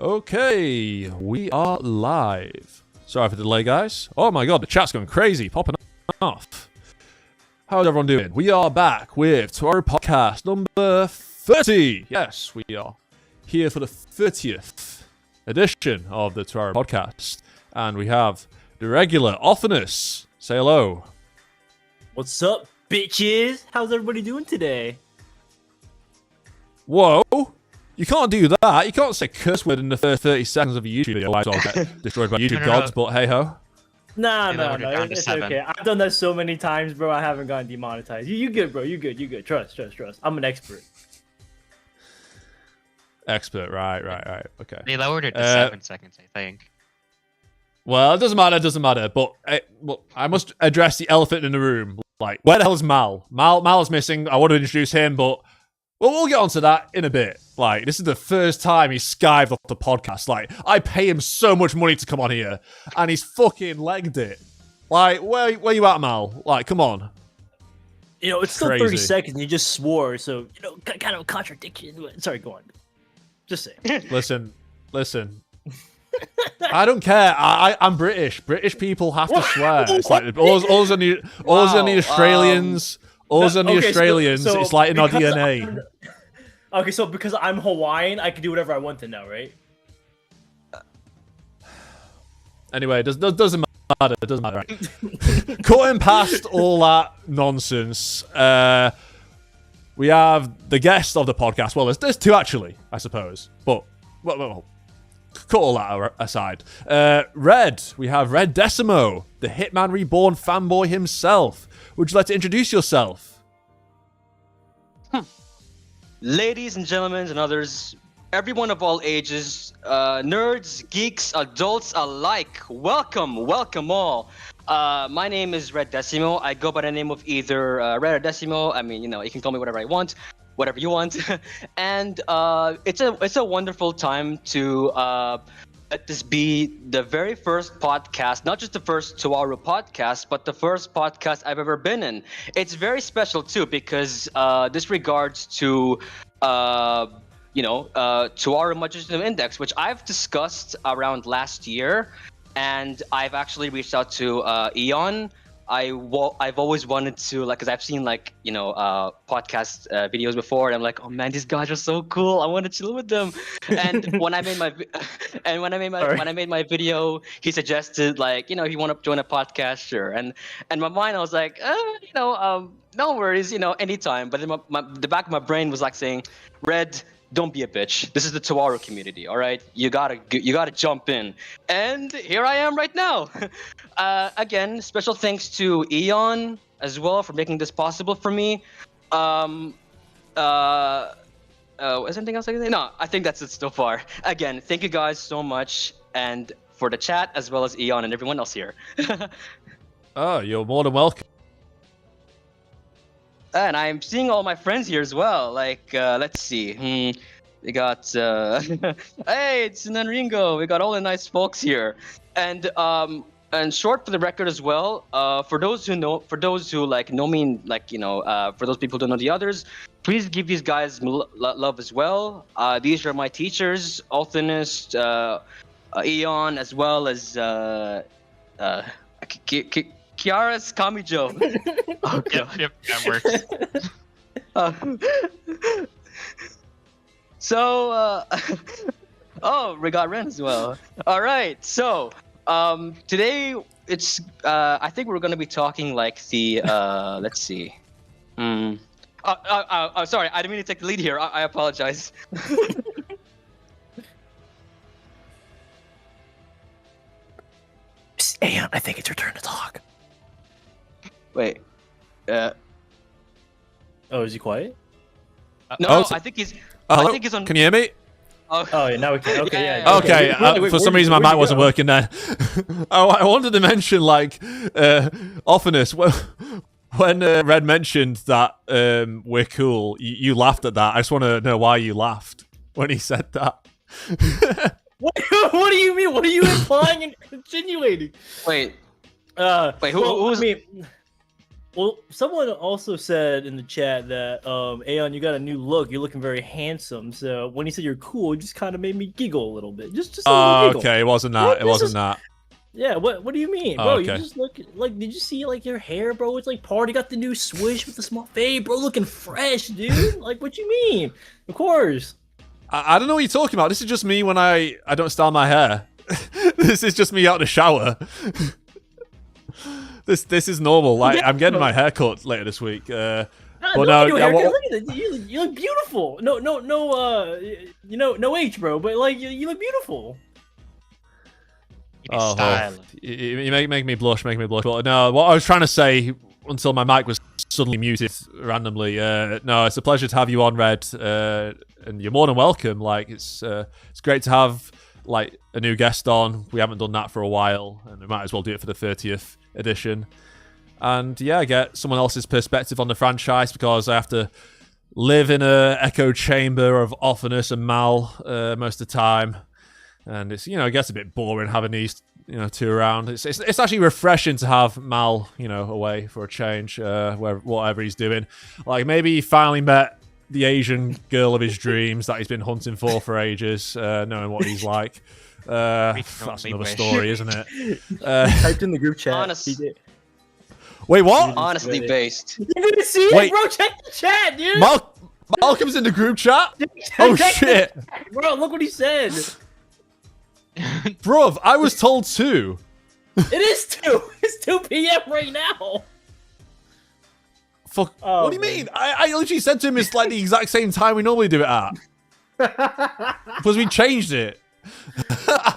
Okay, we are live. Sorry for the delay, guys. Oh my god, the chat's going crazy, popping off. How's everyone doing? We are back with Toaru podcast number 30. Yes, we are here for the 30th edition of the Toaru podcast. And we have the regular Othinus. Say hello. What's up, bitches? How's everybody doing today? Whoa. You can't do that. You can't say curse word in the first 30 seconds of a YouTube video. I'll get destroyed by YouTube gods, but hey ho. No, it's okay. I've done that so many times, bro. I haven't gotten demonetized. You good, bro. You good. Trust. I'm an expert. Expert, right. Okay. They lowered it to 7 seconds, I think. Well, it doesn't matter. But I must address the elephant in the room. Like, where the hell is Mal? Mal is missing. I want to introduce him, but we'll get onto that in a bit. Like, this is the first time he's skived off the podcast. Like, I pay him so much money to come on here, and he's fucking legged it. Like, where you at, Mal? Like, come on. You know, it's still 30 seconds, and you just swore, so, you know, kind of a contradiction. Sorry, go on. Just say. Listen. I don't care. I'm British. British people have to swear. It's like all the Australians. So it's like in our DNA. Okay, so because I'm Hawaiian, I can do whatever I want to now, right? Anyway, it doesn't matter. It doesn't matter. Right? Cutting past all that nonsense, we have the guest of the podcast. Well, there's two actually, I suppose. But well, cut all that aside. Red, we have Red Decimo, the Hitman Reborn fanboy himself. Would you like to introduce yourself? Ladies and gentlemen and others, everyone of all ages, nerds, geeks, adults alike, welcome all. My name is Red Decimo. I go by the name of either Red or Decimo. I mean, you know, you can call me whatever you want. And it's a wonderful time to let this be the very first podcast, not just the first Toaru podcast, but the first podcast I've ever been in. It's very special too because this regards to Toaru Magician Index, which I've discussed around last year, and I've actually reached out to Eon. I've always wanted to, like, because I've seen, like, you know, podcast videos before, and I'm like, oh man, these guys are so cool. I want to chill with them. And when I made my video, he suggested, like, you know, if you want to join a podcast, sure. And in my mind, I was like, no worries, you know, anytime. But then the back of my brain was like saying, Red, don't be a bitch. This is the Toaru community, all right? You gotta jump in, and here I am right now. Again, special thanks to Eon as well for making this possible for me. Is anything else I can say? No, I think that's it so far. Again, thank you guys so much, and for the chat as well as Eon and everyone else here. Oh, you're more than welcome. And I'm seeing all my friends here as well. Like, let's see. We got, hey, it's Nanringo. We got all the nice folks here. And short for the record as well, for those who like know me, like, you know, for those people who don't know the others, please give these guys love as well. These are my teachers, Othinus, Eon, as well as KYRASS Kamijo. Okay, yep, that works. So, we got Ren as well. All right, so today it's I think we're gonna be talking like the let's see. Sorry, I didn't mean to take the lead here. I apologize. Aeon, I think it's your turn to talk. Wait. Oh, is he quiet? No, I think he's. Hello? I think he's on. Can you hear me? Oh, yeah, now we can. Okay, yeah. Okay, for some reason my mic wasn't working there. I wanted to mention, like, Othinus, when Red mentioned that we're cool, you laughed at that. I just want to know why you laughed when he said that. What do you mean? What are you implying and insinuating? Wait, Who's who's me? Well, someone also said in the chat that, Aeon, you got a new look. You're looking very handsome. So when he said you're cool, it just kind of made me giggle a little bit. Just a little giggle. Okay, it wasn't that. It wasn't that. Yeah, what do you mean, bro? Oh, okay. You just look like, did you see like your hair, bro? It's like party got the new swish with the small fade, bro. Looking fresh, dude. Like, what you mean? Of course. I don't know what you're talking about. This is just me when I don't style my hair. This is just me out of the shower. This is normal. Like, I'm getting my hair cut later this week. But no, look at it. You look beautiful. No H, bro. But like, you look beautiful. You make me blush. But no, what I was trying to say until my mic was suddenly muted randomly. No, it's a pleasure to have you on, Red. And you're more than welcome. Like, it's great to have like a new guest on. We haven't done that for a while, and we might as well do it for the 30th edition. And yeah, get someone else's perspective on the franchise, because I have to live in a echo chamber of Othinus and Mal most of the time, and it's, it gets a bit boring having these two around. It's actually refreshing to have Mal away for a change, whatever he's doing. Like, maybe he finally met the Asian girl of his dreams that he's been hunting for ages, knowing what he's like. That's another story, isn't it? Typed in the group chat. Honestly. Wait, what? Honestly based. You didn't see it, bro? Check the chat, dude. Malcolm's in the group chat? Oh, shit. Bro, look what he said. Bruv, I was told 2. It is 2. It's 2 p.m. right now. Fuck. What do you mean? I literally said to him it's like the exact same time we normally do it at. Because we changed it.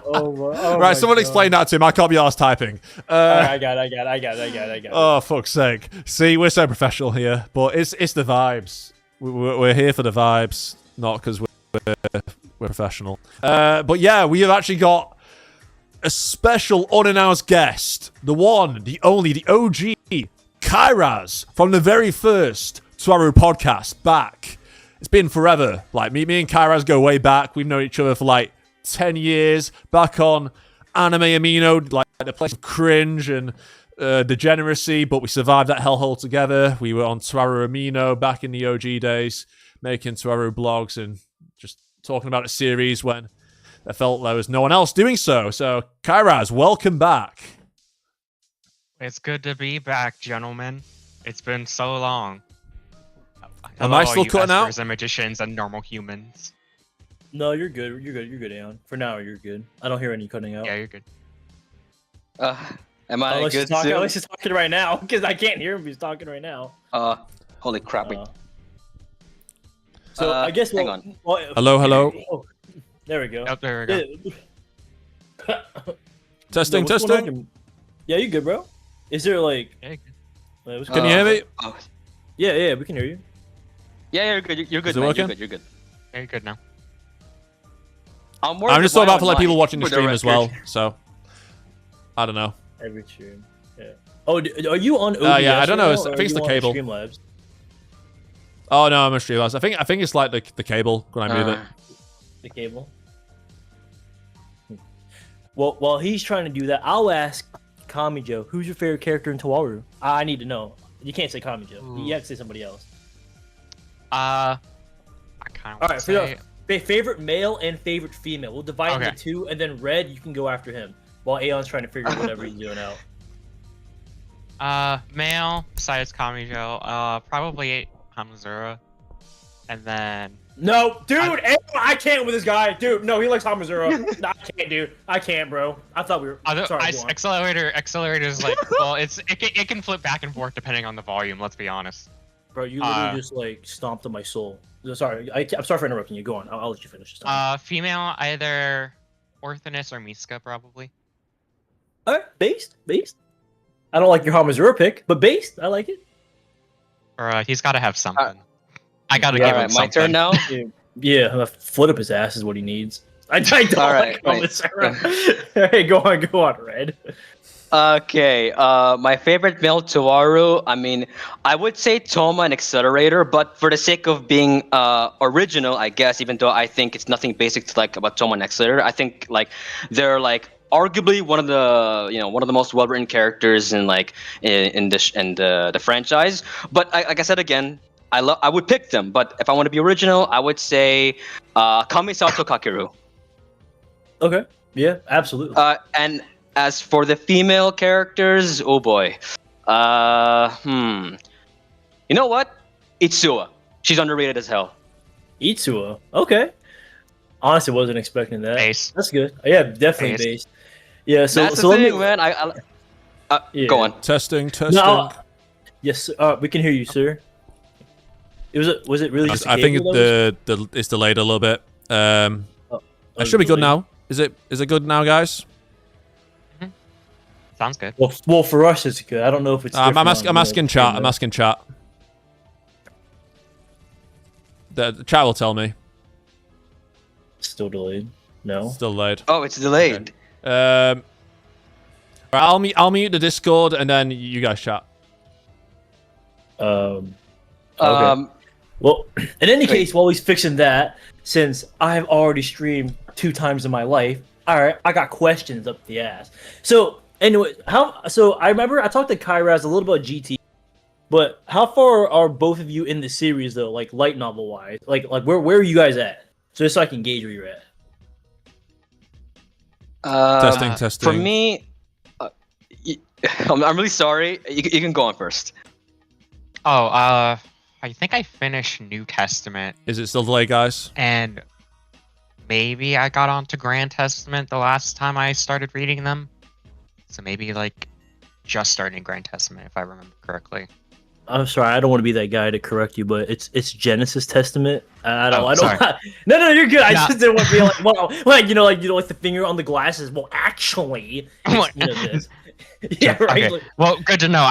Right, someone explain that to him. I can't be arsed typing. I got it. Oh, fuck's sake. See, we're so professional here. But it's the vibes. We're here for the vibes, not because we're professional. But yeah, we have actually got a special unannounced guest. The one, the only, the OG, KYRASS, from the very first Toaru podcast back. It's been forever. Like, me and KYRASS go way back. We've known each other for like 10 years. Back on Anime Amino, like the place of cringe and degeneracy, but we survived that hellhole together. We were on Toaru Amino back in the OG days, making Toaru blogs and just talking about a series when I felt there was no one else doing so. So, KYRASS, welcome back. It's good to be back, gentlemen. It's been so long. Am I still cutting out? And magicians and normal humans. No, you're good. You're good, Aeon. For now, you're good. I don't hear any cutting out. Yeah, you're good. Am I good too? Unless he's talking right now, because I can't hear him. He's talking right now. Holy crap! So I guess hang on. Hello. Oh, there we go. Oh, there we go. Testing. Yeah, you good, bro? Is there like? Yeah, can you hear me? Yeah, we can hear you. Yeah, you're good. You're good, Is it man. working? You're good. Yeah, you're good now. I'm just talking about for like people watching the stream as well. So I don't know. Every stream. Yeah. Oh, are you on OBS? Yeah, I don't know. Right now, I think it's the cable. Streamlabs? Oh no, I'm on Streamlabs. I think it's like the cable when I move it. The cable. Well, while he's trying to do that, I'll ask Kamijo, who's your favorite character in Toaru? I need to know. You can't say Kamijo. You have to say somebody else. I kind of. All right, favorite male and favorite female. We'll divide into 2, and then Red, you can go after him while Aeon's trying to figure whatever he's doing out. Male besides Kamijo, probably Hamazura, and then. No, dude, I can't with this guy, dude. No, he likes Hamazura. No, I can't, dude. I can't, bro. I thought we were. Sorry, Accelerator is like, well, it can flip back and forth depending on the volume. Let's be honest. Bro, you literally just like stomped on my soul. Sorry, I'm sorry for interrupting you. Go on. I'll let you finish this time. Female, either Othinus or Miska, probably. Alright, based. I don't like your Hamazura pick, but based, I like it. Or he's got to have something. I gotta give him something. My turn now. Yeah, foot up his ass is what he needs. I don't like Hamazura. Hey, go on, Red. Okay, my favorite male Toaru, I mean, I would say Toma and Accelerator, but for the sake of being original, I guess, even though I think it's nothing basic to like about Toma and Accelerator, I think like they're like arguably one of the most well-written characters in the franchise. But like I said again, I would pick them. But if I want to be original, I would say Kamisato Kakeru. Okay. Yeah, absolutely. And as for the female characters, oh boy. You know what? Itsuo. She's underrated as hell. Itsuo. Okay. Honestly, wasn't expecting that. Base. That's good. Yeah, definitely Base. based. Yeah, so That's so the let thing, me, man. Yeah. Go on. Testing. No, yes, we can hear you, sir. Was it really just a I think cable that was- it's delayed a little bit. It Oh, should be good delayed? now. Is it good now, guys? Sounds good. Well, for us it's good. I don't know if it's. I'm different on asking the chat. stream, I'm asking chat. The chat will tell me. though. Still delayed. No. Still delayed. Oh, it's delayed. Right, I'll mute the Discord and then you guys chat. Okay. Well, in any case, while he's fixing that, since I've already streamed 2 times in my life, all right, I got questions up the ass. So anyway, So I remember I talked to KYRASS a little about GT, but how far are both of you in the series though, like light novel wise? Like where are you guys at? So just so I can gauge where you're at. Testing. For me, I'm really sorry. You can go on first. Oh, I think I finished New Testament, Is it still delayed, guys? and maybe I got onto Grand Testament the last time I started reading them. So maybe like just starting Grand Testament, if I remember correctly. I'm sorry, I don't want to be that guy to correct you, but it's Genesis Testament. I don't. sorry. No, you're good. I Yeah. just didn't want to be like, well, like the finger on the glasses. Well, actually, it's, this. Yeah, right. Okay. Like, Well, good to know.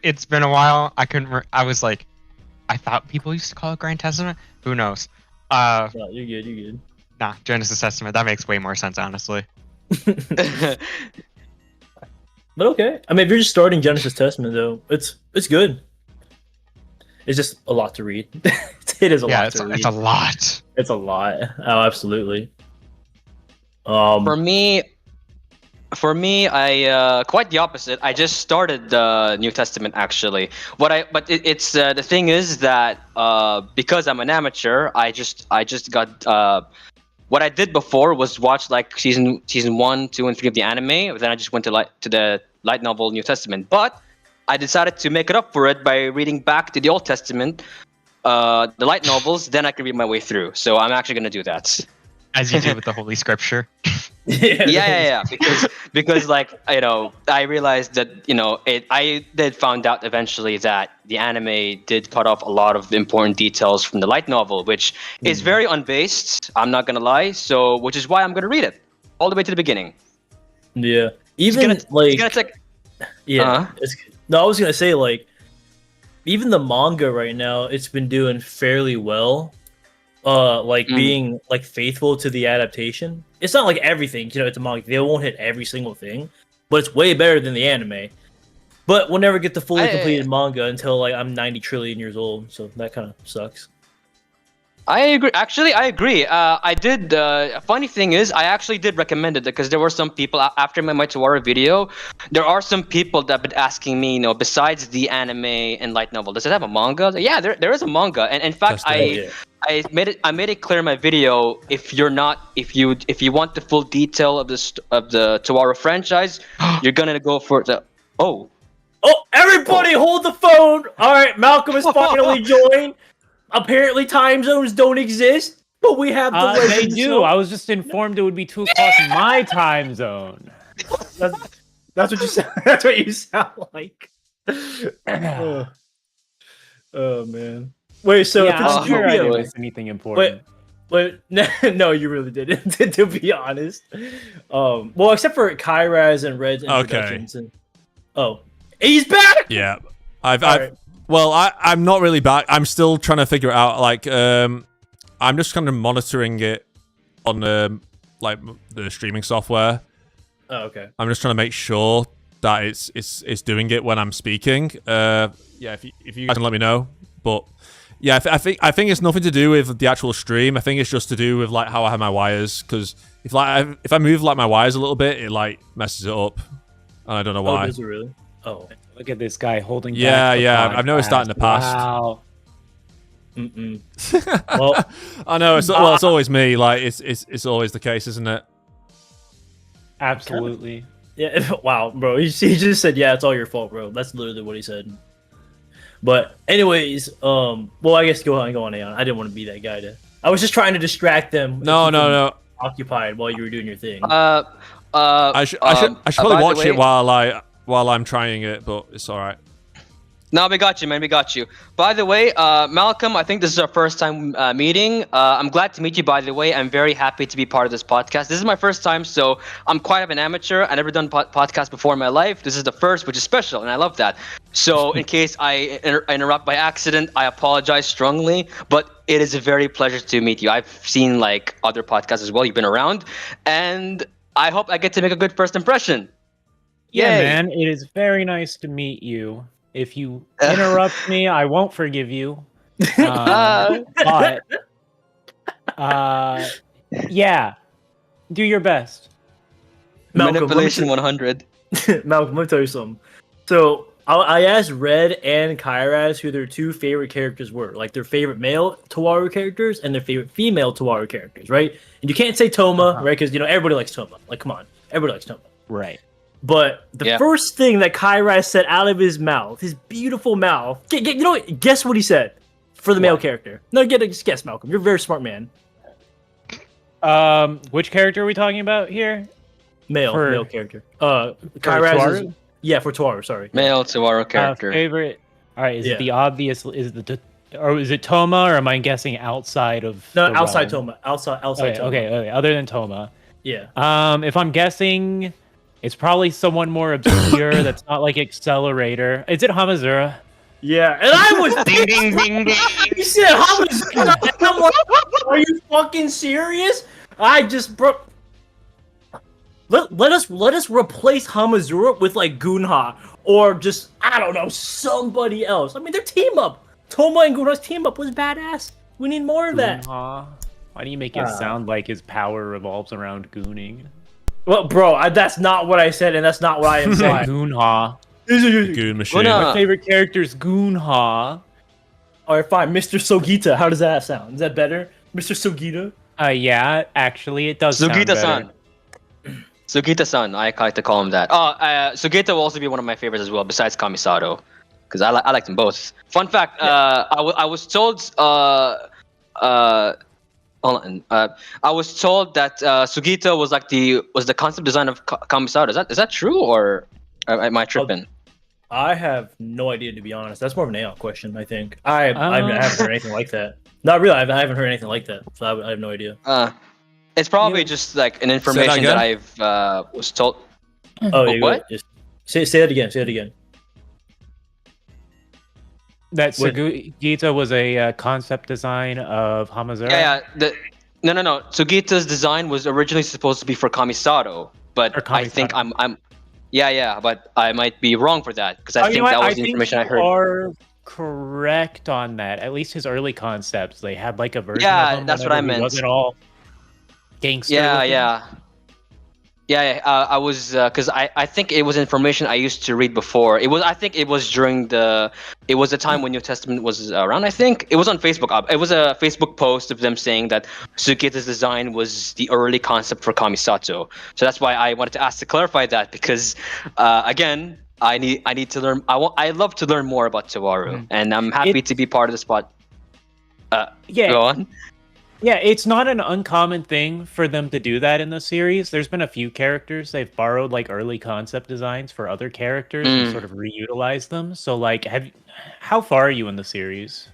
It's been a while. I couldn't. I was like, I thought people used to call it Grand Testament. Who knows? no, you're good. You're good. Nah, Genesis Testament. That makes way more sense, honestly. But okay. I mean, if you're just starting Genesis Testament, though, it's good. It's just a lot to read. It is a Yeah, lot to read. it's a lot. It's a lot. Oh, absolutely. For me, I quite the opposite. I just started the New Testament actually. It's the thing is that because I'm an amateur, I just got what I did before was watch like season 1, 2, and 3 of the anime. Then I just went to the light novel New Testament. But I decided to make it up for it by reading back to the Old Testament, the light novels. Then I can read my way through. So I'm actually gonna do that. As you do with the Holy Scripture. Yeah. Because like I realized that I did found out eventually that the anime did cut off a lot of important details from the light novel, which is very unbased. I'm not gonna lie. So which is why I'm gonna read it all the way to the beginning. Yeah. It's Even gonna take. yeah. No, I was gonna say like, even the manga right now, it's been doing fairly well. Being like faithful to the adaptation. It's not like everything, it's a manga. They won't hit every single thing, but it's way better than the anime. But we'll never get the fully completed manga until like I'm 90 trillion years old, so that kind of sucks. I agree. Actually, I agree. I did. Funny thing is, I actually did recommend it because there were some people after my Toaru video. There are some people that have been asking me, besides the anime and light novel, does it have a manga? Yeah, there is a manga, and in fact, I made it clear in my video. If you want the full detail of the Toaru franchise, you're gonna go for the Oh, everybody, hold the phone! All right, Malcolm has finally joined. Apparently, time zones don't exist, but we have the They legend, do. so- I was just informed it would be 2 o'clock my time zone. That's what you sound. That's what you sound like. Oh man. Wait. So Yeah, if I'm it's sure I didn't boy. miss anything important. But no, you really didn't. To be honest. Well, except for KYRASS and Red's introductions. And, he's back. Yeah. I'm not really back. I'm still trying to figure it out. Like, I'm just kind of monitoring it on the streaming software. Oh, okay. I'm just trying to make sure that it's doing it when I'm speaking. Yeah, if you guys can let me know. But Yeah, I think it's nothing to do with the actual stream. I think it's just to do with like how I have my wires. Because if I move like my wires a little bit, it like messes it up, and I don't know why. Oh, does it really? Oh, Look at this guy holding. Yeah, back the yeah. I've noticed that in the past. Wow. well, I know. It's always me. Like it's always the case, isn't it? Absolutely. yeah. Wow, bro. He just said, "Yeah, it's all your fault, bro." That's literally what he said. But anyways, well, I guess go on. I didn't want to be that guy. I was just trying to distract them. No. Occupied while you were doing your thing. I should probably by the watch way- it while I'm trying it, but it's all right. No, we got you, man. We got you. By the way, Malcolm, I think this is our first time meeting. I'm glad to meet you, by the way. I'm very happy to be part of this podcast. This is my first time, so I'm quite of an amateur. I've never done podcast before in my life. This is the first, which is special, and I love that. So in case I interrupt by accident, I apologize strongly, but it is a very pleasure to meet you. I've seen like other podcasts as well. You've been around, and I hope I get to make a good first impression. Yeah, Yay. man. It is very nice to meet you. If you interrupt me, I won't forgive you. But yeah, do your best. Malcolm, Manipulation 100. Malcolm, let me tell you something. So I asked Red and KYRASS who their two favorite characters were, like their favorite male Toaru characters and their favorite female Toaru characters, right? And you can't say Toma, right? Because everybody likes Toma. Like, come on, everybody likes Toma. Right. But the first thing that KYRASS said out of his mouth, his beautiful mouth, guess what he said for the male character? No, just guess, Malcolm. You're a very smart man. Which character are we talking about here? Male character. KYRASS is, Toaru? for Toaru, sorry. Male Toaru character. Favorite. All right, is it the obvious? Or is it Toma? Or am I guessing outside of? No, the outside realm? Toma. Outside Okay, Toma. okay. Other than Toma. Yeah. If I'm guessing, it's probably someone more obscure that's not like Accelerator. Is it Hamazura? Yeah, and I was Ding ding ding ding. He said, "How is?" I'm like, "Are you fucking serious?" I just broke. Let us replace Hamazura with like Gunha or just I don't know somebody else. I mean, their team up, Toma and Gunha's team up was badass. We need more of that. Gunha? Why do you make it sound like his power revolves around gooning? Well, bro, that's not what I said, and that's not what I implied. Gunha. Goon machine. Gunha. My favorite character is Gunha. All right, fine, Mr. Sogita. How does that sound? Is that better, Mr. Sogita? Yeah, actually, it does sound better. Sugita-san. Sugita-san, I like to call him that. Sugita will also be one of my favorites as well, besides Kamisato, because I like them both. Fun fact: I was told I was told that Sugita was like the concept design of Kamisato. Is that true, or am I tripping? I have no idea, to be honest. That's more of an AI question, I think. I haven't heard anything like that. Not really. I haven't heard anything like that, so I have no idea. It's probably just like an information that I've was told. Oh, what? Just say that again. Say it again. That Sugita was a concept design of Hamazura? Yeah. No. Sugita's design was originally supposed to be for Kamisato, but I think I'm. Yeah, but I might be wrong for that because I think that was the information I heard. You are correct on that. At least his early concepts, they had like a version. Yeah, of him that's what I meant. He wasn't all gangster. Yeah. I was because I think it was information I used to read before. I think it was during the time when New Testament was around. I think it was on Facebook. It was a Facebook post of them saying that Sugita's design was the early concept for Kamisato. So that's why I wanted to ask to clarify that because again, I need to learn. I love to learn more about Toaru, and I'm happy to be part of the spot. Go on. Yeah, it's not an uncommon thing for them to do that in the series. There's been a few characters they've borrowed like early concept designs for other characters and sort of reutilized them. So like, how far are you in the series?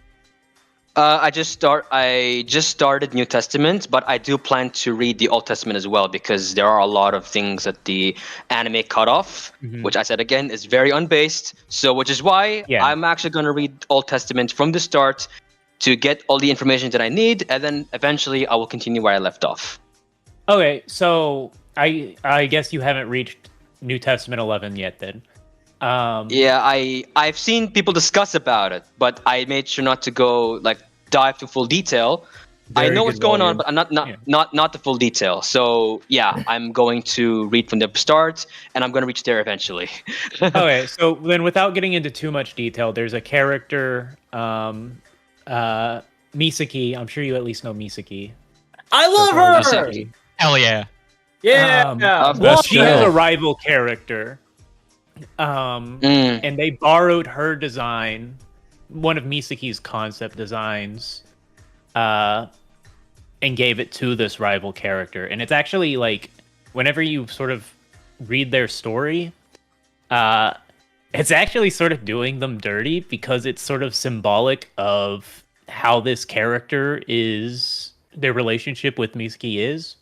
I just started New Testament, but I do plan to read the Old Testament as well because there are a lot of things that the anime cut off, which I said again is very unbased. So which is why I'm actually going to read Old Testament from the start to get all the information that I need, and then eventually I will continue where I left off. Okay, so I guess you haven't reached New Testament 11 yet then. Yeah, I've seen people discuss about it, but I made sure not to go like dive to full detail. I Very know good what's going on, volume. but not the full detail. So yeah, I'm going to read from the start, and I'm going to reach there eventually. Okay, so then without getting into too much detail, there's a character, Misaki. I'm sure you at least know Misaki. I love her. Misaki. Hell yeah. Yeah. Best She has show. a rival character. And they borrowed her design, one of Misaki's concept designs, and gave it to this rival character. And it's actually like, whenever you sort of read their story, it's actually sort of doing them dirty because it's sort of symbolic of how this character is, their relationship with Misaki is.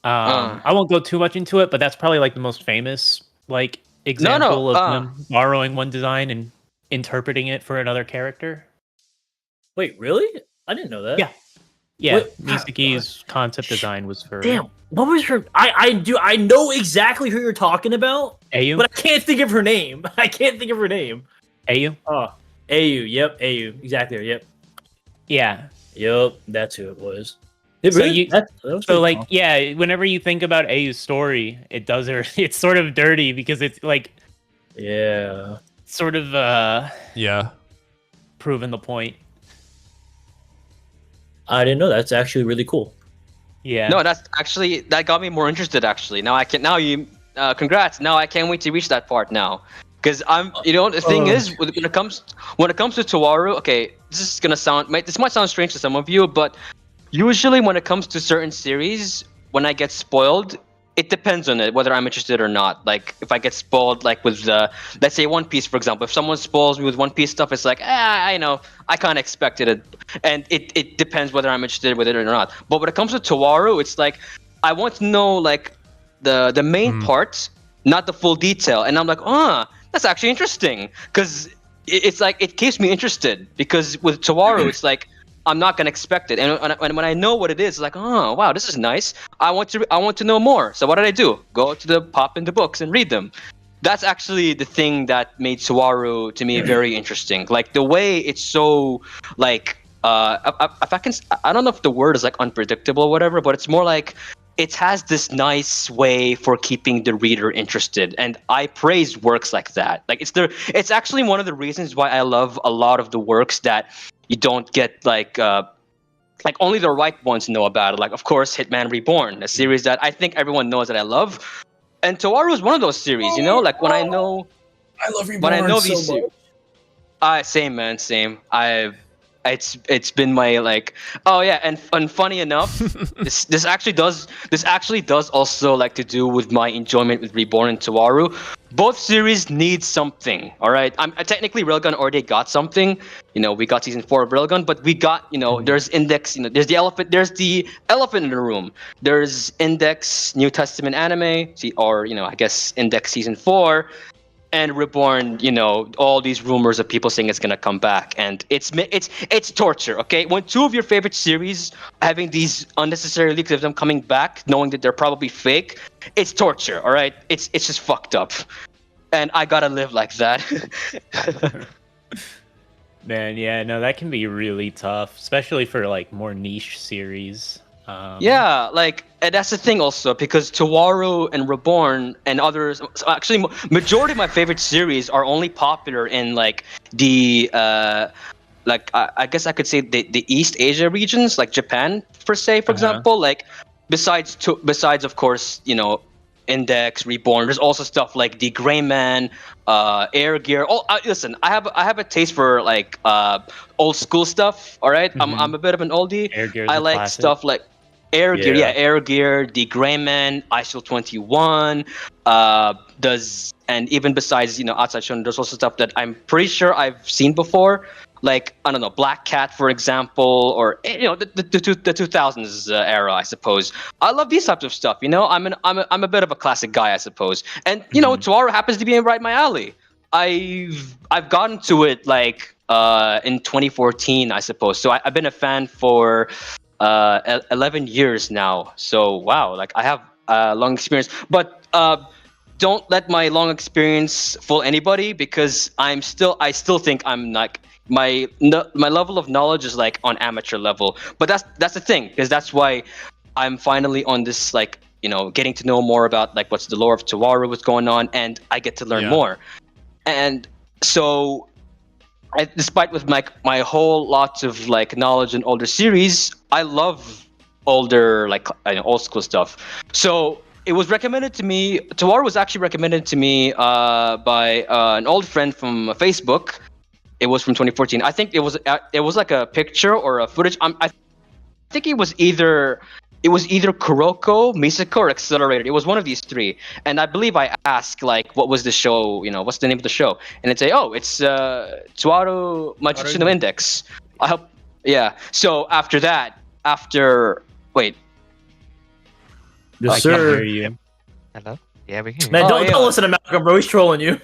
I won't go too much into it, but that's probably like the most famous like example of them borrowing one design and interpreting it for another character. Wait, really? I didn't know that. Yeah. Yeah, Wait, Misaki's concept design was for Damn, what was her? I know exactly who you're talking about, Ayu. but I can't think of her name. Ayu. Oh, AU. Yep, AU. Exactly. Yep. Yeah. Yep. That's who it was. So Really? you- that was So pretty like, cool. yeah, whenever you think about Ayu's story, it does her. It's sort of dirty because it's like Yeah. sort of Yeah. proving the point. I didn't know. That's actually really cool. Yeah. No, that got me more interested. Actually, congrats. Now I can't wait to reach that part now, because the thing is, when it comes to Toaru, okay, this might sound strange to some of you, but usually when it comes to certain series, when I get spoiled, it depends on it whether I'm interested or not. Like if I get spoiled, like with let's say One Piece, for example, if someone spoils me with One Piece stuff, it's like I know I kind of expected it, and it depends whether I'm interested with it or not. But when it comes to Toaru, it's like I want to know like the main part, not the full detail, and I'm like, that's actually interesting, because it's like it keeps me interested, because with Toaru, it's like I'm not gonna expect it, and when I know what it is, it's like, oh wow, this is nice. I want to know more. So what did I do? Go to pop into books and read them. That's actually the thing that made Toaru to me very interesting. Like the way it's so like I don't know if the word is like unpredictable or whatever, but it's more like it has this nice way for keeping the reader interested, and I praise works like that. Like it's actually one of the reasons why I love a lot of the works that you don't get like only the right ones know about it. Like of course Hitman Reborn, a series that I think everyone knows that I love, and Toaru is one of those series. You know, like when I know these same man, same. It's been my like, oh yeah, and funny enough, this actually does also like to do with my enjoyment with Reborn and Toaru. Both series need something, all right. I'm technically Railgun already got something. You know, we got season 4 of Railgun, but we got, there's Index. There's the elephant in the room. There's Index New Testament anime, I guess Index season 4. And Reborn, all these rumors of people saying it's gonna come back, and it's torture. Okay, when two of your favorite series having these unnecessary leaks of them coming back, knowing that they're probably fake, it's torture. All right, it's just fucked up, and I gotta live like that. Man, yeah, no, that can be really tough, especially for like more niche series. Yeah, like, and that's the thing also, because Toaru and Reborn and others, actually majority of my favorite series are only popular in like the I guess I could say the East Asia regions, like Japan per se, for example. Like besides of course, Index, Reborn, there's also stuff like the Gray Man, Air Gear. Listen, I have a taste for like old school stuff. All right? I'm a bit of an oldie. Air Gear's I a like classic. stuff like Air Gear, Air Gear, the Gray Man, ISO 21, and even besides, outside shonen, there's also stuff that I'm pretty sure I've seen before, like, I don't know, Black Cat, for example, or the 2000s era, I suppose. I love these types of stuff. I'm a bit of a classic guy, I suppose, and Toaru happens to be right in my alley. I've gotten to it like in 2014, I suppose. So I've been a fan for 11 years now. So wow, like I have a long experience. But don't let my long experience fool anybody, because I still think I'm like my level of knowledge is like on amateur level. But that's the thing, because that's why I'm finally on this, like, getting to know more about like what's the lore of Toaru, what's going on, and I get to learn more. And so, despite with my whole lots of like knowledge in older series, I love older, like, old school stuff. So it was recommended to me. Toaru was actually recommended to me by an old friend from Facebook. It was from 2014. I think it was like a picture or a footage. I think it was either Kuroko, Misako, or Accelerator. It was one of these three. And I believe I asked, like, what was the show, what's the name of the show? And it'd say, oh, it's Toaru Majutsu no Index. I hope, yeah. So wait. Yes, I sir. can't hear you. Hello? Yeah, we can. Man, Oh, don't listen to Malcolm, bro. He's trolling you.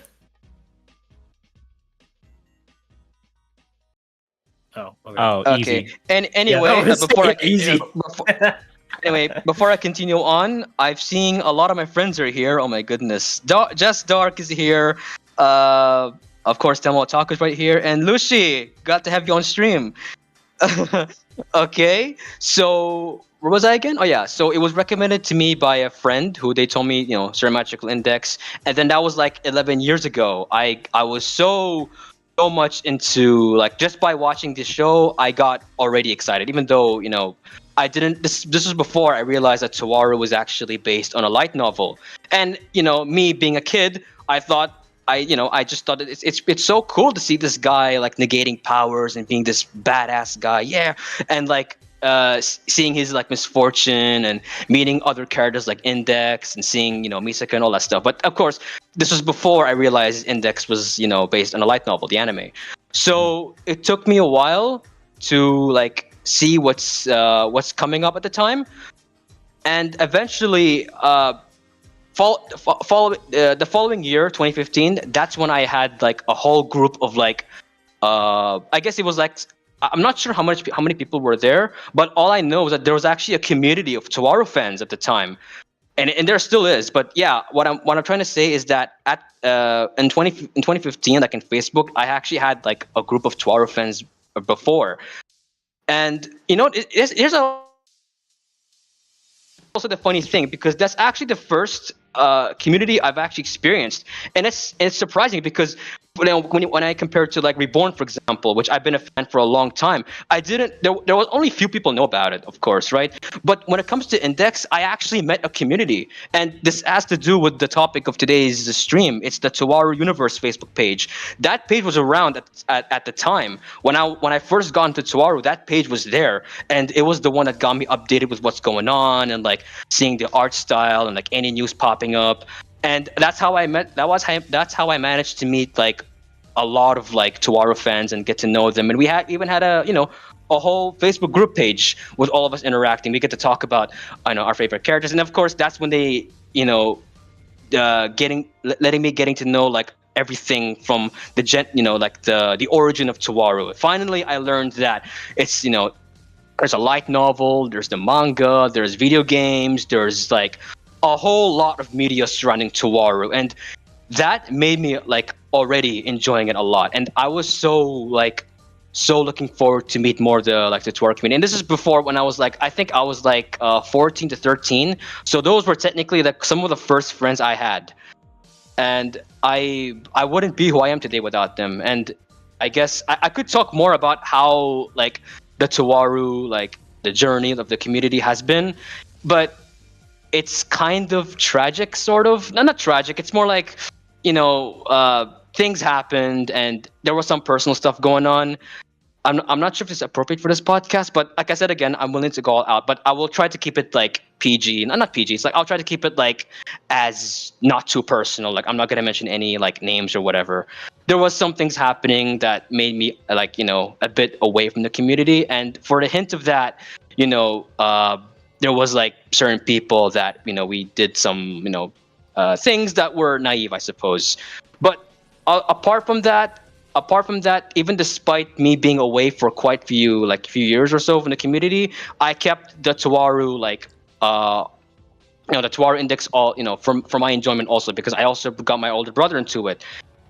Oh, okay. Oh, Okay. easy. And anyway, Yeah, before I continue on, I've seen a lot of my friends are here. Oh my goodness. Just Dark is here. Of course, Demo Otaku's right here. And Lucy, got to have you on stream. Okay. So, where was I again? Oh yeah. So it was recommended to me by a friend who they told me, Certain Magical Index. And then that was like 11 years ago. I was so much into, like, just by watching this show, I got already excited, even though, I didn't, this was before I realized that Toaru was actually based on a light novel. And, me being a kid, I thought, I just thought it's so cool to see this guy, like, negating powers and being this badass guy. Yeah. And, like, seeing his, like, misfortune and meeting other characters like Index and seeing, Misaka and all that stuff. But of course, this was before I realized Index was, based on a light novel, the anime. So it took me a while to, like, see what's coming up at the time, and eventually, the following year, 2015, that's when I had like a whole group of, like, I guess it was like, I'm not sure how many people were there, but all I know is that there was actually a community of Toaru fans at the time, and there still is. But yeah, what I'm trying to say is that in 2015, like in Facebook, I actually had like a group of Toaru fans before, and here's also the funny thing, because that's actually the first community I've actually experienced, and it's surprising because when I compare it to, like, Reborn, for example, which I've been a fan for a long time, there was only few people know about it, of course, right? But when it comes to Index, I actually met a community, and this has to do with the topic of today's stream. It's the Toaru Universe Facebook page. That page was around at the time when I first got into Toaru. That page was there, and it was the one that got me updated with what's going on and, like, seeing the art style and, like, any news popping up. And that's how I managed to meet, like, a lot of, like, Toaru fans and get to know them. And we even had a whole Facebook group page with all of us interacting. We get to talk about our favorite characters, and of course that's when they letting me to know, like, everything from the origin of Toaru. Finally, I learned that it's there's a light novel, there's the manga, there's video games, there's, like, a whole lot of media surrounding Toaru, and that made me, like, already enjoying it a lot. And I was so looking forward to meet more of the Toaru community. And this is before, when I was like, I think I was like 14 to 13. So those were technically, like, some of the first friends I had, and I wouldn't be who I am today without them. And I guess I could talk more about how, like, the Toaru, like, the journey of the community has been, but it's kind of tragic, sort of. No, not tragic. It's more like, things happened and there was some personal stuff going on. I'm not sure if it's appropriate for this podcast, but like I said again, I'm willing to go all out. But I will try to keep it, like, PG. Not PG. It's like I'll try to keep it, like, as not too personal. Like, I'm not gonna mention any, like, names or whatever. There was some things happening that made me, like, a bit away from the community. And for the hint of that, there was, like, certain people that we did some things that were naive, I suppose. But apart from that, even despite me being away for quite few years or so from the community, I kept the Toaru, like, the Toaru Index, all for my enjoyment also, because I also got my older brother into it.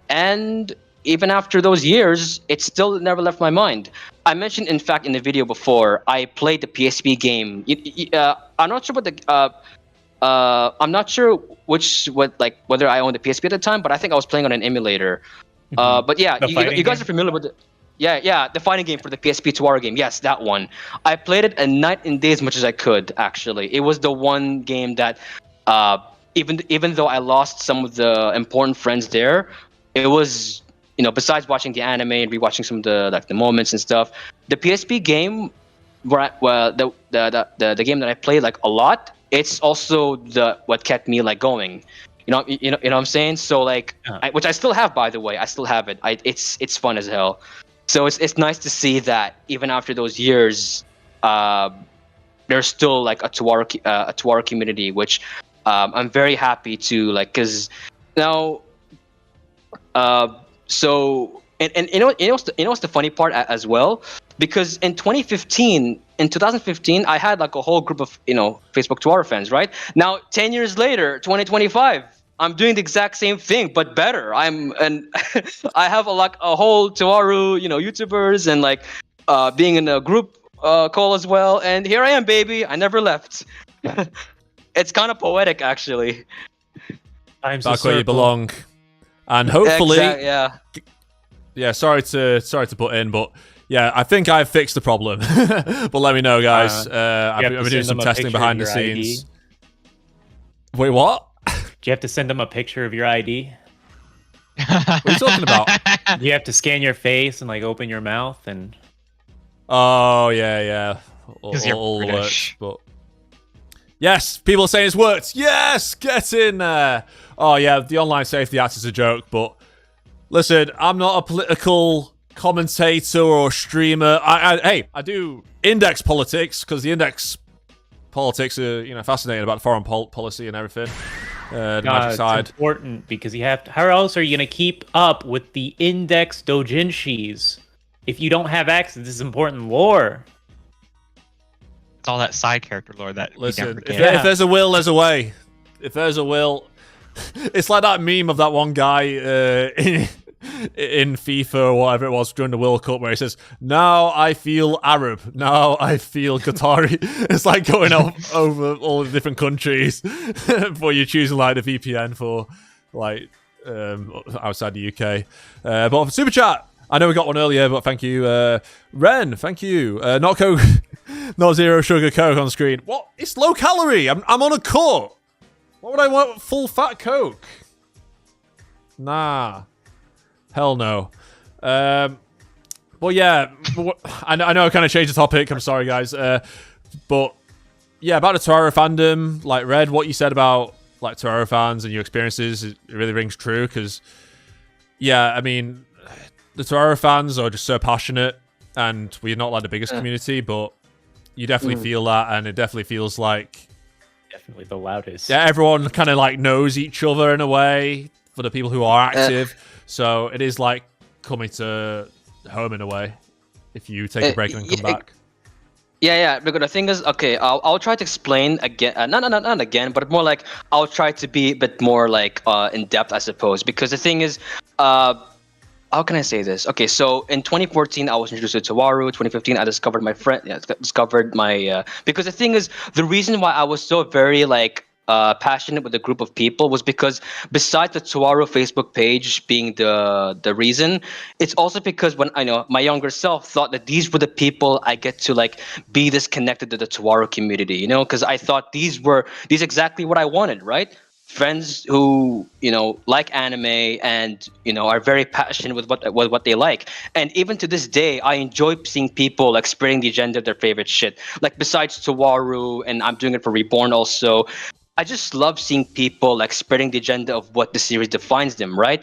And even after those years, it still never left my mind. I mentioned, in fact, in the video before, I played the PSP game. I'm not sure what I'm not sure whether I owned the PSP at the time, but I think I was playing on an emulator. But yeah, you guys are familiar with it. Yeah, the fighting game for the PSP Toaru game. Yes, that one. I played it a night and day as much as I could, actually. It was the one game that, even though I lost some of the important friends there, it was, besides watching the anime and rewatching some of the moments and stuff, the PSP game, the game that I played like a lot, it's also what kept me like going. You know what I'm saying? So like, which I still have, by the way. I still have it. It's fun as hell. So it's nice to see that even after those years, there's still like a Toaru community, which I'm very happy to like, because now, so and what's the funny part as well, because in 2015, I had like a whole group of Facebook Toaru fans, right? Now 10 years later, 2025. I'm doing the exact same thing, but better. I have a whole Toaru, YouTubers, and like being in a group call as well. And here I am, baby. I never left. It's kind of poetic, actually. Back where you belong, and hopefully, yeah. Sorry to put in, but yeah, I think I've fixed the problem. But let me know, guys. I've been doing some testing behind the scenes. ID? Wait, what? Do you have to send them a picture of your ID? What are you talking about? You have to scan your face and like open your mouth and. Oh yeah. All British. But yes, people are saying it's worked. Yes, get in there. Oh yeah, the online safety act is a joke, but listen, I'm not a political commentator or streamer. I do index politics because the index politics are fascinating about foreign policy and everything. The magic side. It's important because you have to, how else are you going to keep up with the index doujinshis if you don't have access to this important lore? It's all that side character lore that listen. If there's a will, there's a way. If there's a will, it's like that meme of that one guy in FIFA or whatever it was during the World Cup where he says, "Now I feel Arab. Now I feel Qatari." It's like going over all the different countries before you're choosing like the VPN for like outside the UK. But for Super Chat, I know we got one earlier, but thank you. Ren, thank you. Not Coke, not Zero Sugar Coke on screen. What? It's low calorie. I'm on a cut. What would I want? Full fat Coke? Nah. Hell no. Well, yeah, I know I kind of changed the topic. I'm sorry, guys. But yeah, about the Toaru fandom, like Red, what you said about like Toaru fans and your experiences, it really rings true. Because yeah, I mean, the Toaru fans are just so passionate, and we're not like the biggest community, but you definitely feel that, and it definitely feels like definitely the loudest. Yeah, everyone kind of like knows each other in a way for the people who are active. So it is like coming to home in a way if you take a break and then come back. Yeah. Because the thing is, okay, I'll try to explain again. Not again, but more like I'll try to be a bit more like in depth, I suppose. Because the thing is, how can I say this? Okay, so in 2014, I was introduced to Toaru. 2015, I discovered my friend. Yeah, discovered my. Because the thing is, the reason why I was so very like. Passionate with a group of people was because besides the Toaru Facebook page being the reason, it's also because when I know my younger self thought that these were the people I get to like be this connected to the Toaru community, because I thought these exactly what I wanted, right? Friends who like anime and are very passionate with what they like, and even to this day I enjoy seeing people like spreading the agenda of their favorite shit. Like besides Toaru, and I'm doing it for Reborn also. I just love seeing people like spreading the agenda of what the series defines them, right?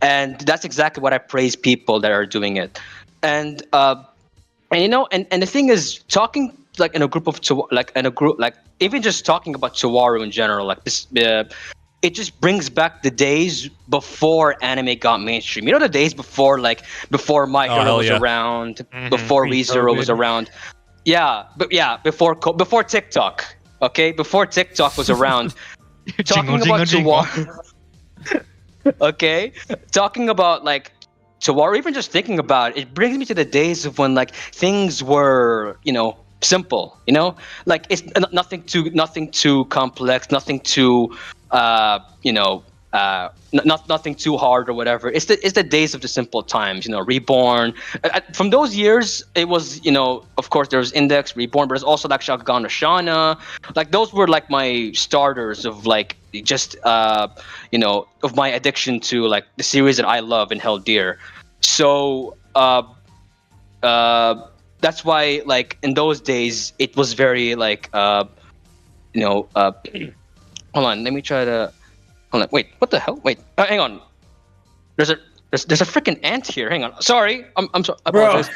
And that's exactly what I praise people that are doing it. And the thing is, talking like in a group of even just talking about Toaru in general, like this, it just brings back the days before anime got mainstream. The days before My Hero was around, before ReZero was around. Yeah, but before TikTok. Okay, before TikTok was around, talking Jingle, about jingle, Toaru. Okay, talking about like Toaru, even just thinking about it, it brings me to the days of when like things were, simple. Like it's nothing too complex, nothing too, nothing too hard or whatever. It's the days of the simple times. Reborn. From those years, it was of course there was Index, Reborn, but there's also like Shakugan no Shana. Like those were like my starters of like just of my addiction to like the series that I love and held dear. So that's why like in those days it was very like hold on, let me try to. Hold on, wait, what the hell? Wait, hang on. There's a freaking ant here. Hang on. Sorry, I'm sorry. I apologize.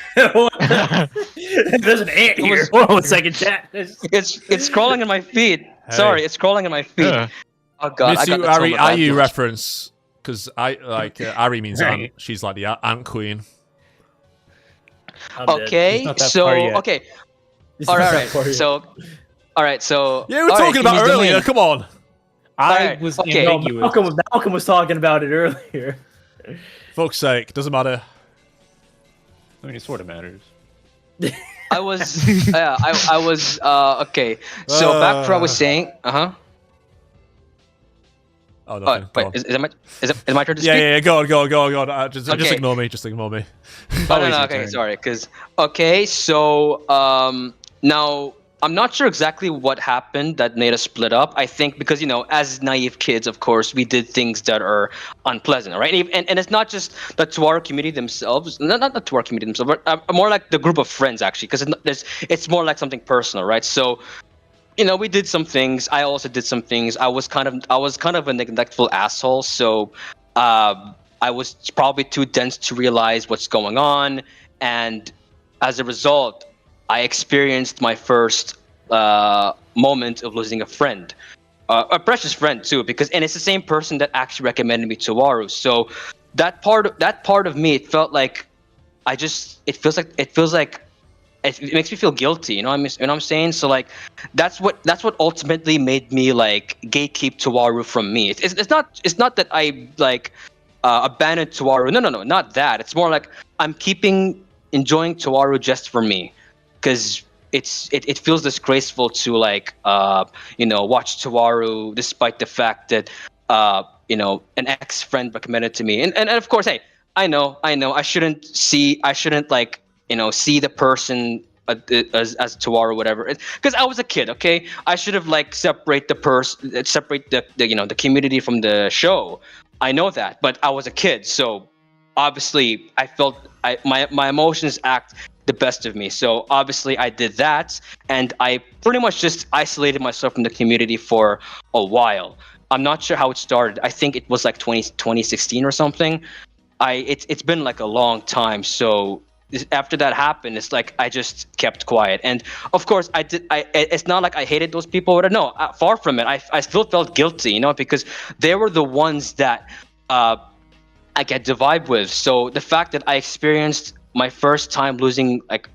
There's an ant here. Hold on a second, chat. It's crawling in my feet. Hey. Sorry, it's crawling in my feet. Yeah. Oh god, I got Mitsu that Ari so much Ayu bad. reference, because Ari means Right. ant. She's like the ant queen. I'm dead. Okay, He's not that far so yet. okay, He's all not right, that far yet. so all right, so Yeah, we were all right, talking about give me earlier. domain. Come on. I Alright, was okay. No, ambiguous. Malcolm was talking about it earlier. Fuck's sake, doesn't matter. I mean, it sort of matters. I was I was okay. So back to what I was saying. Oh, nothing. Go Wait, on. is it my turn to speak? Yeah, go on. Just Okay. ignore me. Just ignore me. Oh, Always no, your okay, turn. sorry. So now I'm not sure exactly what happened that made us split up. I think because as naive kids, of course, we did things that are unpleasant, right? And it's not just the Toaru community themselves, not the Toaru community themselves, but more like the group of friends actually, because it's more like something personal, right? So we did some things. I also did some things. I was kind of a neglectful asshole. So I was probably too dense to realize what's going on, and as a result, I experienced my first moment of losing a friend, a precious friend too. And it's the same person that actually recommended me to Toaru. So that part of me, it felt like it makes me feel guilty, you know what I'm saying? So like that's what ultimately made me like gatekeep Toaru from me. It's not that I like abandoned Toaru. No, not that. It's more like I'm enjoying Toaru just for me, because it feels disgraceful to like watch Toaru despite the fact that an ex-friend recommended to me. And of course, hey, I know I shouldn't like see the person as Toaru or whatever, because I was a kid. Okay, I should have like separate the community from the show. I know that, but I was a kid, so obviously I felt my emotions act the best of me. So obviously I did that, and I pretty much just isolated myself from the community for a while. I'm not sure how it started. I think it was like 2016 or something. It's been like a long time. So after that happened, it's like I just kept quiet. And of course it's not like I hated those people, but no, far from it. I still felt guilty, because they were the ones that I get the vibe with. So the fact that I experienced my first time losing like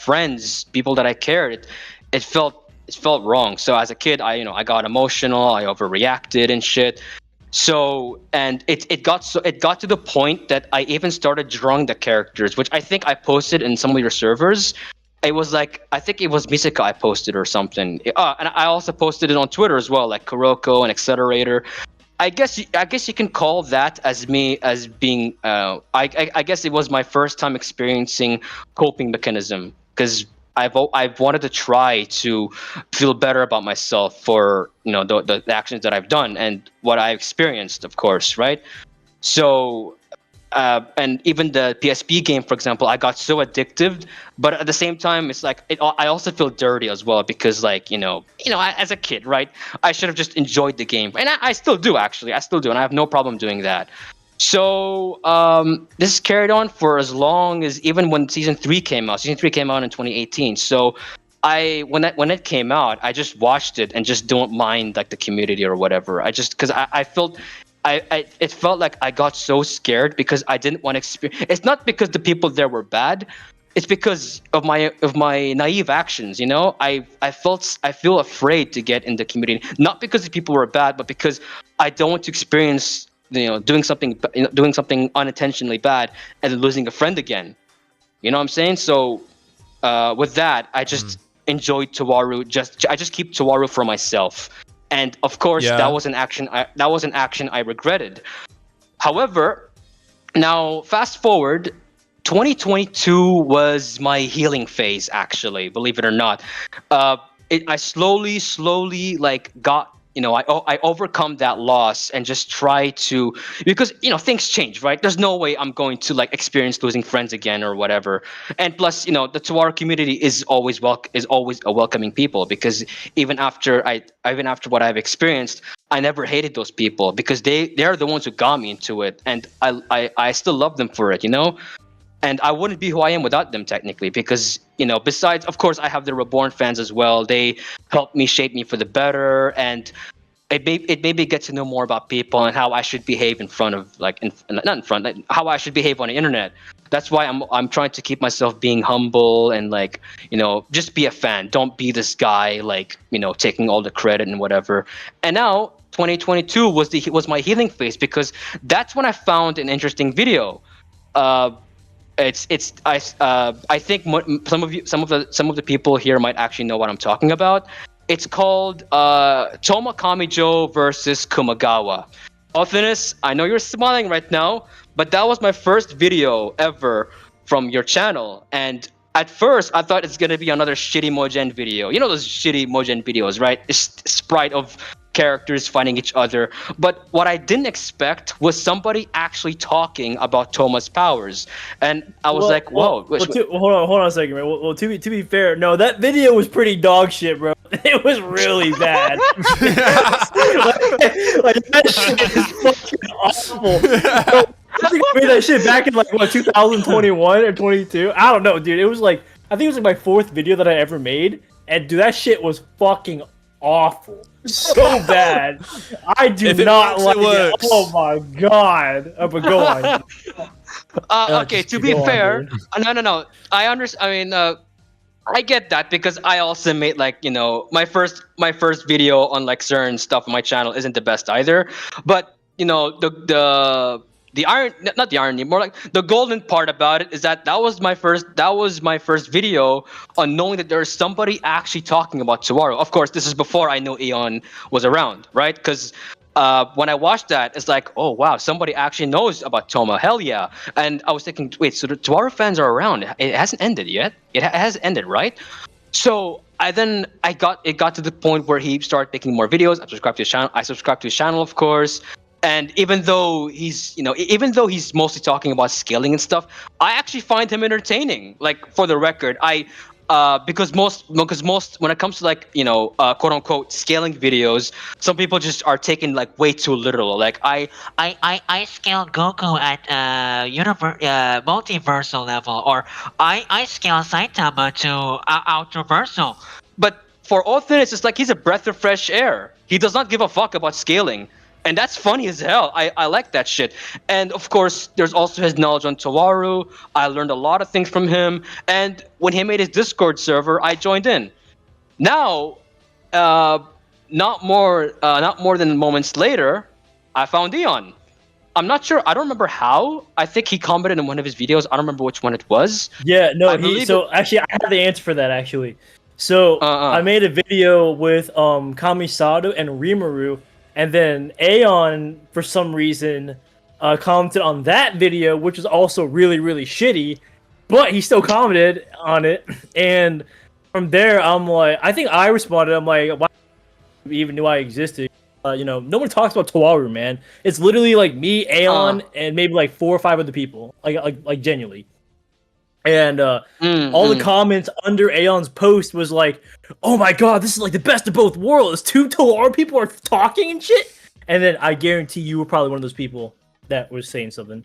friends, people that I cared, it felt wrong. So as a kid, I got emotional, I overreacted and shit. So and it got to the point that I even started drawing the characters, which I think I posted in some of your servers. It was like, I think it was Misaka I posted or something. And I also posted it on Twitter as well, like Kuroko and Accelerator. I guess you can call that as me as being. I guess it was my first time experiencing coping mechanism, because I've wanted to try to feel better about myself for the actions that I've done and what I experienced, of course, right? So. And even the PSP game, for example, I got so addictive, but at the same time, it's like I also feel dirty as well, because like as a kid, right? I should have just enjoyed the game, and I still do actually. I still do, and I have no problem doing that. So this carried on for as long as even when Season 3 came out. Season 3 came out in 2018. So when it came out, I just watched it and just don't mind like the community or whatever. Because I felt. It felt like I got so scared because I didn't want to experience. It's not because the people there were bad, it's because of my naive actions. You know, I feel afraid to get in the community, not because the people were bad, but because I don't want to experience, you know, doing something unintentionally bad and losing a friend again. You know what I'm saying? So with that, I just enjoy Toaru. I just keep Toaru for myself. And of course, that was an action I regretted. However, now fast forward, 2022 was my healing phase. Actually, believe it or not, I slowly like got. You know, I overcome that loss and just try to, because, you know, things change, right? There's no way I'm going to like experience losing friends again or whatever. And plus, you know, the Toaru community is always a welcoming people, because even after what I've experienced, I never hated those people because they're the ones who got me into it, and I still love them for it, you know. And I wouldn't be who I am without them, technically, because, you know, besides, of course, I have the Reborn fans as well. They helped me shape me for the better, and it made me get to know more about people and how I should behave in front of, like, how I should behave on the internet. That's why I'm trying to keep myself being humble and, like, you know, just be a fan. Don't be this guy, like, you know, taking all the credit and whatever. And now 2022 was my healing phase, because that's when I found an interesting video. I think some of the people here might actually know what I'm talking about. It's called Toma Kamijo versus Kumagawa. Othinus, I know you're smiling right now, but that was my first video ever from your channel. And at first, I thought it's gonna be another shitty Mojen video. You know those shitty Mojen videos, right? It's sprite of characters fighting each other. But what I didn't expect was somebody actually talking about Toma's powers, and I was like, "Whoa!" Hold on a second, man. Well, to be fair, no, that video was pretty dog shit, bro. It was really bad. like that shit is fucking awful. Bro, I think I made that shit back in like what 2021 or 22. I don't know, dude. It was like, I think it was like my 4th video that I ever made, and dude, that shit was fucking awful. So bad. I do not like it. Oh my god. But go on. Okay, to be fair, no. I understand. I mean, I get that, because I also made, like, you know, my first video on like certain stuff on my channel isn't the best either. But, you know, the irony, more like the golden part about it is that was my first video on knowing that there's somebody actually talking about Toaru. Of course, this is before I know Aeon was around, right? Because when I watched that, it's like, oh wow, somebody actually knows about Toma. Hell yeah! And I was thinking, wait, so the Toaru fans are around? It hasn't ended yet. It hasn't ended, right? So it got to the point where he started making more videos. I subscribed to his channel, of course. And even though he's mostly talking about scaling and stuff, I actually find him entertaining. Like, for the record, because most when it comes to, like, you know, quote unquote scaling videos, some people just are taken like way too literal. Like, I scaled Goku at multiversal level, or I scale Saitama to out reversal. But for Othinus, it's like he's a breath of fresh air. He does not give a fuck about scaling. And that's funny as hell. I like that shit. And of course, there's also his knowledge on Toaru. I learned a lot of things from him. And when he made his Discord server, I joined in. Now, not more than moments later, I found Aeon. I'm not sure. I don't remember how. I think he commented in one of his videos. I don't remember which one it was. Yeah, no. Actually, I have the answer for that. Actually, so I made a video with Kamisato and Rimuru. And then Aeon, for some reason, commented on that video, which was also really, really shitty. But he still commented on it. And from there, I'm like, I think I responded. I'm like, why even knew I existed? You know, no one talks about Toaru, man. It's literally like me, Aeon, and maybe like 4 or 5 other people. Like genuinely. And all the comments under Aeon's post was like, oh my god, this is like the best of both worlds. 2 Toaru people are talking and shit. And then I guarantee you were probably one of those people that was saying something.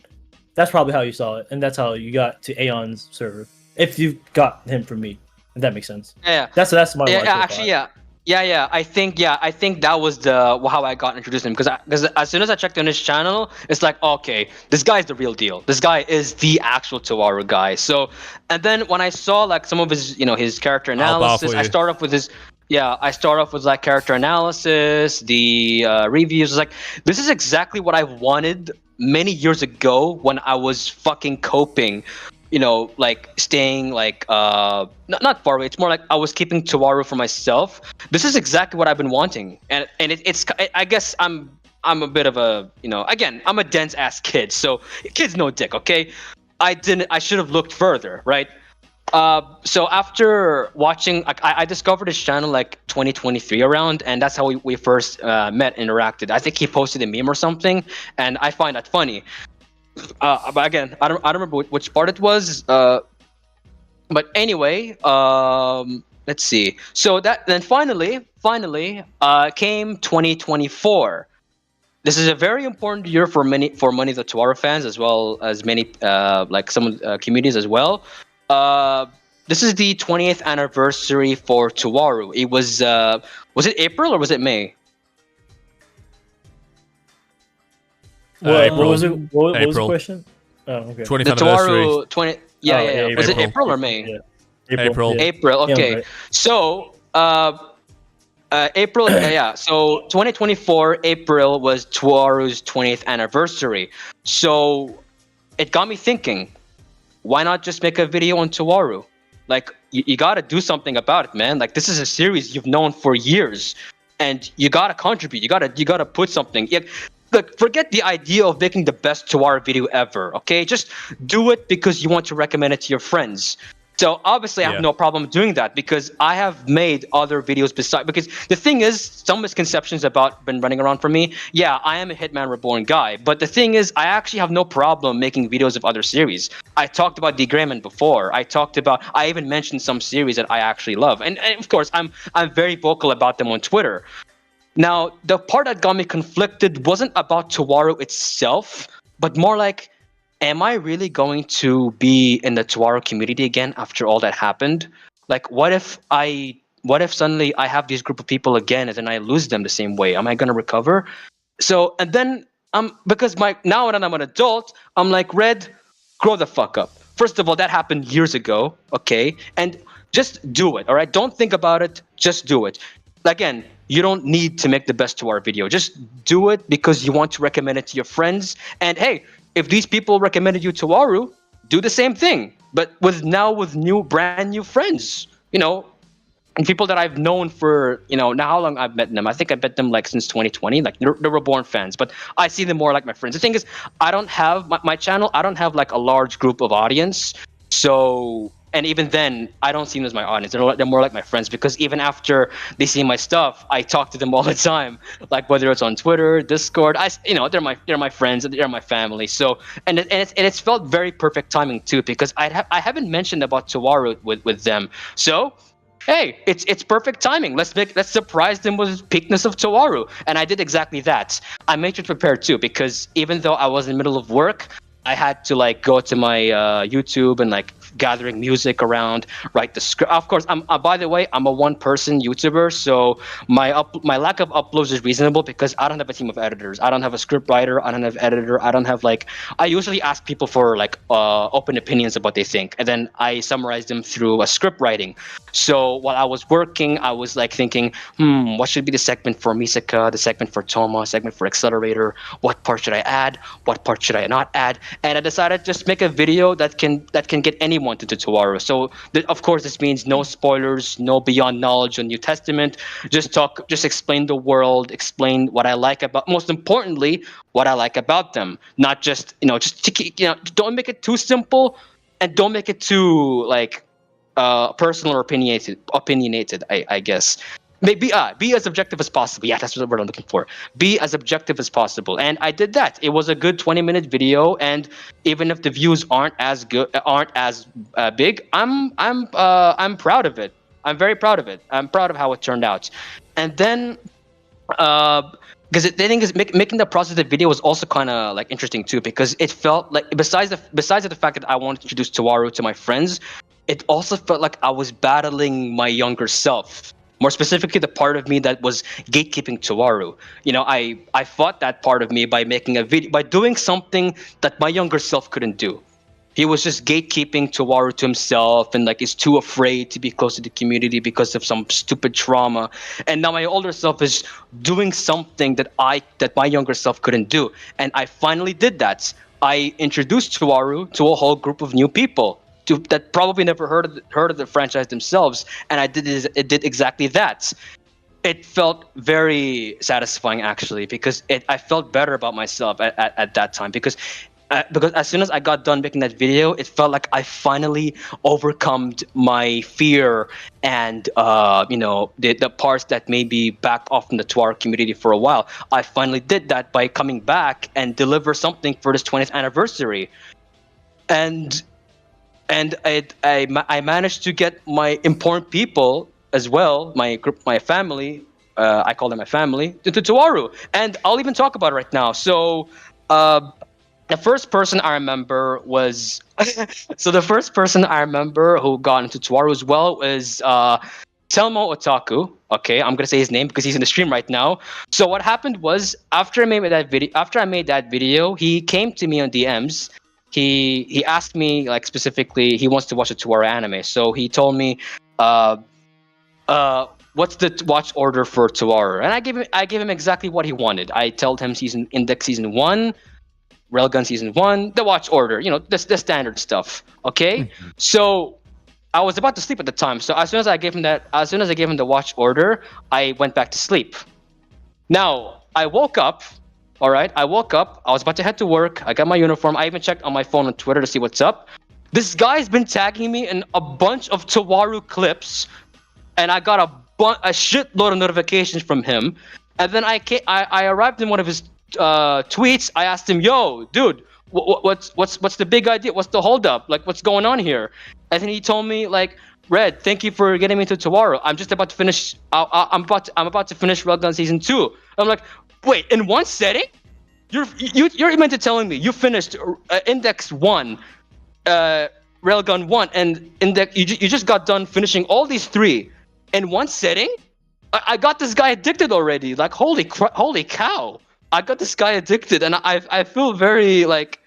That's probably how you saw it. And that's how you got to Aeon's server. If you got him from me. If that makes sense. Yeah. That's my actually, yeah. Yeah. I think that was how I got introduced to him, because as soon as I checked on his channel, it's like, okay, this guy's the real deal. This guy is the actual Toaru guy. So, and then when I saw like some of his his character analysis, I start off with like character analysis, the reviews. It's like, this is exactly what I wanted many years ago when I was fucking coping, like staying like not far away. It's more like I was keeping Toaru for myself. This is exactly what I've been wanting, and it's I guess I'm a bit of a again, I'm a dense ass kid, so kids no dick. Okay, I should have looked further, right? So after watching, I discovered his channel like 2023 around, and that's how we first met, interacted. I think he posted a meme or something, and I find that funny. But again, I don't remember which part it was. But anyway, let's see. So then finally came 2024. This is a very important year for many of the Toaru fans, as well as many like some communities as well. This is the 20th anniversary for Toaru. It was it April or was it May? What April. was it? What was the April. question? Oh, okay. 20th The anniversary. Toaru 20. Yeah. Was it April. April or May? Yeah. April. Yeah. April. Okay. Yeah, right. So, April. Yeah. So 2024 April was Toaru's 20th anniversary. So it got me thinking, why not just make a video on Toaru? Like, you got to do something about it, man. Like, this is a series you've known for years, and you got to contribute. You got to put something. Look, forget the idea of making the best Toaru video ever, okay? Just do it because you want to recommend it to your friends. So obviously I have no problem doing that, because I have made other videos because the thing is, some misconceptions been running around for me. Yeah, I am a Hitman Reborn guy, but the thing is, I actually have no problem making videos of other series. I talked about Degreement before. I even mentioned some series that I actually love. And of course, I'm very vocal about them on Twitter. Now, the part that got me conflicted wasn't about Toaru itself, but more like, am I really going to be in the Toaru community again after all that happened? Like, what if suddenly I have this group of people again and then I lose them the same way? Am I going to recover? So, and then because now that I'm an adult, I'm like, Red, grow the fuck up. First of all, that happened years ago, okay? And just do it, all right? Don't think about it, just do it. Again, you don't need to make the best Toaru video. Just do it because you want to recommend it to your friends. And hey, if these people recommended you Toaru, do the same thing, but with brand new friends, and people that I've known for, now how long I've met them. I think I met them like since 2020, like they're Reborn fans, but I see them more like my friends. The thing is, I don't have my channel. I don't have like a large group of audience. So, and even then, I don't see them as my audience. They're more like my friends, because even after they see my stuff, I talk to them all the time. Like whether it's on Twitter, Discord, they're my friends, they're my family. So, and it's felt very perfect timing too, because I haven't mentioned about Toaru with them. So, hey, it's perfect timing. Let's surprise them with peakness of Toaru, and I did exactly that. I made sure to prepare too, because even though I was in the middle of work, I had to like go to my YouTube and like gathering music around, write the script. Of course, by the way, I'm a one-person YouTuber, so my lack of uploads is reasonable because I don't have a team of editors. I don't have a script writer. I don't have editor. I don't have I usually ask people for open opinions of what they think, and then I summarize them through a script writing. So while I was working, I was like thinking, what should be the segment for Misaka, the segment for Toma, segment for Accelerator? What part should I add? What part should I not add? And I decided just make a video that can get anyone to Toaru. So of course this means no spoilers, no beyond knowledge on New Testament. Just explain the world, explain what I like about, most importantly, what I like about them. Not just don't make it too simple, and don't make it too personal or opinionated. I guess. Maybe be as objective as possible. Yeah, that's what I'm looking for. Be as objective as possible, and I did that. It was a good 20-minute video, and even if the views aren't as big, I'm proud of it. I'm very proud of it. I'm proud of how it turned out. And then, because the thing is, making the process of the video was also kind of interesting too, because it felt like besides the fact that I wanted to introduce Toaru to my friends, it also felt like I was battling my younger self. More specifically, the part of me that was gatekeeping Toaru. You know, I fought that part of me by making a video, by doing something that my younger self couldn't do. He was just gatekeeping Toaru to himself and like is too afraid to be close to the community because of some stupid trauma. And now my older self is doing something that my younger self couldn't do. And I finally did that. I introduced Toaru to a whole group of new people that probably never heard of the franchise themselves, and it did exactly that. It felt very satisfying actually, because I felt better about myself at that time, because as soon as I got done making that video, it felt like I finally overcome my fear and the parts that maybe backed off from the Toaru community for a while. I finally did that by coming back and deliver something for this 20th anniversary, and I managed to get my important people as well, my group, my family. I call them my family, to Toaru, and I'll even talk about it right now. So. The first person I remember was the first person I remember who got into Toaru as well was Telmo Otaku. Okay, I'm gonna say his name because he's in the stream right now. So what happened was after I made that video, he came to me on DMs. He asked me like specifically he wants to watch a Toaru anime. So he told me what's the watch order for Toaru, and I gave him exactly what he wanted. I told him Index season 1. Railgun season 1, the watch order, the standard stuff. Okay, so I was about to sleep at the time. So as soon as I gave him the watch order, I went back to sleep. Now I woke up. All right, I woke up. I was about to head to work. I got my uniform. I even checked on my phone on Twitter to see what's up. This guy's been tagging me in a bunch of Toaru clips, and I got a shitload of notifications from him. And then I arrived in one of his tweets. I asked him, "Yo, dude, what's the big idea? What's the holdup? Like, what's going on here?" And then he told me, like, "Red, thank you for getting me to Toaru. I'm just about to finish. I'm about to finish Railgun season 2." I'm like, "Wait, in one setting? You're meant to telling me you finished Index 1, Railgun 1, and Index? You just got done finishing all these 3 in one setting? I got this guy addicted already. Like, holy cow!" I got this guy addicted, and I feel very like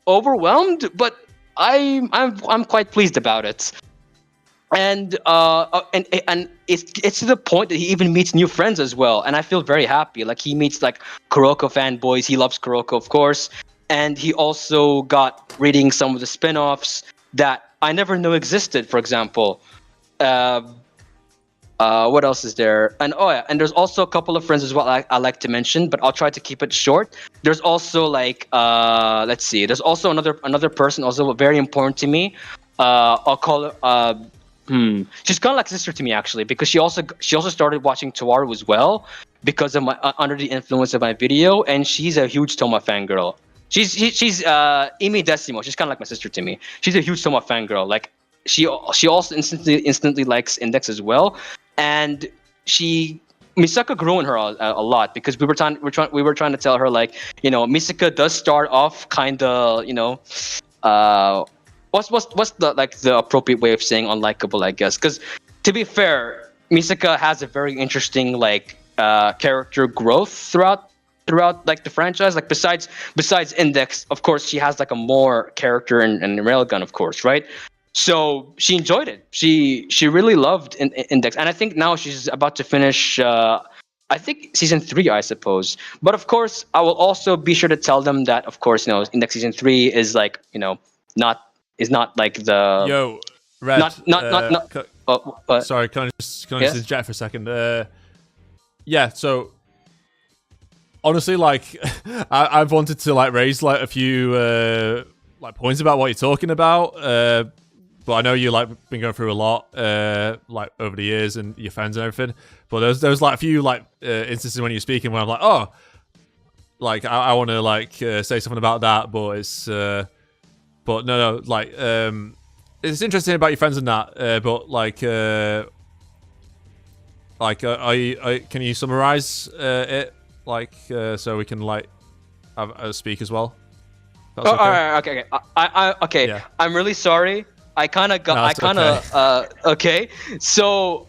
overwhelmed, but I'm quite pleased about it. And it's to the point that he even meets new friends as well, and I feel very happy. Like he meets like Kuroko fanboys. He loves Kuroko, of course, and he also got reading some of the spin-offs that I never knew existed. For example, what else is there? And and there's also a couple of friends as well I like to mention, but I'll try to keep it short. There's also like let's see. There's also another person also very important to me. I'll call her. She's kind of like a sister to me actually, because she also started watching Toaru as well because of my under the influence of my video, and she's a huge Toma fangirl. She's Imi Decimo. She's kind of like my sister to me. She's a huge Toma fangirl. Like she also instantly likes Index as well. And Misaka grew in her a lot, because we were trying to tell her, like, Misaka does start off kind of, what's the appropriate way of saying unlikable, I guess, because to be fair, Misaka has a very interesting like character growth throughout like the franchise. Like besides Index, of course, she has like a more character in Railgun, of course, right? So she enjoyed it. She really loved Index, and I think now she's about to finish. I think season 3, I suppose. But of course, I will also be sure to tell them that, of course, Index season 3 is like not like the Red. not. Sorry, can I just interject for a second? Yeah. So honestly, like I've wanted to like raise like a few like points about what you're talking about. But I know you like been going through a lot like over the years and your friends and everything. But there's like a few like instances when you're speaking where I'm like, oh, like I want to like say something about that, but it's but no, like it's interesting about your friends and that. But like can you summarize it like so we can like have a speak as well? That's okay. All right, okay. Okay. Yeah. I'm really sorry. I kind of got. Okay. So,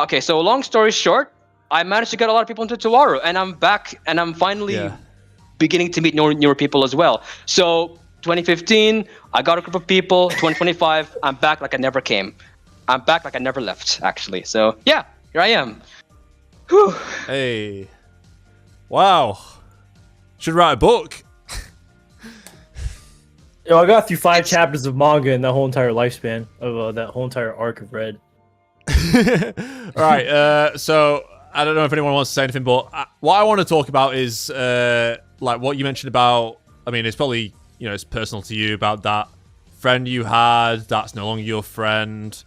Okay, so long story short, I managed to get a lot of people into Toaru, and I'm back, and I'm finally Yeah. beginning to meet newer people as well. So 2015, I got a group of people. 2025, I'm back like I never came. I'm back like I never left, actually. So yeah, here I am. Whew. Hey. Wow. Should write a book. Yo, I got through 5 chapters of manga in that whole entire lifespan of that whole entire arc of Red. All right. So I don't know if anyone wants to say anything, but what I want to talk about is like what you mentioned about. I mean, it's probably it's personal to you about that friend you had that's no longer your friend.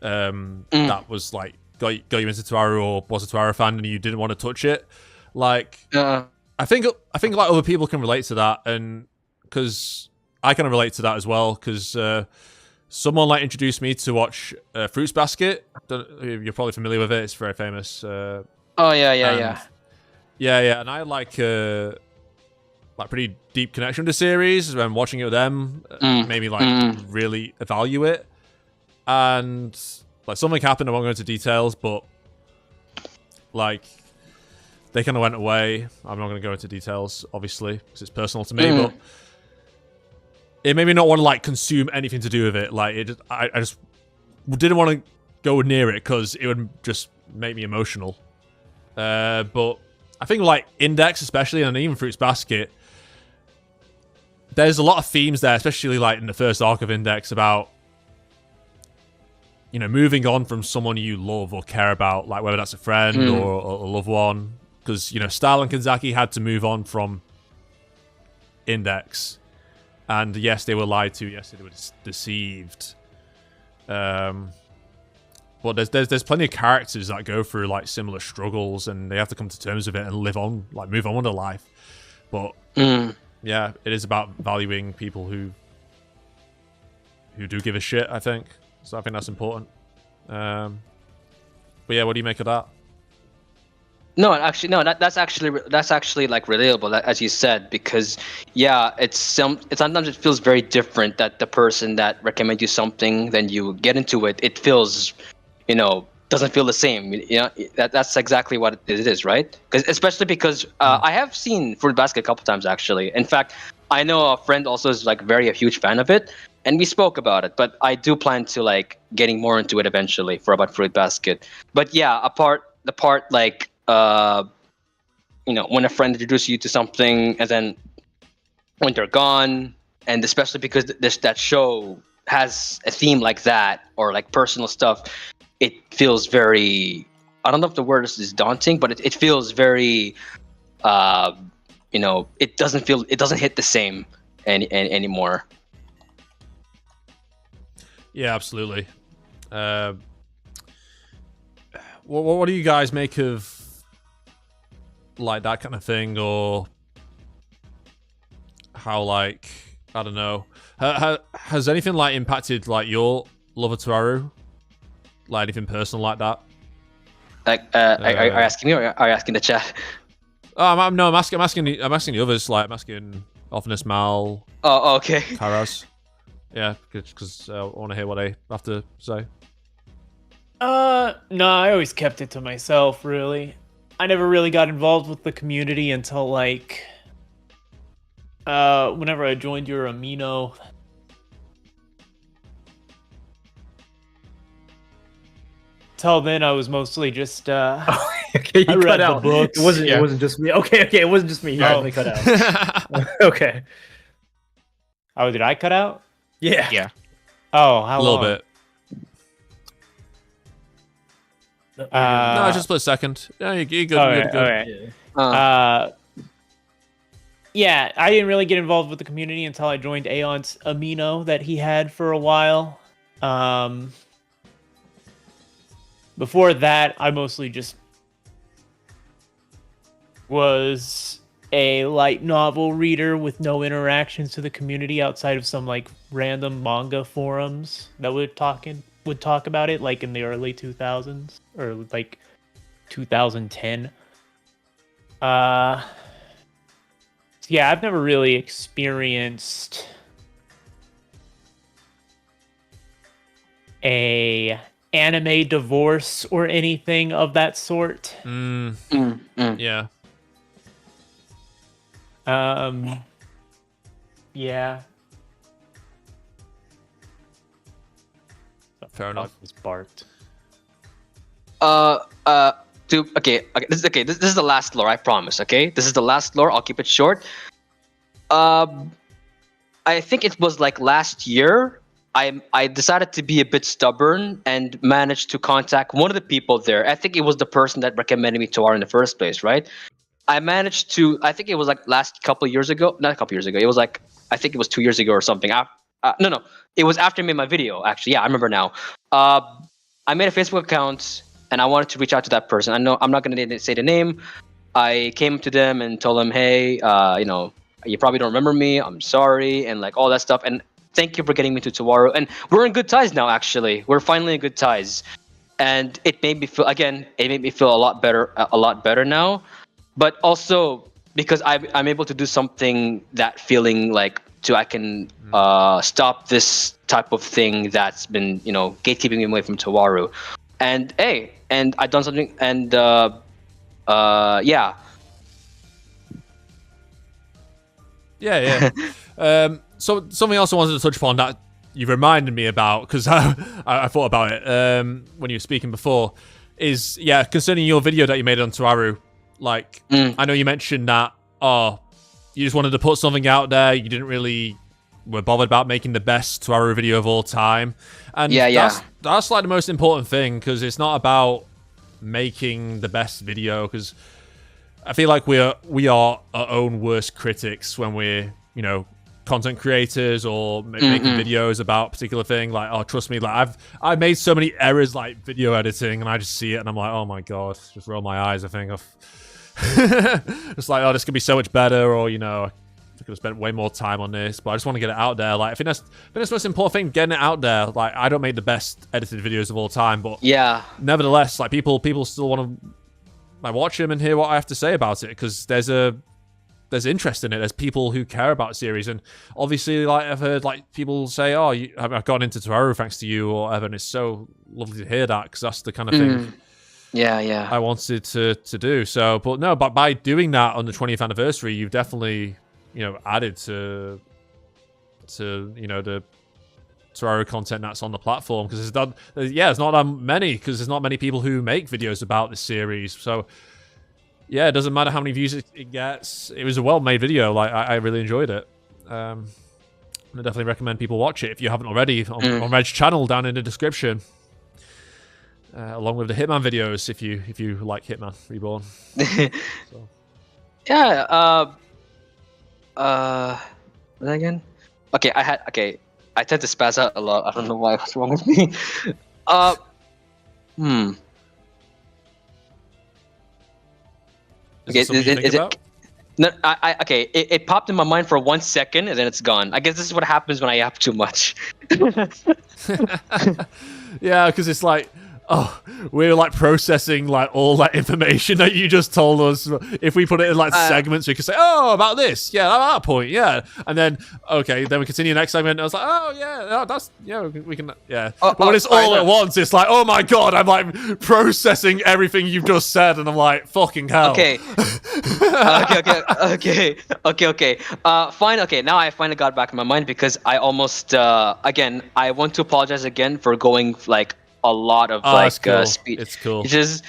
That was like got you into Toaru or was a Toaru fan and you didn't want to touch it. Like I think like other people can relate to that, and because I kind of relate to that as well, because someone like introduced me to watch Fruits Basket. You're probably familiar with it. It's very famous. Oh yeah. And I had like pretty deep connection to the series when watching it with them. Made me like really evaluate it. And like something happened. I won't go into details, but like they kind of went away. I'm not going to go into details, obviously, because it's personal to me. But it made me not want to like consume anything to do with it. Like I just didn't want to go near it because it would just make me emotional. But I think like Index, especially, and even Fruits Basket, there's a lot of themes there, especially like in the first arc of Index about moving on from someone you love or care about, like whether that's a friend or a loved one. Because Style and Kanzaki had to move on from Index. And yes, they were lied to. Yes, they were deceived. But there's plenty of characters that go through like similar struggles, and they have to come to terms with it and live on, like move on with their life. But yeah, it is about valuing people who do give a shit, I think. So I think that's important. But yeah, what do you make of that? No, that's actually like relatable, as you said, because yeah, sometimes it feels very different that the person that recommends you something, then you get into it, it feels, doesn't feel the same. That's exactly what it is, right? Especially because I have seen Fruit Basket a couple times actually. In fact, I know a friend also is like a huge fan of it, and we spoke about it. But I do plan to like getting more into it eventually about Fruit Basket. But yeah, the part like. When a friend introduces you to something and then when they're gone, and especially because that show has a theme like that or like personal stuff, it feels very, I don't know if the word is daunting, but it feels very, it doesn't hit the same anymore. Yeah, absolutely. What do you guys make of like that kind of thing, or how like I don't know, has anything like impacted like your love of Toaru, like anything personal like that? Like, are you asking me or are you asking the chat? I'm asking the others. Like I'm asking Othinus, Mal. Oh, okay. KYRASS. Yeah, because I want to hear what they have to say. No, I always kept it to myself, really. I never really got involved with the community until, like, whenever I joined your Amino. Till then, I was mostly just, Okay, you I read cut the out. books. It wasn't just me. Okay, it wasn't just me. You definitely cut out. Okay. Oh, did I cut out? Yeah. Yeah. Oh, how A little long? bit. No, just for a second. Yeah, you're good. Okay, You're good. okay. Yeah. Yeah, I didn't really get involved with the community until I joined Aeon's Amino that he had for a while. Before that, I mostly just was a light novel reader with no interactions to the community outside of some like random manga forums that would talk about it, like in the early 2000s or like 2010. Yeah, I've never really experienced a anime divorce or anything of that sort. Yeah. Yeah. Fair enough. Was barked. This is the last lore, I promise. Okay, this is the last lore. I'll keep it short. I think it was like last year. I decided to be a bit stubborn and managed to contact one of the people there. I think it was the person that recommended me Toaru in the first place, right? I managed to. I think it was like last couple of years ago. Not a couple years ago. It was like I think it was 2 years ago or something. No. It was after I made my video. Actually, yeah, I remember now. I made a Facebook account and I wanted to reach out to that person. I know I'm not gonna say the name. I came to them and told them, hey, you probably don't remember me. I'm sorry, and like all that stuff. And thank you for getting me to Toaru. And we're in good ties now. Actually, we're finally in good ties. And it made me feel a lot better now. But also because I'm able to do something that feeling like I can stop this type of thing that's been gatekeeping me away from Toaru. And hey, and I've done something, and yeah. Yeah. So something else I wanted to touch upon that you reminded me about, because I thought about it when you were speaking before, is concerning your video that you made on Toaru. Like, I know you mentioned that you just wanted to put something out there. You didn't really were bothered about making the best Toaru video of all time. And that's like the most important thing, because it's not about making the best video, because I feel like we are our own worst critics when we're content creators or making videos about a particular thing. Like, trust me, like I've made so many errors like video editing, and I just see it and I'm like, oh my god, just roll my eyes. I think it's like, this could be so much better, or I could have spent way more time on this, but I just want to get it out there. Like, I think that's the most important thing, getting it out there. Like, I don't make the best edited videos of all time, but nevertheless, like people still want to watch them and hear what I have to say about it, because there's interest in it. There's people who care about the series, and obviously, like, I've heard like people say, I've gotten into Toaru thanks to you or whatever, and it's so lovely to hear that, because that's the kind of thing I wanted to do. So, but by doing that on the 20th anniversary, you've definitely added to the Toaru content that's on the platform, because there's not that many, because there's not many people who make videos about this series. So it doesn't matter how many views it gets. It was a well-made video. Like, I really enjoyed it. I definitely recommend people watch it if you haven't already on Reg's channel down in the description. Along with the Hitman videos, if you like Hitman Reborn. So. Yeah. What again? Okay, I tend to spaz out a lot. I don't know what's wrong with me. Is it? No, it popped in my mind for 1 second and then it's gone. I guess this is what happens when I yap too much. Yeah, because it's like, we're like processing like all that information that you just told us. If we put it in like segments, we could say, about this, at that point, and then then we continue the next segment. And I was like, that's we can, But when it's all at once, it's like, oh my god, I'm like processing everything you've just said, and I'm like, fucking hell. Okay. Fine. Okay, now I finally got back in my mind, because I almost again, I want to apologize again for going like a lot of speed. It's cool. It's just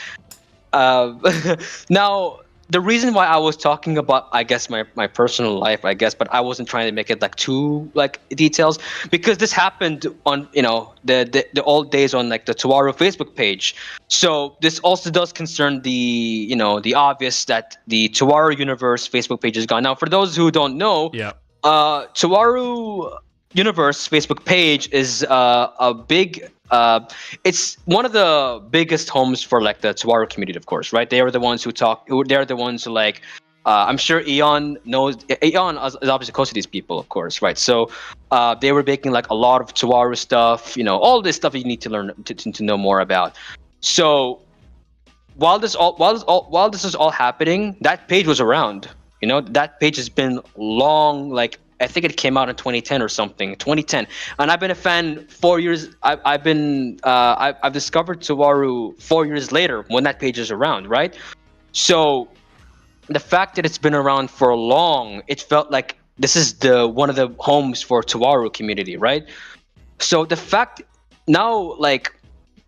now the reason why I was talking about, I guess, my personal life, I guess, but I wasn't trying to make it like too like details, because this happened on the old days on like the Toaru Facebook page. So this also does concern the the obvious, that the Toaru Universe Facebook page is gone. Now, for those who don't know, Toaru Universe Facebook page is a big. It's one of the biggest homes for like the Toaru community, of course, right? They are the ones who talk. They're the ones who like. I'm sure Eon knows. Eon is obviously close to these people, of course, right? So they were making like a lot of Toaru stuff. All this stuff you need to learn to know more about. So while this is all happening, that page was around. That page has been long, like I think it came out in 2010 or something, 2010. And I've been a fan 4 years. I've discovered Toaru 4 years later when that page is around, right? So the fact that it's been around for long, it felt like this is one of the homes for Toaru community, right? So the fact now, like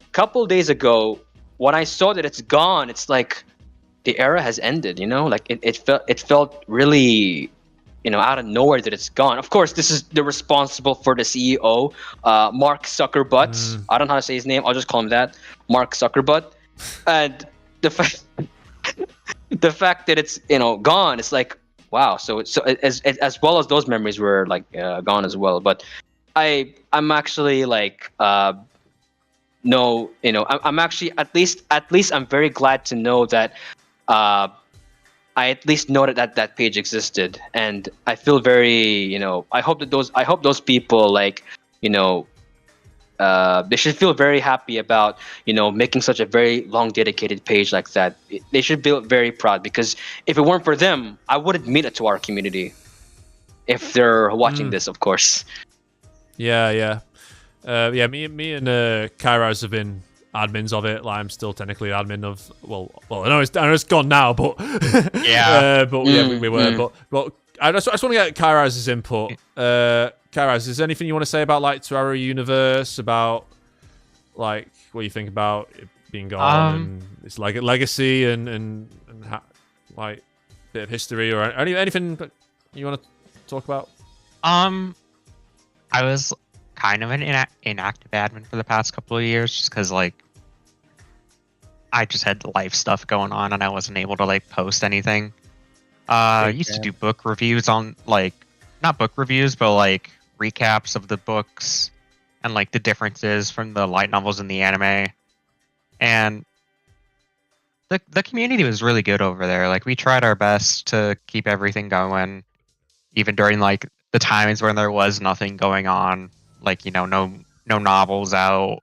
a couple days ago, when I saw that it's gone, it's like the era has ended, you know? Like it felt really, you know, out of nowhere that it's gone. Of course, this is the responsible for the CEO, Mark Zuckerbutt. I don't know how to say his name. I'll just call him that, Mark Zuckerbutt. And the fact that it's, you know, gone, it's like, wow. So as well as those memories were like gone as well. But I'm actually like no, you know, I'm actually at least I'm very glad to know that I at least know that page existed, and I feel very, you know, I hope those people, like, you know, they should feel very happy about, you know, making such a very long dedicated page like that. They should feel very proud, because if it weren't for them, I wouldn't meet it to our community if they're watching this, of course. Yeah. Me and KYRASS have been admins of it. Like, I'm still technically admin of. Well, I know it's gone now, but yeah, we were. But I just want to get KYRASS's input. KYRASS, is there anything you want to say about like Toaru Universe, about like what you think about it being gone and its like legacy and like a bit of history, or anything that you want to talk about? I was kind of an inactive admin for the past couple of years, just because like I just had life stuff going on and I wasn't able to like post anything. I used to do book reviews on, like, not book reviews, but like recaps of the books and like the differences from the light novels and the anime. And the community was really good over there. Like, we tried our best to keep everything going, even during like the times when there was nothing going on. Like, you know, no novels out.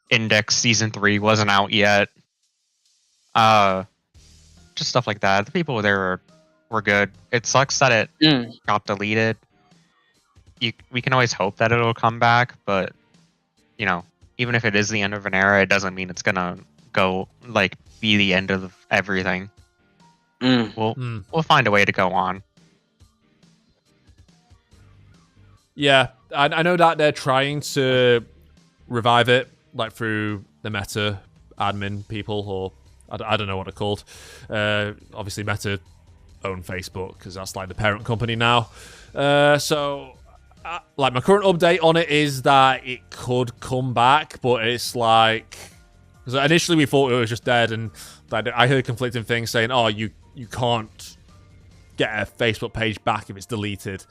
Index season 3 wasn't out yet. Just stuff like that. The people there were good. It sucks that it got deleted. We can always hope that it'll come back, but, you know, even if it is the end of an era, it doesn't mean it's gonna go, like, be the end of everything. We'll find a way to go on. Yeah, I know that they're trying to revive it, like through the Meta admin people, or I don't know what they're called. Obviously, Meta own Facebook, because that's like the parent company now. So, like, my current update on it is that it could come back, but it's like, because initially we thought it was just dead, and I heard conflicting things saying, "Oh, you can't get a Facebook page back if it's deleted."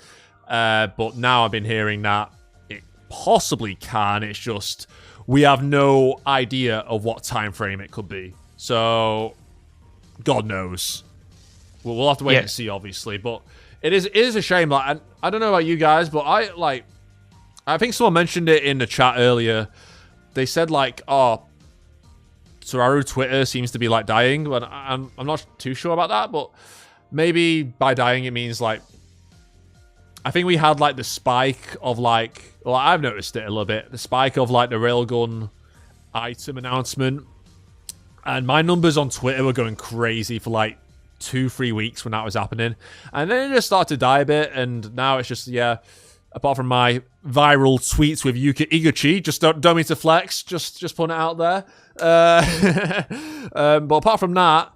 But now I've been hearing that it possibly can. It's just we have no idea of what time frame it could be. So, God knows. We'll have to wait and see, obviously. But it is a shame. Like, I don't know about you guys, but I think someone mentioned it in the chat earlier. They said, like, oh, Toaru Twitter seems to be like dying. But I'm not too sure about that. But maybe by dying it means, like, I think we had like the spike of, like, well, I've noticed it a little bit, the spike of like the Railgun item announcement, and my numbers on Twitter were going crazy for like 2-3 weeks when that was happening, and then it just started to die a bit, and now it's just, yeah, apart from my viral tweets with Yuka Iguchi, just don't mean to flex, just putting it out there, but apart from that,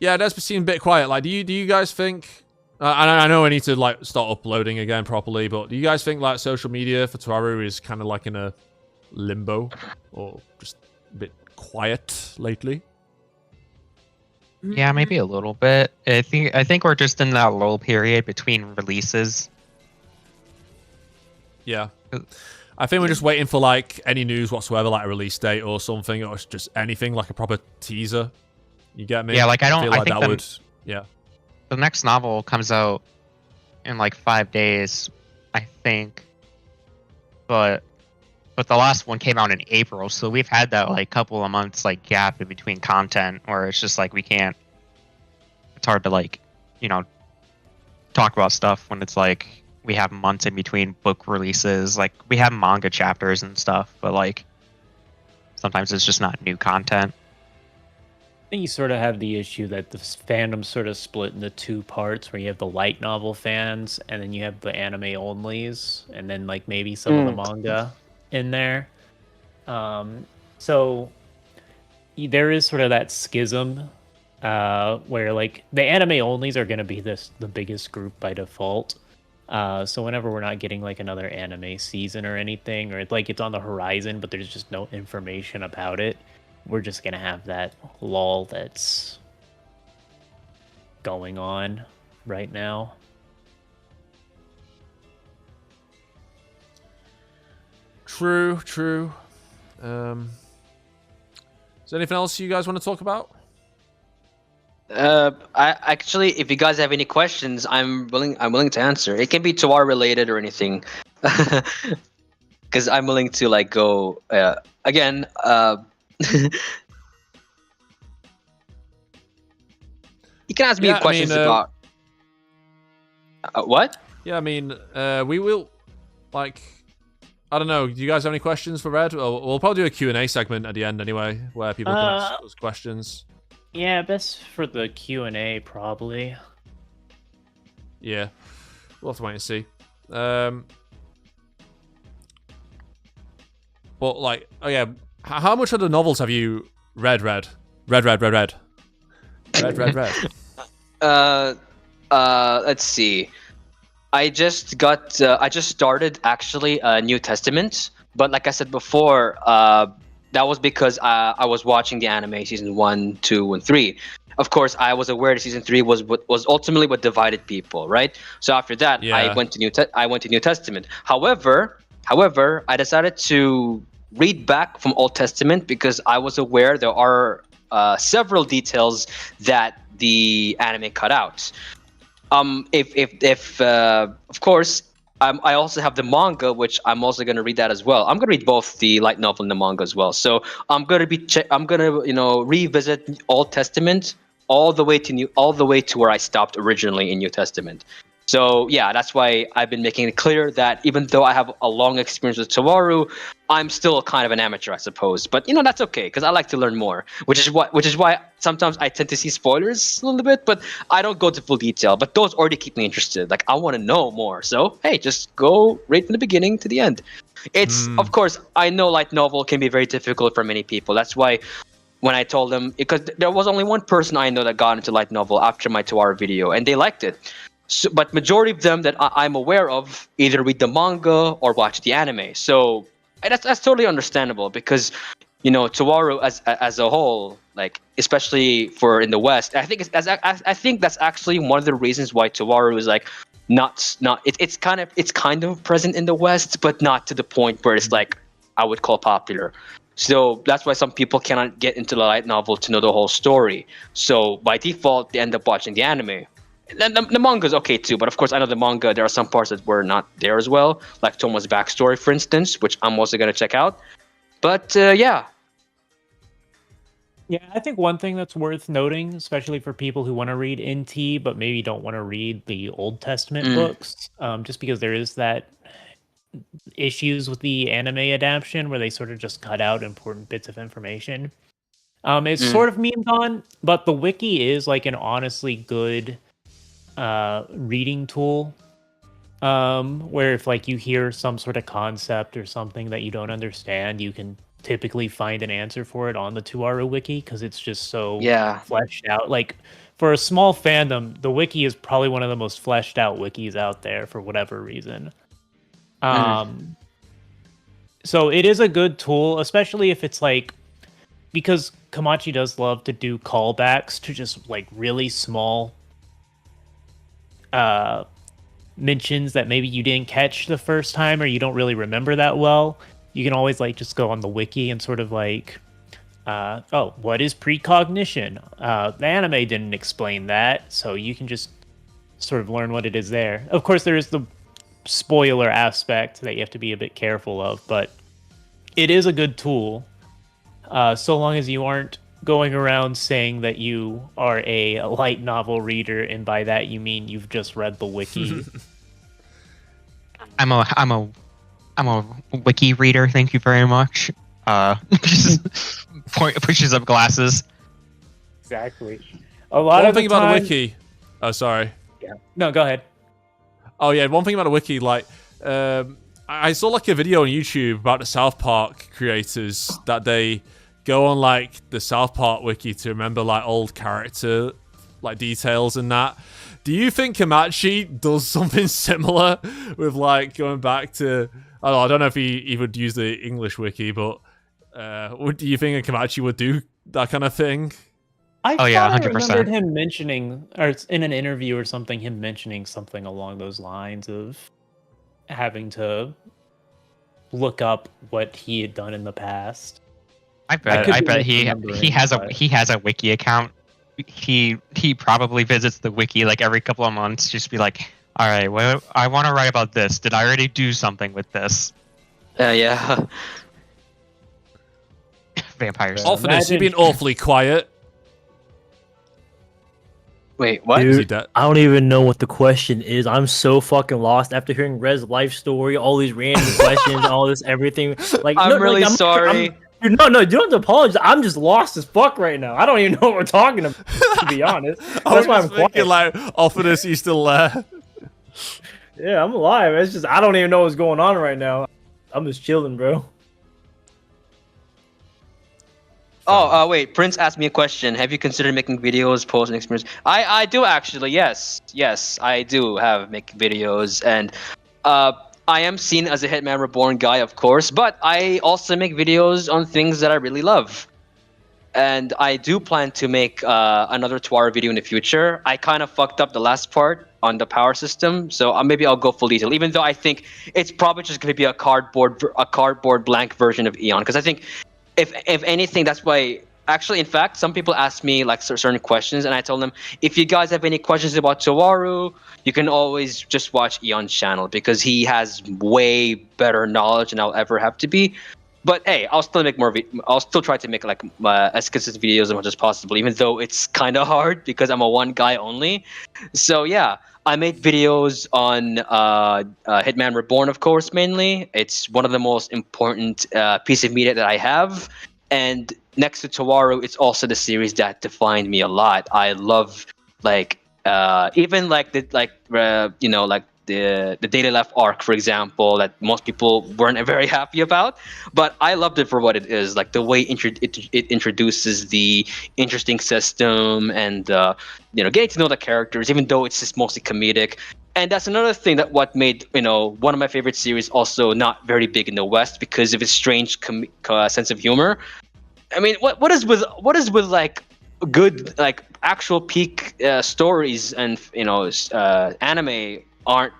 yeah, it does seem a bit quiet. Like, do you guys think, I know I need to like start uploading again properly, but do you guys think like social media for Toaru is kind of like in a limbo, or just a bit quiet lately? Yeah, maybe a little bit. I think we're just in that lull period between releases. Yeah, I think we're just waiting for like any news whatsoever, like a release date or something, or just anything like a proper teaser. You get me? Yeah, like I feel think that would. Yeah. The next novel comes out in like 5 days, I think. But the last one came out in April, so we've had that like couple of months like gap in between content where it's just like we can't. It's hard to, like, you know, talk about stuff when it's like we have months in between book releases. Like we have manga chapters and stuff, but like sometimes it's just not new content. I think you sort of have the issue that the fandom's sort of split into two parts, where you have the light novel fans, and then you have the anime onlys, and then like maybe some of the manga in there. So there is sort of that schism where like the anime onlys are going to be the biggest group by default. So whenever we're not getting like another anime season or anything, or like it's on the horizon but there's just no information about it, we're just gonna have that lull that's going on right now. True. Is there anything else you guys want to talk about? I actually, if you guys have any questions, I'm willing to answer. It can be Toaru related or anything, because I'm willing to like go again. You can ask me questions about what? Yeah, I mean, we will, like, I don't know. Do you guys have any questions for Red? We'll probably do a Q&A segment at the end anyway, where people can ask those questions. Yeah, best for the Q&A probably. Yeah, we'll have to wait and see. But like, oh yeah, how much of the novels have you read? Let's see. I just started actually New Testament, but like I said before, that was because I was watching the anime season 1, 2, and 3. Of course, I was aware that season 3 was ultimately what divided people, right? So after that, I went to New Testament. However, I decided to read back from Old Testament because I was aware there are several details that the anime cut out. Of course, I also have the manga, which I'm also going to read that as well. I'm going to read both the light novel and the manga as well. So I'm going to revisit Old Testament all the way to where I stopped originally in New Testament. So yeah, that's why I've been making it clear that even though I have a long experience with Toaru, I'm still kind of an amateur, I suppose. But that's okay because I like to learn more, which is why sometimes I tend to see spoilers a little bit, but I don't go to full detail. But those already keep me interested. Like I want to know more. So hey, just go right from the beginning to the end. It's of course I know light novel can be very difficult for many people. That's why when I told them, because there was only one person I know that got into light novel after my Toaru video, and they liked it. So, but majority of them that I'm aware of either read the manga or watch the anime. So that's totally understandable because Toaru as a whole, like especially for in the West, I think that's actually one of the reasons why Toaru is like it's kind of present in the West, but not to the point where it's like I would call popular. So that's why some people cannot get into the light novel to know the whole story. So by default, they end up watching the anime. And the manga is okay too, but of course I know the manga, there are some parts that were not there as well, like Tomo's backstory, for instance, which I'm also going to check out. But yeah, I think one thing that's worth noting, especially for people who want to read NT but maybe don't want to read the Old Testament books, just because there is that issues with the anime adaptation where they sort of just cut out important bits of information. It's sort of memed on, but the wiki is like an honestly good reading tool, where if like you hear some sort of concept or something that you don't understand, you can typically find an answer for it on the Toaru wiki because it's just so fleshed out. Like for a small fandom, the wiki is probably one of the most fleshed out wikis out there for whatever reason. So it is a good tool, especially if it's like, because Kamachi does love to do callbacks to just like really small mentions that maybe you didn't catch the first time or you don't really remember that well. You can always like just go on the wiki and sort of like what is precognition? The anime didn't explain that, so you can just sort of learn what it is there. Of course there is the spoiler aspect that you have to be a bit careful of, but it is a good tool, so long as you aren't going around saying that you are a light novel reader, and by that you mean you've just read the wiki. I'm a wiki reader. Thank you very much. Pushes up glasses. Exactly. A lot One of thing the about time... the wiki. Oh, sorry. Yeah. No, go ahead. Oh yeah, one thing about the wiki, like, I saw like a video on YouTube about the South Park creators that they go on like the South Park wiki to remember like old character like details and that. Do you think Kamachi does something similar with like going back to? I don't know if he would use the English wiki, but do you think Kamachi would do that kind of thing? I Oh, yeah, thought I 100%. remembered him mentioning, or it's in an interview or something, him mentioning something along those lines of having to look up what he had done in the past. I bet he misremembering, has but- he has a wiki account. He probably visits the wiki like every couple of months, just be like, all right, well, I want to write about this. Did I already do something with this? Yeah. Vampires. Oh, Othinus, you've been awfully quiet. Wait, what? Is he Dude, dead? I don't even know what the question is. I'm so fucking lost after hearing Red's life story, all these random questions, all this everything. Like, I'm really sorry. Dude, no, you don't have to apologize. I'm just lost as fuck right now. I don't even know what we're talking about, to be honest. That's why I'm quiet. thinking, like, Othinus, you still there? Yeah, I'm alive. It's just I don't even know what's going on right now. I'm just chilling, bro. Oh, wait. Prince asked me a question. Have you considered making videos, posts, and experience? I do actually. Yes, I do have making videos, and I am seen as a Hitman Reborn guy, of course. But I also make videos on things that I really love, and I do plan to make another Toaru video in the future. I kind of fucked up the last part on the power system, so maybe I'll go full detail. Even though I think it's probably just going to be a cardboard blank version of Eon, because I think. If anything, that's why. Actually, in fact, some people ask me like certain questions, and I tell them if you guys have any questions about Toaru, you can always just watch Eon's channel because he has way better knowledge than I'll ever have to be. But hey, I'll still make more. I'll still try to make like as consistent videos as much as possible, even though it's kind of hard because I'm a one guy only. So yeah. I make videos on Hitman Reborn, of course, mainly. It's one of the most important piece of media that I have. And next to Toaru, it's also the series that defined me a lot. I love, like, even like the Daily Life arc, for example, that most people weren't very happy about. But I loved it for what it is, like the way it introduces the interesting system and getting to know the characters, even though it's just mostly comedic. And that's another thing that what made one of my favorite series also not very big in the West because of its strange sense of humor. I mean, what is with like good like actual peak stories and anime aren't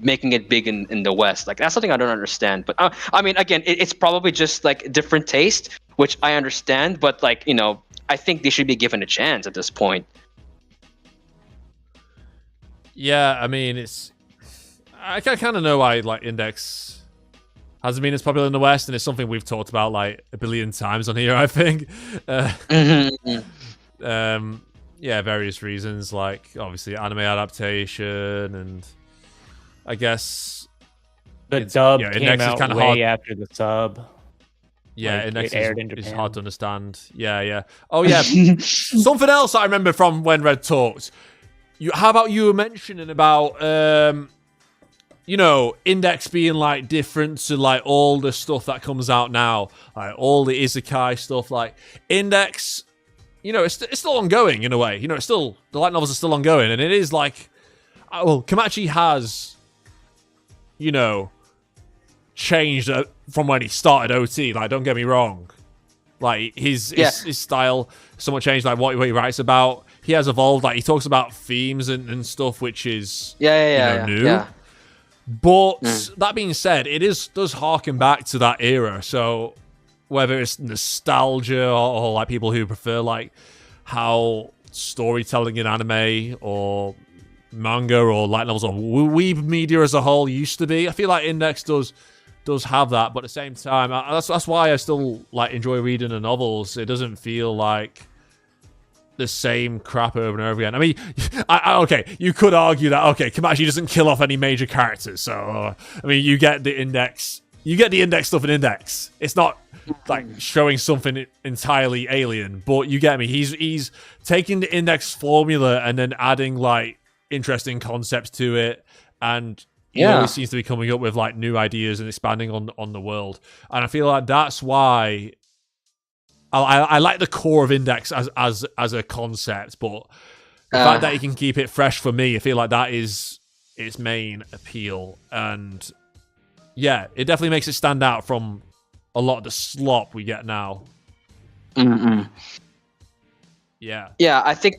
making it big in the West. Like that's something I don't understand. But I mean, again, it's probably just like different taste, which I understand. But like I think they should be given a chance at this point. Yeah, I mean, I kind of know why like Index hasn't been as popular in the West, and it's something we've talked about like a billion times on here. I think. Yeah, various reasons, like obviously anime adaptation, and I guess The dub Index came is out kinda way hard. after the sub. Yeah, Like, Index it aired in is Japan. hard to understand. Yeah. Oh yeah, something else I remember from when Red talked. How about you were mentioning about Index being like different to like all the stuff that comes out now, like all the isekai stuff. Like Index, it's still ongoing in a way. It's still the light novels are still ongoing, and it is like, well, Kamachi has, changed from when he started OT. Like, don't get me wrong, like his style somewhat changed. Like what he writes about, he has evolved. Like he talks about themes and stuff, which is new. Yeah. But that being said, it does harken back to that era. So whether it's nostalgia or like people who prefer like how storytelling in anime or manga or light novels or weeb media as a whole used to be, I feel like Index does have that. But at the same time, that's why I still like enjoy reading the novels. It doesn't feel like the same crap over and over again. I mean, okay, you could argue that Kamachi doesn't kill off any major characters, so I mean, you get the index stuff in Index. It's not like showing something entirely alien, but you get me. He's taking the Index formula and then adding like interesting concepts to it, and he always seems to be coming up with like new ideas and expanding on the world. And I feel like that's why I like the core of Index as a concept, but the fact that you can keep it fresh for me, I feel like that is its main appeal. And yeah, it definitely makes it stand out from a lot of the slop we get now. Yeah. Yeah, I think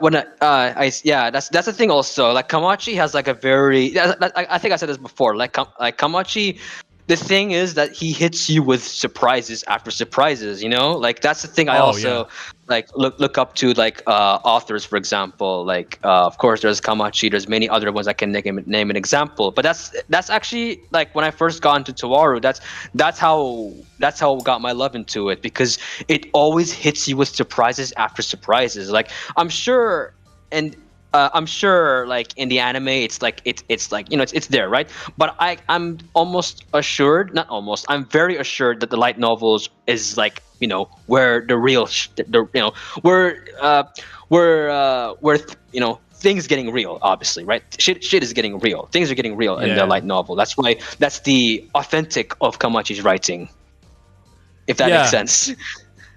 when that's the thing also. Like Kamachi has like a very I think I said this before. Like Kamachi, the thing is that he hits you with surprises after surprises, you know? Like that's the thing I like look up to, like authors, for example. Like of course there's Kamachi, there's many other ones I can name an example. But that's actually like when I first got into Toaru, that's how I got my love into it, because it always hits you with surprises after surprises. Like I'm sure like in the anime it's like it's like, you know, it's there, right? But I'm very assured that the light novels is like, you know, where the real where you know, things getting real, obviously, right? Shit is getting real. Things are getting real in the light novel. That's why that's the authentic of Kamachi's writing, if that makes sense.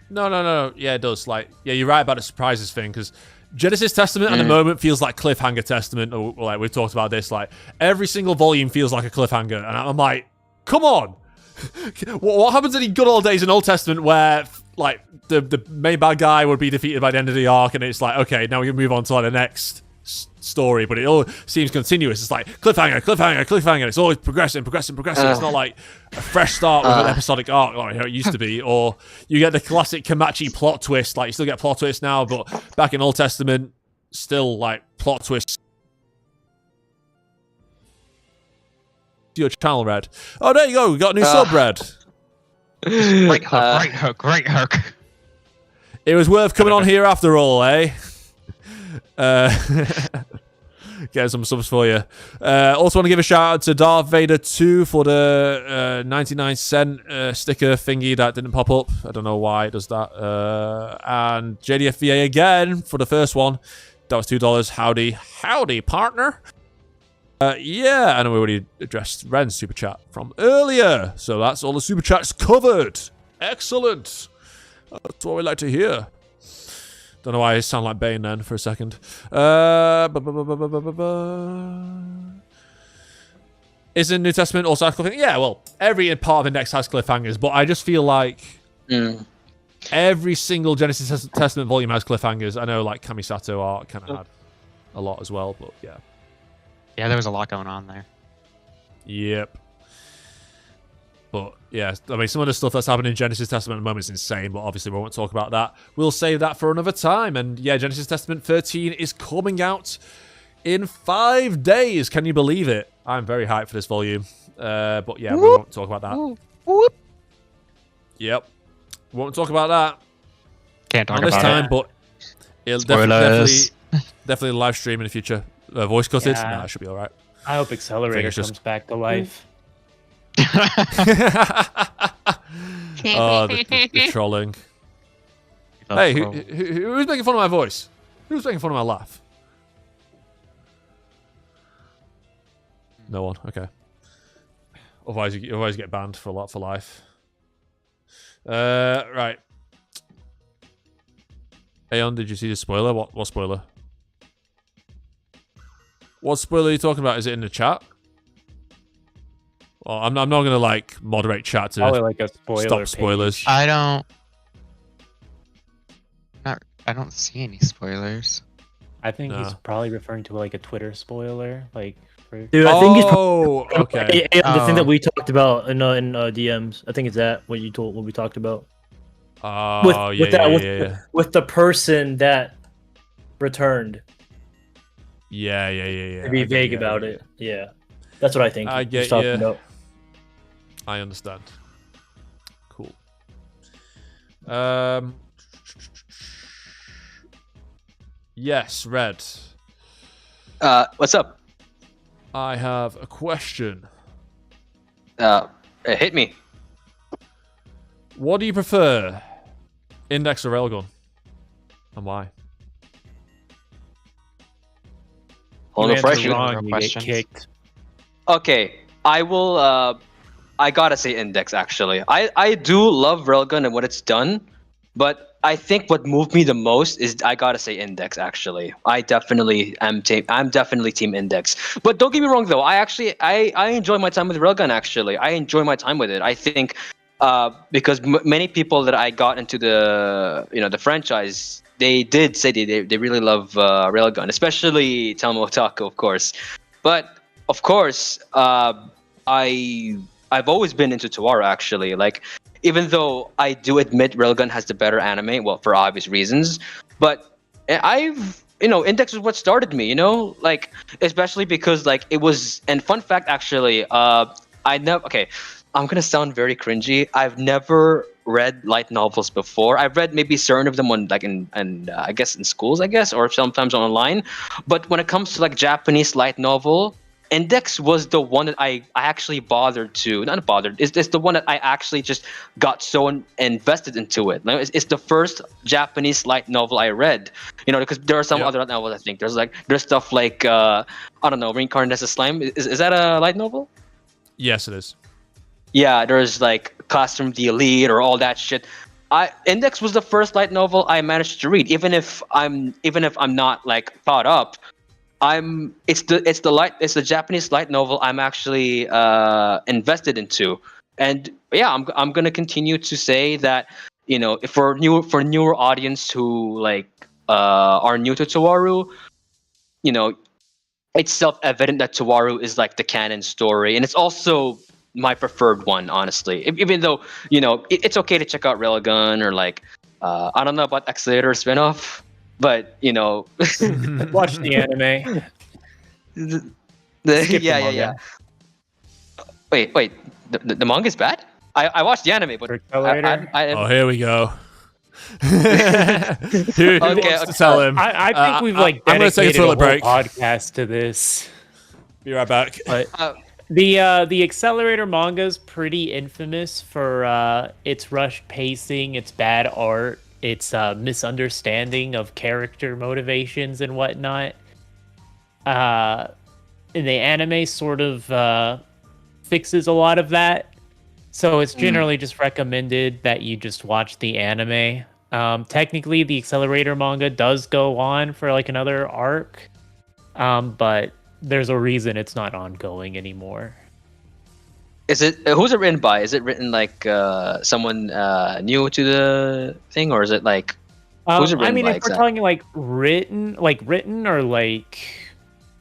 No. Yeah, it does. Like, yeah, you're right about the surprises thing, because Genesis Testament at the moment feels like Cliffhanger Testament, or like we've talked about this. Like every single volume feels like a cliffhanger, and I'm like, come on, what happens in the good old days in Old Testament where like the main bad guy would be defeated by the end of the arc, and it's like, okay, now we can move on to like the next story, but it all seems continuous. It's like cliffhanger. It's always progressing. It's not like a fresh start with an episodic arc like how it used to be. Or you get the classic Kamachi plot twist. Like you still get plot twists now, but back in Old Testament, still like plot twists. Your channel, Red. Oh, there you go. We got a new sub, Red. Great hook. It was worth coming on here after all, eh? Get some subs for you. Also want to give a shout out to Darth Vader 2 for the 99-cent sticker thingy that didn't pop up. I don't know why it does that. And JDFVA again for the first one. That was $2. Howdy, partner. Yeah, I know we already addressed Ren's super chat from earlier, so that's all the super chats covered. Excellent. That's what we like to hear. Don't know why I sound like Bane then for a second. Isn't New Testament also has cliffhangers? Yeah, well, every part of Index has cliffhangers, but I just feel like every single Genesis Testament volume has cliffhangers. I know, like, Kamisato art kind of had a lot as well, but yeah. Yeah, there was a lot going on there. Yep. But yeah, I mean, some of the stuff that's happening in Genesis Testament at the moment is insane, but obviously we won't talk about that. We'll save that for another time. And yeah, Genesis Testament 13 is coming out in 5 days. Can you believe it? I'm very hyped for this volume. But yeah, we won't talk about that. Yep. Won't talk about that. Can't talk on this about time, it. But it'll definitely live stream in the future. Voice cutted? Yeah. Nah, it should be alright. I hope Accelerator comes back to life. Oh, the trolling. Hey, who's making fun of my voice? Who's making fun of my laugh? No one. Okay. Otherwise you get banned for life. Right. Aeon, did you see the spoiler? What spoiler? What spoiler are you talking about? Is it in the chat? Well, I'm not gonna like moderate chat to Probably like a spoiler stop spoilers. page. I don't see any spoilers. I think he's probably referring to like a Twitter spoiler, like. Dude, I think he's okay. the thing that we talked about in DMs. I think it's that what we talked about. Oh, with the person that returned. Yeah. To be vague about it. Yeah. That's what I think. I get talking you. about. I understand. Cool. Yes, Red. What's up? I have a question. Hit me. What do you prefer, Index or Railgun, and why? Hold You on, fresh. answer wrong, you get questions. kicked. Okay, I will. I gotta say Index actually. I do love Railgun and what it's done, but I think what moved me the most is I gotta say Index actually. I definitely am I'm definitely Team Index. But don't get me wrong though. I enjoy my time with Railgun actually. I enjoy my time with it. I think because many people that I got into the franchise, they did say they really love Railgun, especially Tamo Otaku, of course. But of course, I've always been into Toaru actually. Like, even though I do admit Railgun has the better anime, well, for obvious reasons, but Index is what started me. Like, especially because like it was. And fun fact actually, I never. Okay, I'm gonna sound very cringy. I've never read light novels before. I've read maybe certain of them on like in I guess in schools, I guess, or sometimes online. But when it comes to like Japanese light novel, Index was the one that I actually bothered to. Not bothered. It's the one that I actually just got so invested into it. Like, it's the first Japanese light novel I read. Because there are some other light novels. I think there's stuff like I don't know, Reincarnated as a Slime. Is that a light novel? Yes, it is. Yeah, there's like Classroom the Elite or all that shit. Index was the first light novel I managed to read. Even if I'm not like caught up, it's the Japanese light novel I'm actually invested into. And yeah, I'm gonna continue to say that if for newer audience who like are new to Toaru, it's self-evident that Toaru is like the canon story, and it's also my preferred one, honestly. Even though it's okay to check out Railgun or like I don't know about Accelerator spinoff, but Watch the anime. Skip the yeah. Wait. The manga's bad? I watched the anime, but For Accelerator? Oh, here we go. Who wants to tell him? I think we've like I'm gonna take a dedicated a whole toilet break. podcast to this. Be right back. But the Accelerator manga is pretty infamous for its rushed pacing, its bad art, its misunderstanding of character motivations and whatnot. And the anime sort of fixes a lot of that. So it's generally just recommended that you just watch the anime. Technically, the Accelerator manga does go on for like another arc, but there's a reason it's not ongoing anymore. Is it who's it written by? Is it written like someone new to the thing, or is it like who's it written I mean, by if exactly? we're talking like written or like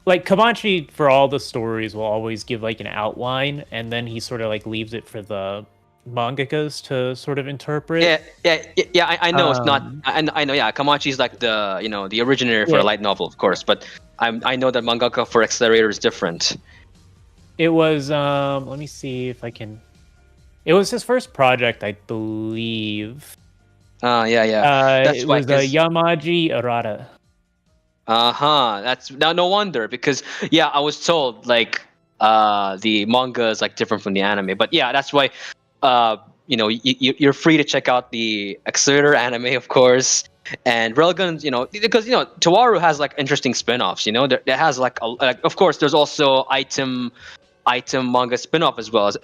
Kamachi for all the stories will always give like an outline, and then he sort of like leaves it for the mangakas to sort of interpret. Yeah. I know it's not. I know. Yeah, Kamachi's like the originator for a light novel, of course. But I know that mangaka for Accelerator is different. It was let me see if I can. It was his first project, I believe. Yeah. That's it why, was Yamaji Arata. That's no wonder, because I was told like the manga is like different from the anime. But yeah, that's why you're free to check out the Accelerator anime, of course, and Railgun, because Toaru has like interesting spin-offs. There has like of course there's also item manga spin-off as well as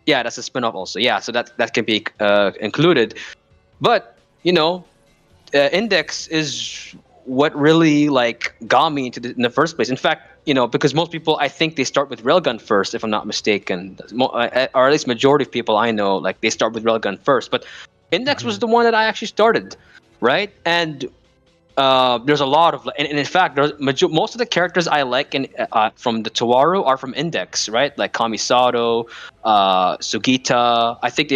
that's a spin-off also. Yeah, so that can be included. But Index is what really like got me into in the first place. In fact, because most people, I think they start with Railgun first, if I'm not mistaken, or at least majority of people I know, like they start with Railgun first. But Index was the one that I actually started, right? And there's a lot of, and in fact, most of the characters I like from the Toaru are from Index, right? Like Kamisato, Sugita. I think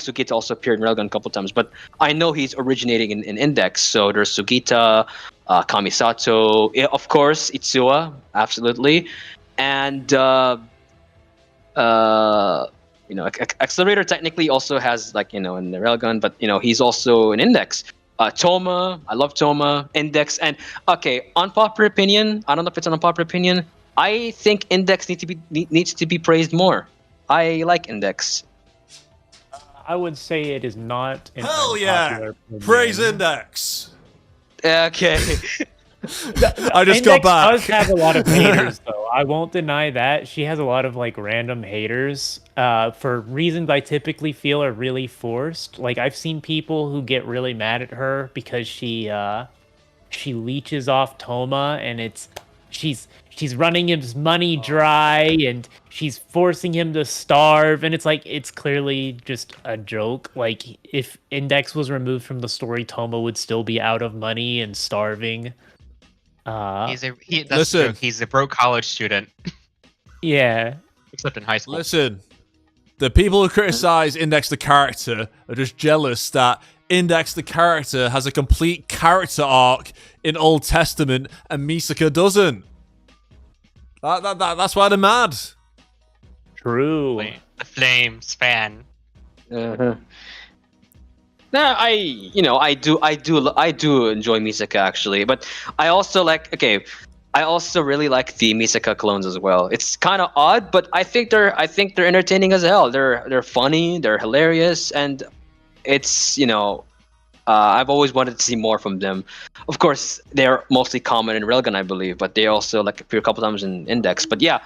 Sugita also appeared in Railgun a couple times, but I know he's originating in Index. So there's Sugita, Kamisato, of course, Itsuwa, absolutely, and Accelerator technically also has like in the Railgun, but he's also an Index. Toma, I love Toma, Index, and okay, unpopular opinion. I don't know if it's an unpopular opinion. I think Index needs to be praised more. I like Index. I would say it is not an Hell unpopular yeah! opinion. Praise Index. Okay. I just Index got back. does have a lot of haters, though. I won't deny that. She has a lot of like random haters for reasons I typically feel are really forced. Like I've seen people who get really mad at her because she leeches off Toma, and she's running his money dry, and she's forcing him to starve, and it's like it's clearly just a joke. Like if Index was removed from the story, Toma would still be out of money and starving. That's Listen. the joke. He's a broke college student, Yeah. except in high school. Listen, the people who criticize Index the character are just jealous that Index the character has a complete character arc in Old Testament and Misaka doesn't. That's why they're mad. True. The Flames fan. Uh-huh. Nah, I do enjoy Misaka actually, but I also really like the Misaka clones as well. It's kind of odd, but I think they're entertaining as hell. They're funny, they're hilarious, and it's I've always wanted to see more from them. Of course, they're mostly common in Railgun, I believe, but they also appear a couple times in Index. But yeah,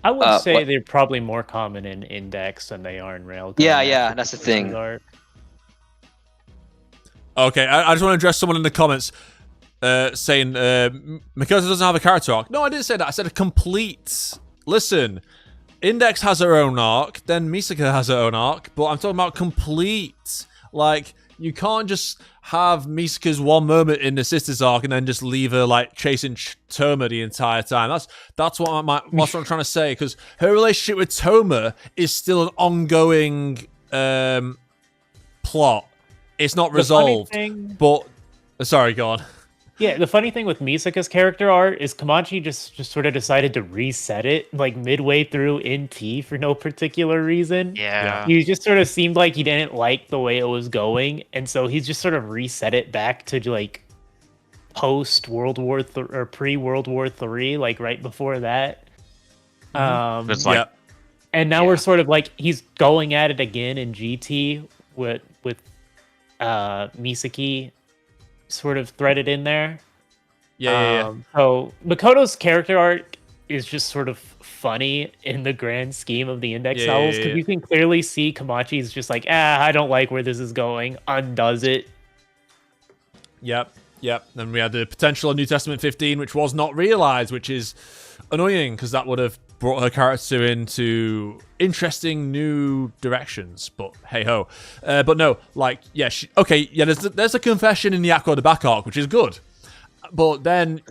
I would say what- they're probably more common in Index than they are in Railgun. yeah, that's the thing. Okay, I just want to address someone in the comments saying Makoto doesn't have a character arc. No, I didn't say that. I said a complete. Listen, Index has her own arc, then Misaka has her own arc, but I'm talking about complete. Like, you can't just have Misaka's one moment in the sister's arc and then just leave her chasing Toma the entire time. That's what I'm trying to say, because her relationship with Toma is still an ongoing plot. It's not resolved. But sorry, go on. Yeah, the funny thing with Misaka's character art is Kamachi just sort of decided to reset it midway through NT for no particular reason. Yeah. He just sort of seemed like he didn't like the way it was going, and so he's just sort of reset it back to post World War or pre World War III, right before that. It's like, And now we're sort of he's going at it again in GT with Misaki sort of threaded in there. Yeah. So Makoto's character arc is just sort of funny in the grand scheme of the Index novels, because you can clearly see Kamachi's just I don't like where this is going, undoes it. Yep. Then we had the potential of New Testament 15, which was not realized, which is annoying because that would have brought her character into interesting new directions. But hey ho. But no, there's a confession in the Yakko the back arc, which is good. But then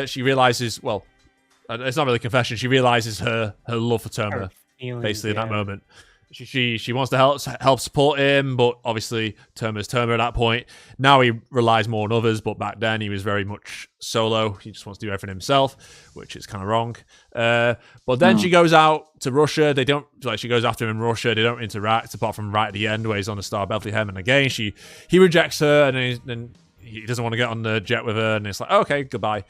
she realizes, well, it's not really a confession. She realizes her love for Toma, basically in that moment. She wants to help support him, but obviously Toma's Toma at that point. Now he relies more on others, but back then he was very much solo. He just wants to do everything himself, which is kind of wrong. But then she goes out to Russia. They don't she goes after him in Russia. They don't interact apart from right at the end where he's on the Star of Bethlehem, and again he rejects her, and then he doesn't want to get on the jet with her, and it's okay, goodbye.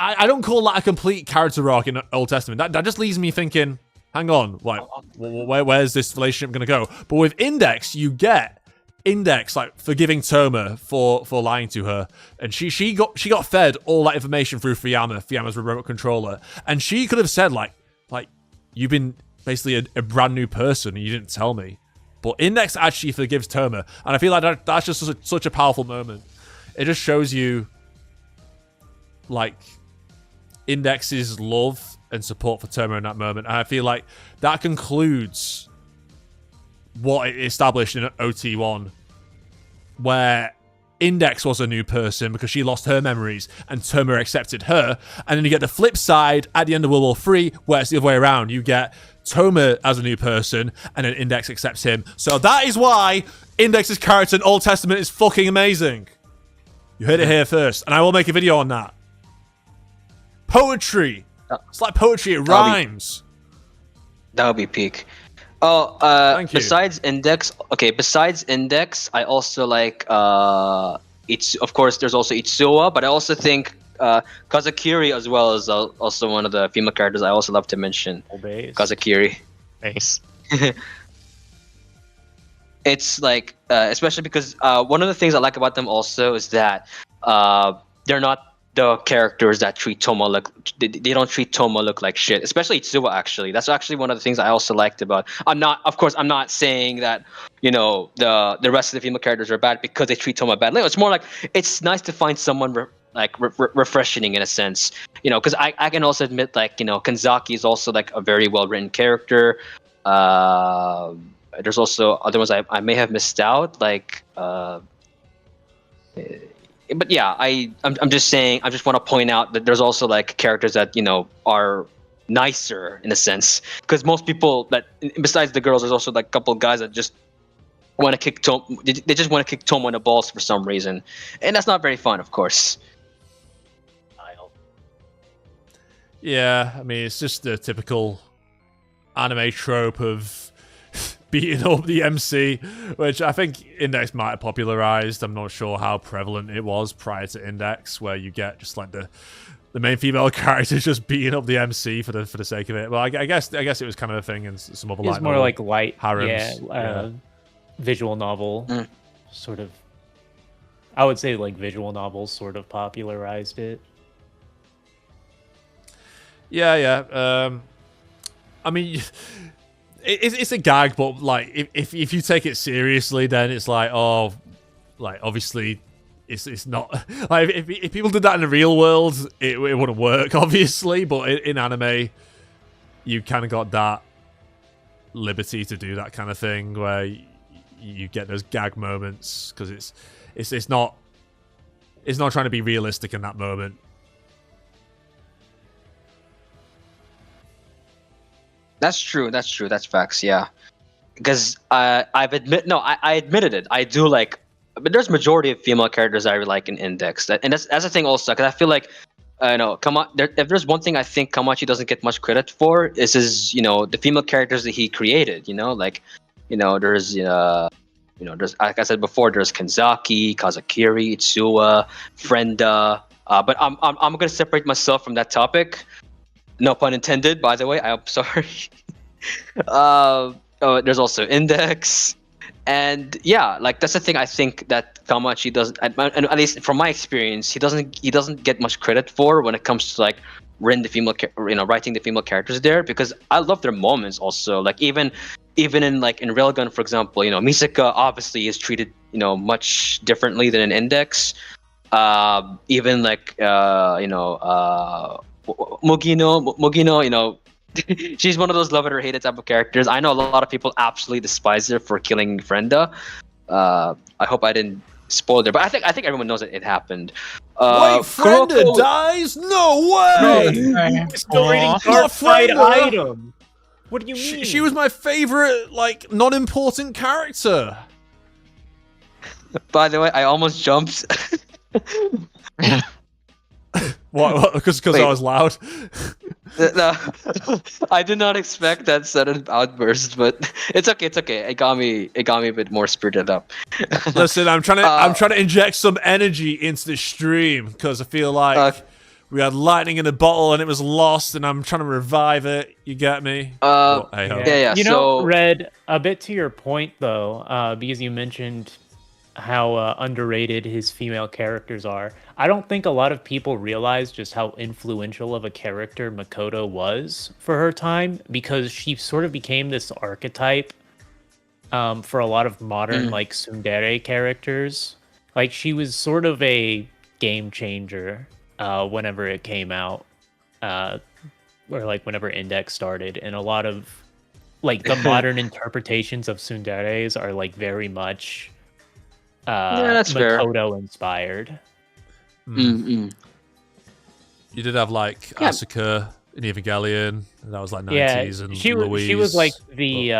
I don't call that a complete character arc in Old Testament. That just leaves me thinking, hang on, where's this relationship going to go? But with Index, you get Index forgiving Toma for lying to her, and she got fed all that information through Fuyama's remote controller, and she could have said you've been basically a brand new person and you didn't tell me. But Index actually forgives Toma, and I feel like that's just such a powerful moment. It just shows you Index's love and support for Toma in that moment. And I feel like that concludes what it established in OT1, where Index was a new person because she lost her memories and Toma accepted her. And then you get the flip side at the end of World War III, where it's the other way around. You get Toma as a new person and then Index accepts him. So that is why Index's character in Old Testament is fucking amazing. You heard it here first, and I will make a video on that. Poetry. It's like poetry, it rhymes. That would be peak. Oh, Thank you. besides Index, I also like it's of course there's also Itsuwa, but I also think Kazakiri as well is also one of the female characters I also love to mention. Base. Kazakiri. Base. It's like especially because one of the things I like about them also is that they're not the characters that treat Toma they don't treat Toma look like shit, especially Itsuwa. Actually, that's actually one of the things I also liked about. I'm not saying that the rest of the female characters are bad because they treat Toma badly. It's more like it's nice to find someone refreshing in a sense, because I can also admit Kanzaki is also like a very well written character. There's also other ones I may have missed out, but yeah, I'm just saying. I just want to point out that there's also like characters that are nicer in a sense, because most people that besides the girls, there's also like a couple of guys that just want to kick Tom. They just want to kick Tom in the balls for some reason, and that's not very fun, of course. Yeah, I mean, it's just the typical anime trope of beating up the MC, which I think Index might have popularized. I'm not sure how prevalent it was prior to Index, where you get just like the main female character just beating up the MC for the sake of it. Well, I guess it was kind of a thing in some other It's more like light harems. Visual novel sort of. I would say like visual novels sort of popularized it. Yeah. I mean, it's a gag, but like if you take it seriously, then it's like, oh, like obviously it's not like if people did that in the real world, it wouldn't work, obviously. But in anime, you kind of got that liberty to do that kind of thing where you get those gag moments because it's not trying to be realistic in that moment. That's true. That's facts. Yeah, because I admitted it. I do like, but there's majority of female characters I like in Index, and that's the thing also. Because I feel like, if there's one thing I think Kamachi doesn't get much credit for is his, the female characters that he created. There's there's like I said before, there's Kanzaki, Kazakiri, Itsuwa, Frenda. But I'm gonna separate myself from that topic. No pun intended, by the way. I'm sorry. There's also Index, and yeah, like that's the thing. I think that Kamachi does, and at least from my experience, he doesn't get much credit for when it comes to like writing the female characters there, because I love their moments also. Like even in like in Railgun, for example, Misaka obviously is treated much differently than in Index. Even like Mugino, she's one of those love it or hate it type of characters. I know a lot of people absolutely despise her for killing Frenda. I hope I didn't spoil her, but I think everyone knows that it happened. Wait, Frenda dies? No way! Still reading Not dark side Frenda. item. What do you mean? She was my favorite, like, non-important character. By the way, I almost jumped. What? Because I was loud? No, I did not expect that sudden outburst, but it's okay. It got me a bit more spirited up. Listen, I'm trying to inject some energy into the stream because I feel like we had lightning in a bottle and it was lost, and I'm trying to revive it. You get me? Yeah. Red, a bit to your point though, because you mentioned how underrated his female characters are. I don't think a lot of people realize just how influential of a character Makoto was for her time, because she sort of became this archetype for a lot of modern like tsundere characters. Like she was sort of a game changer whenever it came out, or like whenever Index started, and a lot of like the modern interpretations of tsunderes are like very much that's Makoto inspired. You did have like Asuka in Evangelion, and that was like 90s, and she was like the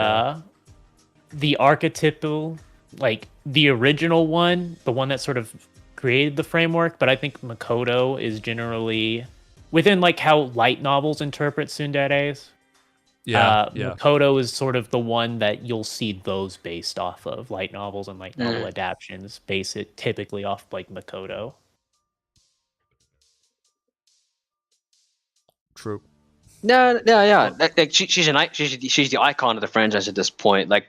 archetypal, like the original one, the one that sort of created the framework. But I think Makoto is generally within like how light novels interpret tsunderes. Yeah, Makoto is sort of the one that you'll see those based off of, light novels and light novel adaptions base it typically off like Makoto. True. No, yeah. Like she's the icon of the franchise at this point. Like,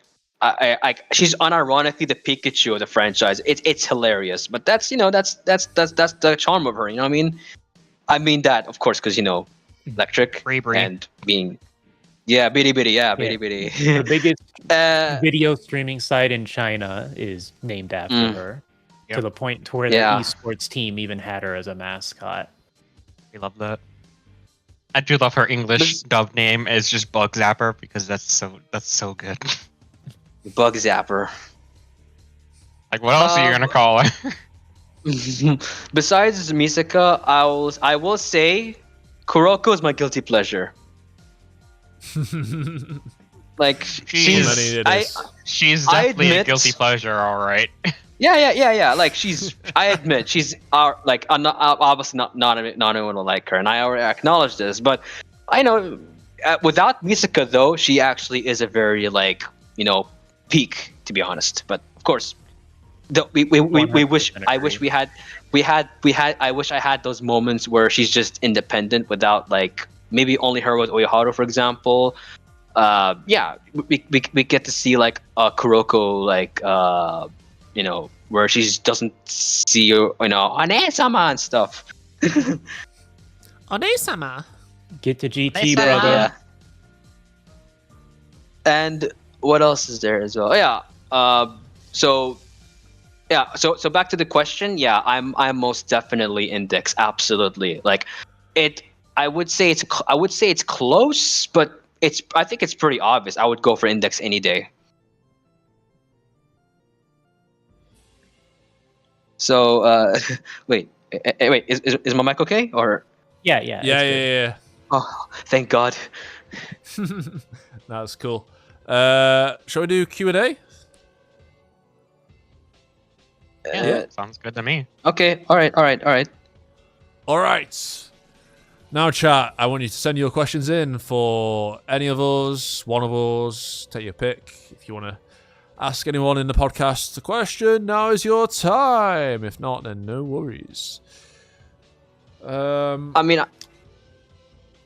she's unironically the Pikachu of the franchise. It's hilarious, but that's the charm of her. You know what I mean? I mean that, of course, because electric and being. Yeah, bitty, bitty. The biggest video streaming site in China is named after her, to the point to where the esports team even had her as a mascot. We love that. I do love her English dub name is just Bug Zapper because that's so good. Bug Zapper. Like, what else are you gonna call her? Besides Misaka, I will say Kuroko is my guilty pleasure. Like, she's definitely a guilty pleasure, all right. Yeah. Like, I admit she's obviously not anyone will like her, and I already acknowledge this. But I know without Misaka though, she actually is a very peak, to be honest. But of course, we wish I wish I had those moments where she's just independent without maybe only her with Oyaharu, for example. We get to see Kuroko where she doesn't see Ane-sama and stuff. Ane-sama. Get to GT, brother. Yeah. And what else is there as well? So back to the question. Yeah, I'm most definitely Index. Absolutely. I would say it's close, but I think it's pretty obvious. I would go for Index any day. So wait, is my mic okay? Or Yeah. Oh, thank God. That's cool. Shall we do Q&A? Yeah, sounds good to me. Okay, all right. All right. Now, chat, I want you to send your questions in for any of us, one of us, take your pick. If you want to ask anyone in the podcast a question, now is your time. If not, then no worries. I mean,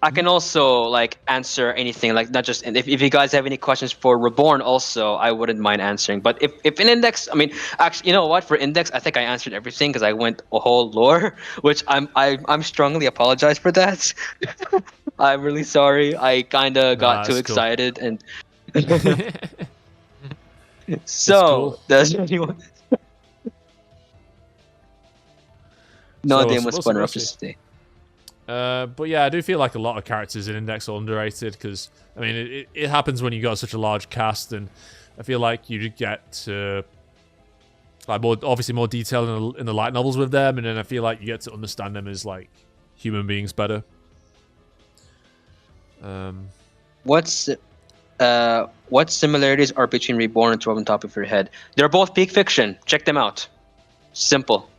I can also answer anything, not just if you guys have any questions for Reborn also, I wouldn't mind answering. But if in Index, I mean, actually, you know what, for Index I think I answered everything because I went a whole lore, which I'm strongly apologize for that. I'm really sorry. I kind of got too excited and so cool. Does anyone no name was fun enough to stay. But yeah, I do feel like a lot of characters in Index are underrated because, I mean, it happens when you got such a large cast, and I feel like you get to more detail in the light novels with them, and then I feel like you get to understand them as human beings better. What similarities are between Reborn and 12 on top of your head? They're both peak fiction. Check them out. Simple.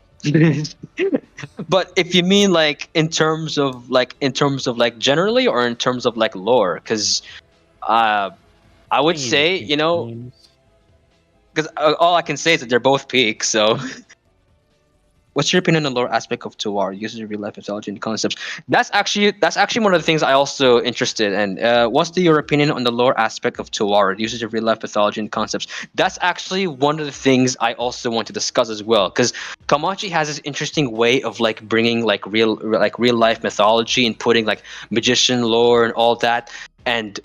But if you mean in terms of generally, or in terms of lore, because I would say because all I can say is that they're both peak. So what's your opinion on the lore aspect of Toaru, uses of real life mythology and concepts? That's actually one of the things I also interested in. What's your opinion on the lore aspect of Toaru, usage of real life mythology and concepts? That's actually one of the things I also want to discuss as well, because Kamachi has this interesting way of bringing real life mythology and putting magician lore and all that, and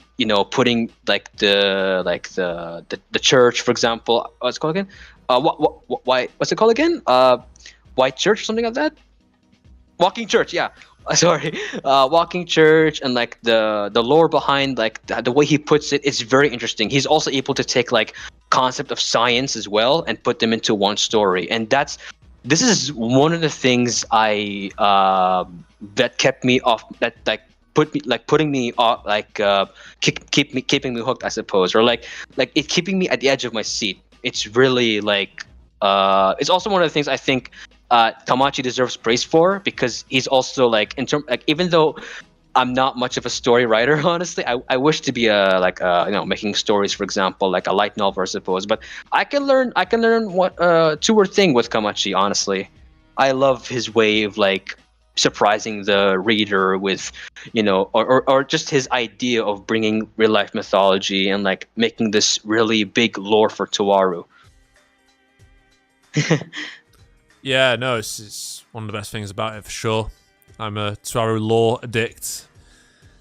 putting the church, for example. What's it called again? What's it called again? White Church or something like that? Walking Church, yeah. Sorry. Walking Church, and the lore behind the way he puts it, it's very interesting. He's also able to take concept of science as well and put them into one story. And this is one of the things that kept me off, that putting me off, keeping me hooked, I suppose, or it keeping me at the edge of my seat. It's really it's also one of the things I think Kamachi deserves praise for, because he's also even though I'm not much of a story writer, honestly. I wish to be making stories, for example, like a light novel, I suppose. But I can learn what two or thing with Kamachi. Honestly, I love his way of like surprising the reader with, or just his idea of bringing real life mythology and like making this really big lore for Toaru. Yeah, no, it's one of the best things about it for sure. I'm a Toaru lore addict,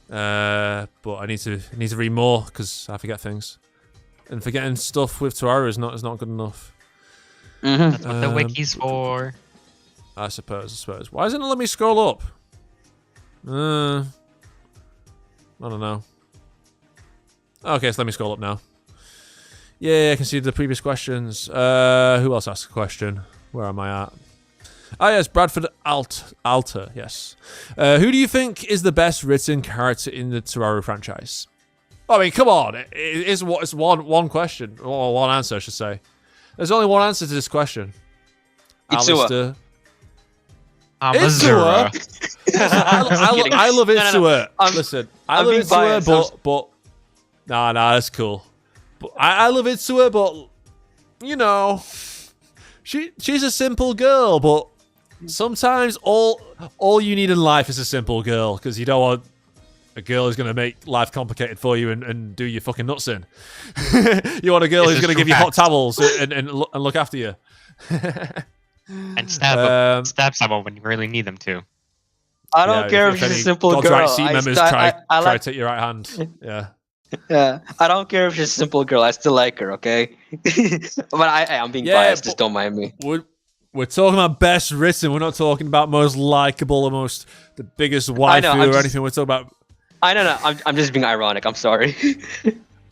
but I need to read more because I forget things, and forgetting stuff with Toaru is not good enough. That's what the wiki's for. I suppose. Why doesn't it let me scroll up? I don't know. Okay, so let me scroll up now. Yeah, I can see the previous questions. Who else asked a question? Where am I at? Ah, yes, Bradford Alter, yes. Who do you think is the best written character in the Toaru franchise? I mean, come on. It's one question, or one answer, I should say. There's only one answer to this question. Itsuwa. Itsuwa? I love Itsuwa. Listen, I love Itsuwa, but... Nah, that's cool. But I love Itsuwa, but... She's a simple girl, but... Sometimes all you need in life is a simple girl, because you don't want a girl who's going to make life complicated for you and do your fucking nuts in. You want a girl who's going to give you hot towels and look after you. And stab someone when you really need them to. I don't care if she's a simple girl. Right seat members try to take your right hand. Yeah. Yeah, I don't care if she's a simple girl. I still like her, okay? But I'm being biased. Just don't mind me. We're talking about best written. We're not talking about most likable or the biggest waifu or anything. We're talking about... I know. I'm just being ironic. I'm sorry.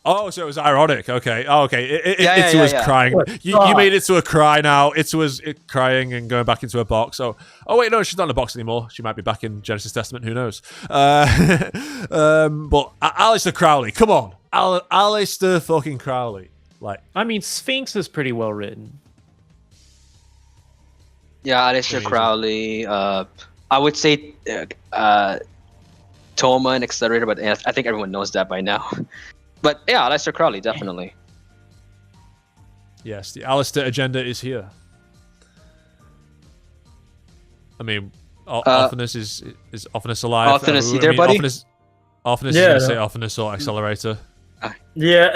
Oh, so it was ironic. Okay. Oh, okay. Itsuwa's crying. You made it to a cry now. Itsuwa's crying and going back into a box. Oh, wait, no, she's not in a box anymore. She might be back in Genesis Testament. Who knows? But Alistair Crowley, come on. Alistair fucking Crowley. I mean, Sphinx is pretty well written. Yeah, Alistair Crowley. I would say Toma and Accelerator, but I think everyone knows that by now. But yeah, Alistair Crowley, definitely. Yes, the Alistair agenda is here. I mean, Othinus is Othinus alive? Othinus, you there, buddy? Othinus is going to say Othinus or Accelerator. Yeah.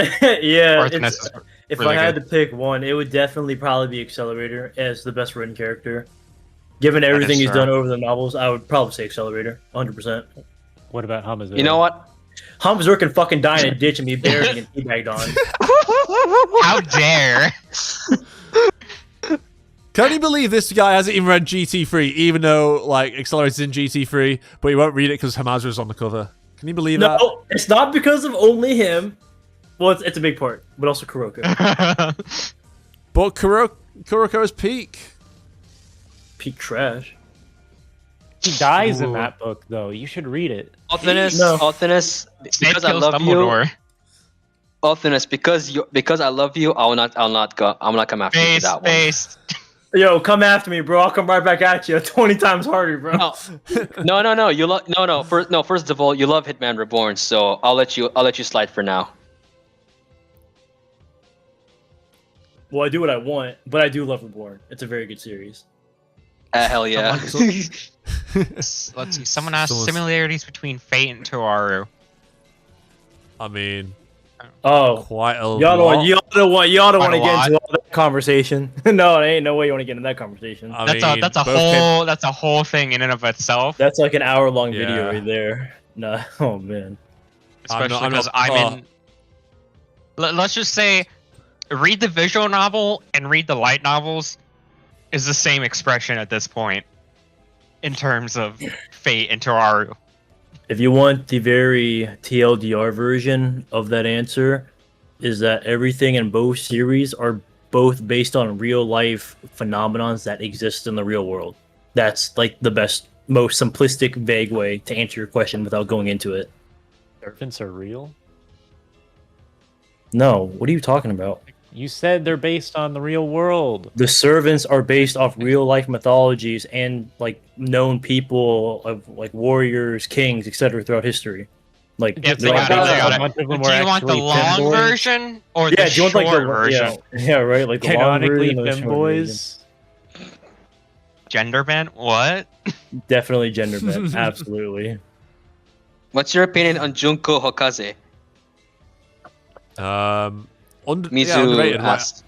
If really I had to pick one, it would definitely probably be Accelerator as the best written character. Given everything he's done over the novels, I would probably say Accelerator, 100%. What about Hamazura? You know what? Hamazura can fucking die in a ditch and be buried and teabagged on. How dare! Can you believe this guy hasn't even read GT3, even though Accelerator's in GT3, but he won't read it because Hamazura's on the cover? Can you believe that? No, it's not because of only him. Well, it's a big part, but also Kuroko. But Kuroko's peak. Peak trash. He dies in that book, though. You should read it. Othinus, because I love you. Othinus, because I love you, I'm not come after you for that one. Yo, come after me, bro. I'll come right back at you 20 times harder, bro. No. First of all, you love Hitman Reborn, so I'll let you slide for now. Well, I do what I want, but I do love Reborn. It's a very good series. Hell yeah. Let's see. Someone asked similarities between Fate and Toaru. I mean, quite a lot. Y'all don't want to get into all that conversation. No, there ain't no way you want to get into that conversation. That's a whole thing in and of itself. That's like an hour-long video right there. No, oh man. Especially because I'm in. Let's just say, read the visual novel and read the light novels is the same expression at this point in terms of Fate and Toaru. If you want the very TLDR version of that answer, is that everything in both series are both based on real life phenomenons that exist in the real world. That's like the best, most simplistic, vague way to answer your question without going into it. Serpents are real? No, what are you talking about? You said they're based on the real world. The servants are based off real life mythologies and like known people of like warriors, kings, etc. throughout history. Like, If they're they all got based it, on- they got it. Do you want the long version or the Yeah, do you want short like the version? Yeah, right. Like the long Canonically, version or the short femboys. Gender bent? What? version. Definitely gender bent. Absolutely. What's your opinion on Junko Hokaze? Yeah, underrated. asked.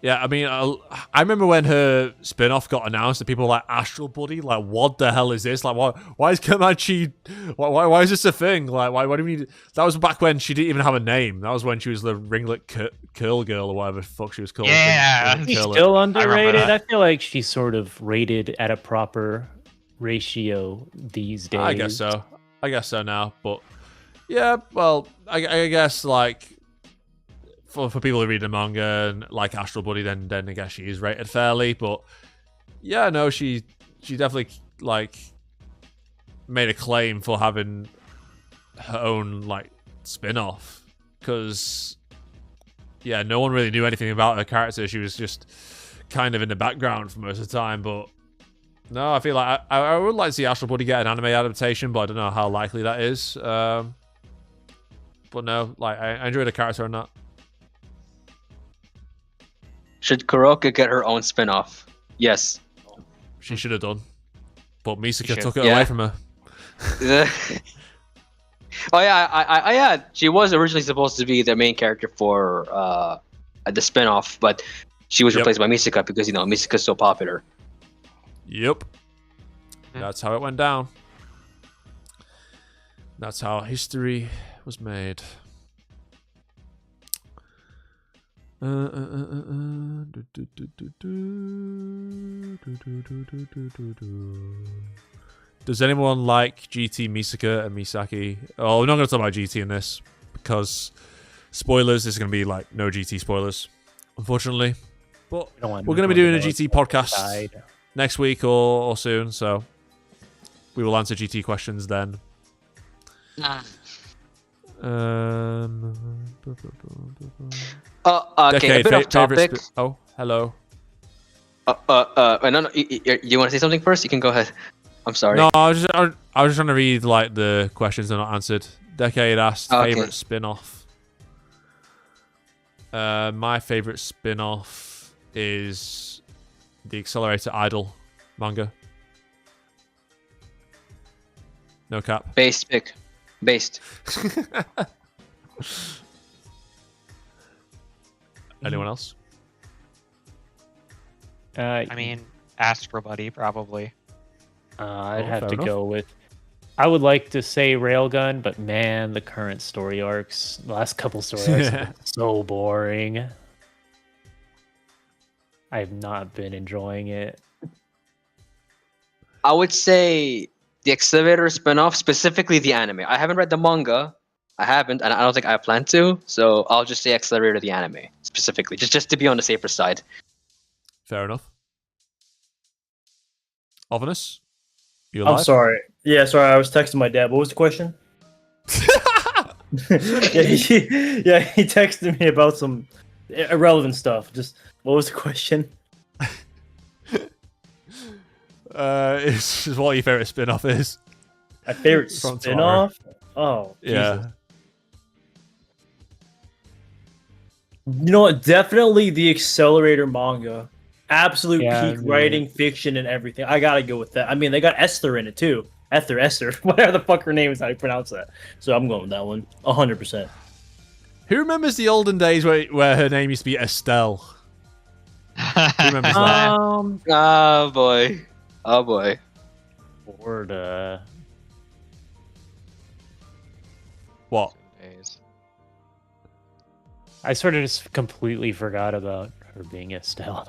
Yeah, I mean, I remember when her spin-off got announced and people were like, Astral Buddy? Like, what the hell is this? Like, why is Kamachi... Why is this a thing? Like, why do we need... That was back when she didn't even have a name. That was when she was the ringlet curl girl or whatever the fuck she was called. Yeah. She's Curl it. still I underrated. remember I feel like she's sort of rated at a proper ratio these days. I guess so. I guess so now. But, yeah, well, I guess, like... For people who read the manga and like Astral Buddy, then I guess she is rated fairly. But yeah, no, she definitely like made a claim for having her own like spin-off, because yeah, no one really knew anything about her character. She was just kind of in the background for most of the time. But no, I feel like I would like to see Astral Buddy get an anime adaptation, but I don't know how likely that is. But no, like I enjoy the character or not. Should Kuroka get her own spin-off? Yes. She should have done. But Misaka should. took it Yeah. away from her. Oh yeah, yeah. She was originally supposed to be the main character for the spin-off, but she was Yep. replaced by Misaka because Misaka's so popular. Yep. That's how it went down. That's how history was made. Does anyone like GT Misaka and Misaki? Oh, we're not going to talk about GT in this because spoilers. This is going to be like no GT spoilers, unfortunately. But we're going to be doing a GT podcast next week or soon, so we will answer GT questions then. Okay, a bit off topic. Oh, hello. No, you want to say something first? You can go ahead. I'm sorry. No, I was just trying to read like the questions that are not answered. Decade asked favorite spin-off. My favorite spin-off is the Accelerator Idol manga. No cap. Based pick. Based. Anyone else? I mean, Astral Buddy, probably. I'd Oh, have fair to enough. go with. I would like to say Railgun, but man, the current story arcs, the last couple story arcs, have been so boring. I have not been enjoying it. I would say the Accelerator spin-off, specifically the anime. I haven't read the manga. I haven't, and I don't think I plan to. So I'll just say Accelerator the anime specifically, just to be on the safer side. Fair enough. Othinus? You I'm alive? sorry. Yeah, sorry. I was texting my dad. What was the question? yeah, he texted me about some irrelevant stuff. Just what was the question? It's just what your favorite spin-off is. My favorite From spin-off? Oh, Yeah. Jesus. You know what? Definitely the Accelerator manga. Absolute Yeah, peak yeah. writing, fiction, and everything. I gotta go with that. I mean, they got Esther in it too. Esther, whatever the fuck her name is, how you pronounce that. So I'm going with that one, 100%. Who remembers the olden days where her name used to be Estelle? Who remembers that? Oh boy. Oh boy. Lord, What? I sort of just completely forgot about her being Estelle.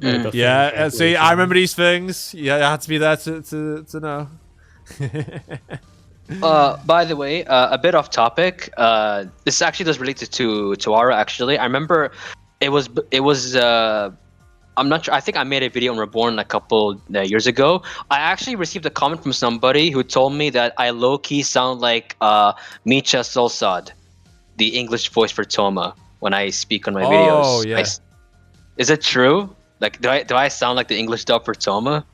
Mm. The Yeah, film see, I translation. remember these things. Yeah, I had to be there to know. By the way, a bit off topic. This actually does relate to Toaru. Actually, I remember it was. I'm not sure. I think I made a video on Reborn a couple years ago. I actually received a comment from somebody who told me that I low key sound like Micha Solsad, the English voice for Toma. when I speak on my Oh, videos. yeah. Is it true? Like, do I sound like the English dub for Toma?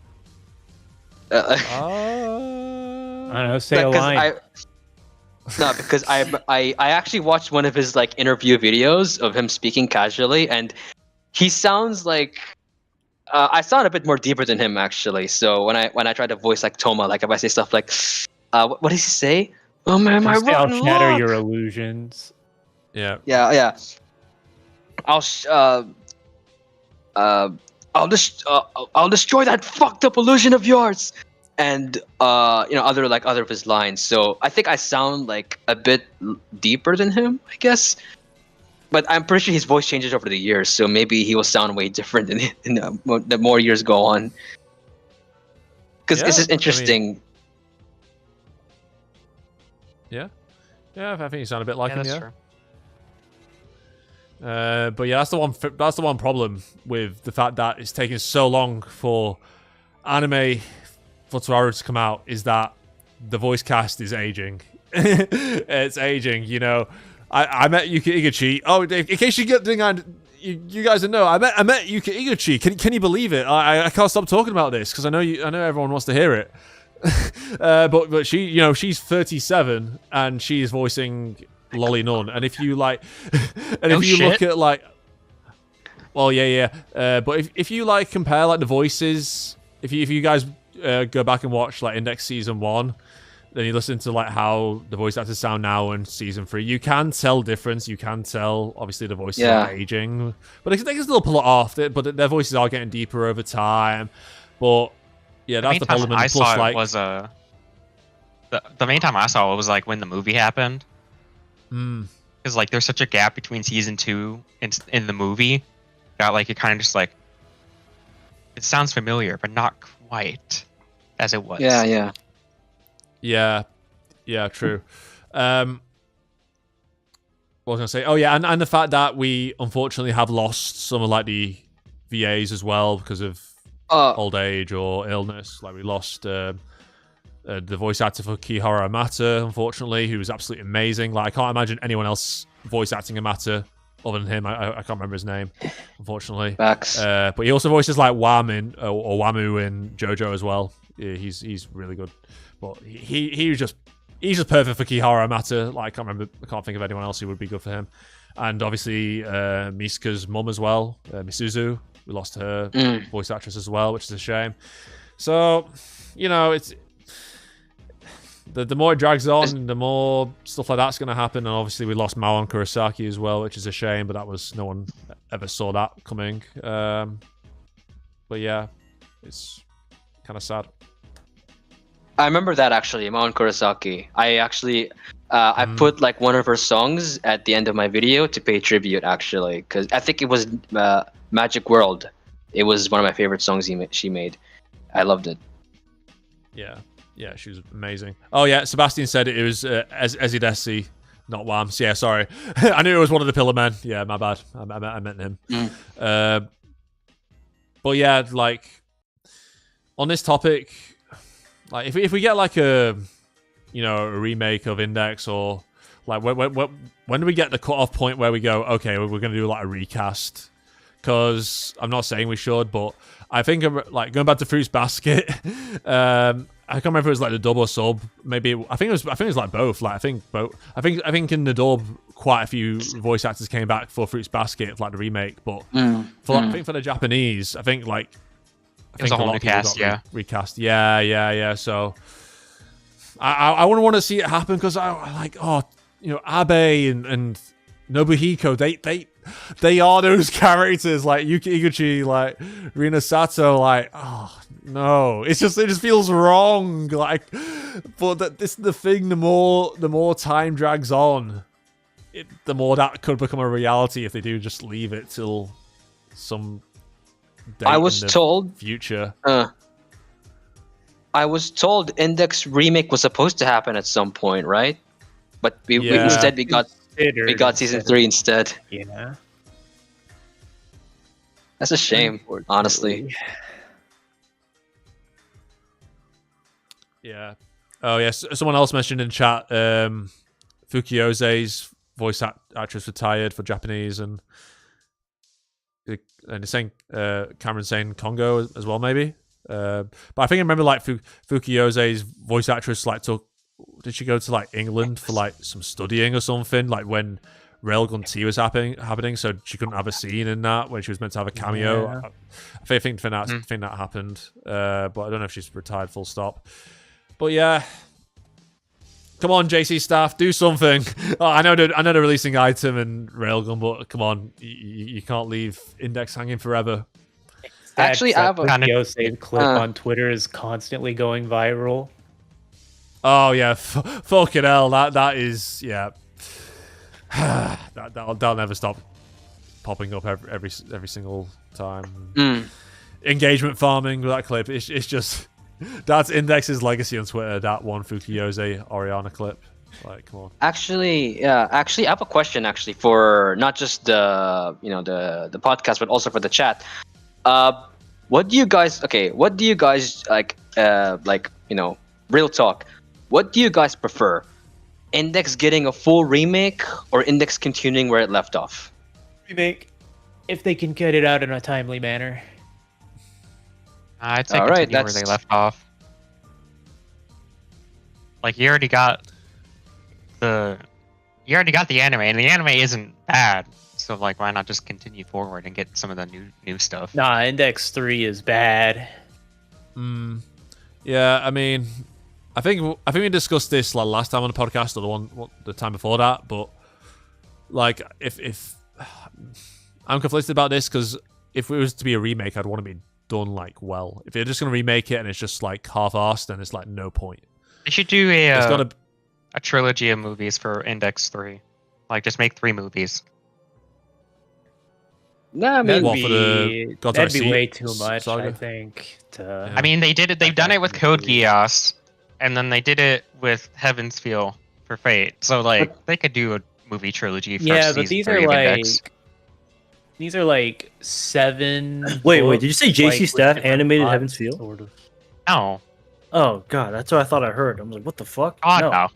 I don't know. Say a line. Because I actually watched one of his like interview videos of him speaking casually, and he sounds like I sound a bit more deeper than him actually. So when I try to voice like Toma, like if I say stuff like, what does he say? Oh man, my Just say, I'll rotten shatter luck. your illusions. Yeah. Yeah. I'll destroy that fucked up illusion of yours, and other of his lines. So I think I sound like a bit deeper than him, I guess. But I'm pretty sure his voice changes over the years, so maybe he will sound way different the more years go on. Because Yeah, this is I mean- interesting. Yeah, I think you sound a bit like Yeah, him. that's Yeah. true. But yeah, that's the one problem with the fact that it's taking so long for anime for Toaru to come out, is that the voice cast is aging. It's aging, you know. I met Yuki Iguchi. Oh, in case you guys don't know, I met Yuki Iguchi. Can you believe it? I can't stop talking about this because I know everyone wants to hear it. But she, you know, she's 37 and she's voicing Lolly Nun. And if you like, and No if you shit. look at like, well, yeah. But if you like compare like the voices, if you guys go back and watch like Index Season 1, then you listen to like how the voice actors sound now in Season 3, you can tell difference. You can tell obviously the voices are aging, but they can still pull it off. But their voices are getting deeper over time. But yeah, that's the problem. And I plus, saw like, it was the main time I saw it was like when the movie happened. Because like there's such a gap between season 2 and in the movie that like it kind of just like it sounds familiar but not quite as it was. Yeah, true. What was I gonna say? Oh yeah, and the fact that we unfortunately have lost some of like the VAs as well because of old age or illness. Like we lost the voice actor for Kihara Amata, unfortunately, who was absolutely amazing. Like I can't imagine anyone else voice acting Amata other than him. I can't remember his name, unfortunately. Facts. But he also voices like Wam or Wamu in JoJo as well. Yeah, he's really good. But he's just perfect for Kihara Amata. Like I can't think of anyone else who would be good for him. And obviously Misuka's mum as well, Misuzu. We lost her voice actress as well, which is a shame. So, you know, it's the more it drags on, the more stuff like that's going to happen. And obviously we lost Mao and Kurosaki as well, which is a shame, but that was no one ever saw that coming. But yeah, it's kind of sad. I remember that actually, Maon Kurosaki. I actually I put like one of her songs at the end of my video to pay tribute actually, because I think it was Magic World. It was one of my favorite songs she made. I loved it. Yeah, she was amazing. Oh yeah, Sebastian said it was Ezidesi, not Wams. Yeah, sorry. I knew it was one of the Pillar Men. Yeah, my bad. I meant him. But yeah, like on this topic, like if we get like a remake of Index, or like when do we get the cutoff point where we go, okay, we're gonna do like a recast? Because I'm not saying we should, but I think like going back to Fruits Basket, I can't remember if it was like the dub or sub. Maybe I think it was like both. Like I think both. I think in the dub, quite a few voice actors came back for Fruits Basket, for like the remake. But I think for the Japanese, I think a whole lot new of people cast, got recast. Yeah. So I wouldn't want to see it happen because I like Abe and Nobuhiko. They are those characters, like Yuki Iguchi, like Rina Sato, like, oh no, it just feels wrong. Like, but this is the thing. The more time drags on, the more that could become a reality if they do just leave it till some date I was in the told future. I was told Index remake was supposed to happen at some point, right? But we instead we got season 3 instead. Yeah. That's a shame, honestly. Yeah. Oh yes. Someone else mentioned in chat, Fukiose's voice actress retired for Japanese, and it's saying Cameron saying Congo as well, maybe. But I think I remember like Fukuyose's voice actress like did she go to like England for like some studying or something, like when Railgun T was happening, so she couldn't have a scene in that when she was meant to have a cameo. Yeah. I think that happened, but I don't know if she's retired full stop. But yeah, come on, JC staff, do something. I know they're releasing Item and Railgun, but come on, you can't leave Index hanging forever. Actually, I have a Yosei clip on Twitter is constantly going viral. Oh yeah, fucking hell, that is that'll never stop popping up every single time. Engagement farming with that clip. It's just that's Index's legacy on Twitter. That one Fukuyose Oriana clip. Like, come on. Actually, I have a question for not just the the podcast, but also for the chat. What do you guys like? Real talk. What do you guys prefer? Index getting a full remake or Index continuing where it left off? Remake, if they can get it out in a timely manner. I'd say continue where they left off. Like you already got the anime, and the anime isn't bad. So like, why not just continue forward and get some of the new stuff? Nah, Index 3 is bad. Yeah, I mean, I think we discussed this like last time on the podcast or the time before that. But like, if I'm conflicted about this because if it was to be a remake, I'd want to be done like well. If they're just gonna remake it and it's just like half-assed, then it's like no point. They should do a trilogy of movies for Index 3. Like, just make 3 movies. No, I mean, that'd be way too much, I think. I mean, they did it. They've done it with Code Geass, and then they did it with Heaven's Feel for Fate. So, like, they could do a movie trilogy for but these are like 7. Wait, did you say JC Staff animated Heaven's Feel? Sort of. No. Oh god, that's what I thought I heard. I'm like, what the fuck? Oh no.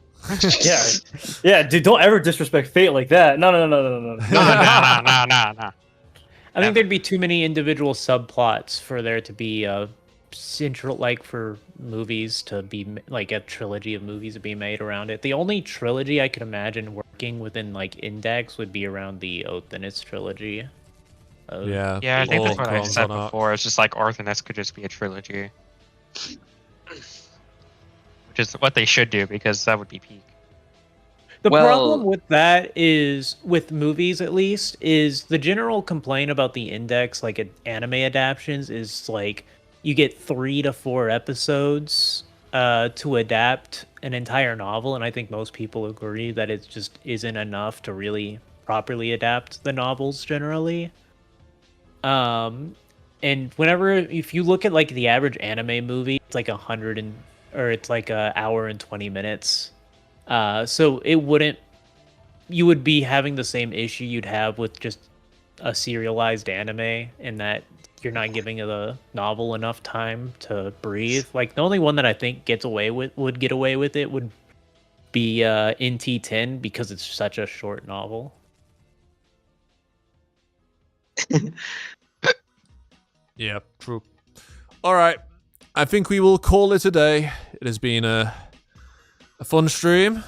yeah, dude, don't ever disrespect Fate like that. No. No. I think there'd be too many individual subplots for there to be a central, like, for movies to be like a trilogy of movies to be made around it. The only trilogy I could imagine working within like Index would be around the Othinus trilogy. Yeah, I think that's what I said before. It's just like Othinus could just be a trilogy, which is what they should do because that would be peak. The problem with that is, with movies at least, is the general complaint about the Index, like anime adaptations, is like you get 3 to 4 episodes to adapt an entire novel, and I think most people agree that it just isn't enough to really properly adapt the novels generally. And if you look at like the average anime movie, it's like it's like an hour and 20 minutes. So you would be having the same issue you'd have with just a serialized anime, in that you're not giving the novel enough time to breathe. Like, the only one that I think would get away with it would be NT10, because it's such a short novel. Yeah, true. All right, I think we will call it a day. It has been a fun stream.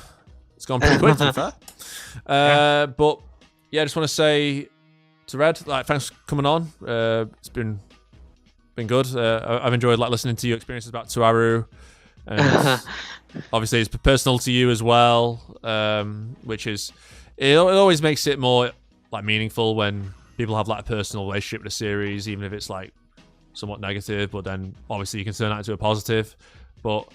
It's gone pretty quick, to be fair. But yeah, I just want to say to Red, like, thanks for coming on. It's been good. I've enjoyed like listening to your experiences about Toaru, and obviously it's personal to you as well, which is it always makes it more like meaningful when people have like a personal relationship with a series, even if it's like somewhat negative. But then obviously you can turn that into a positive. But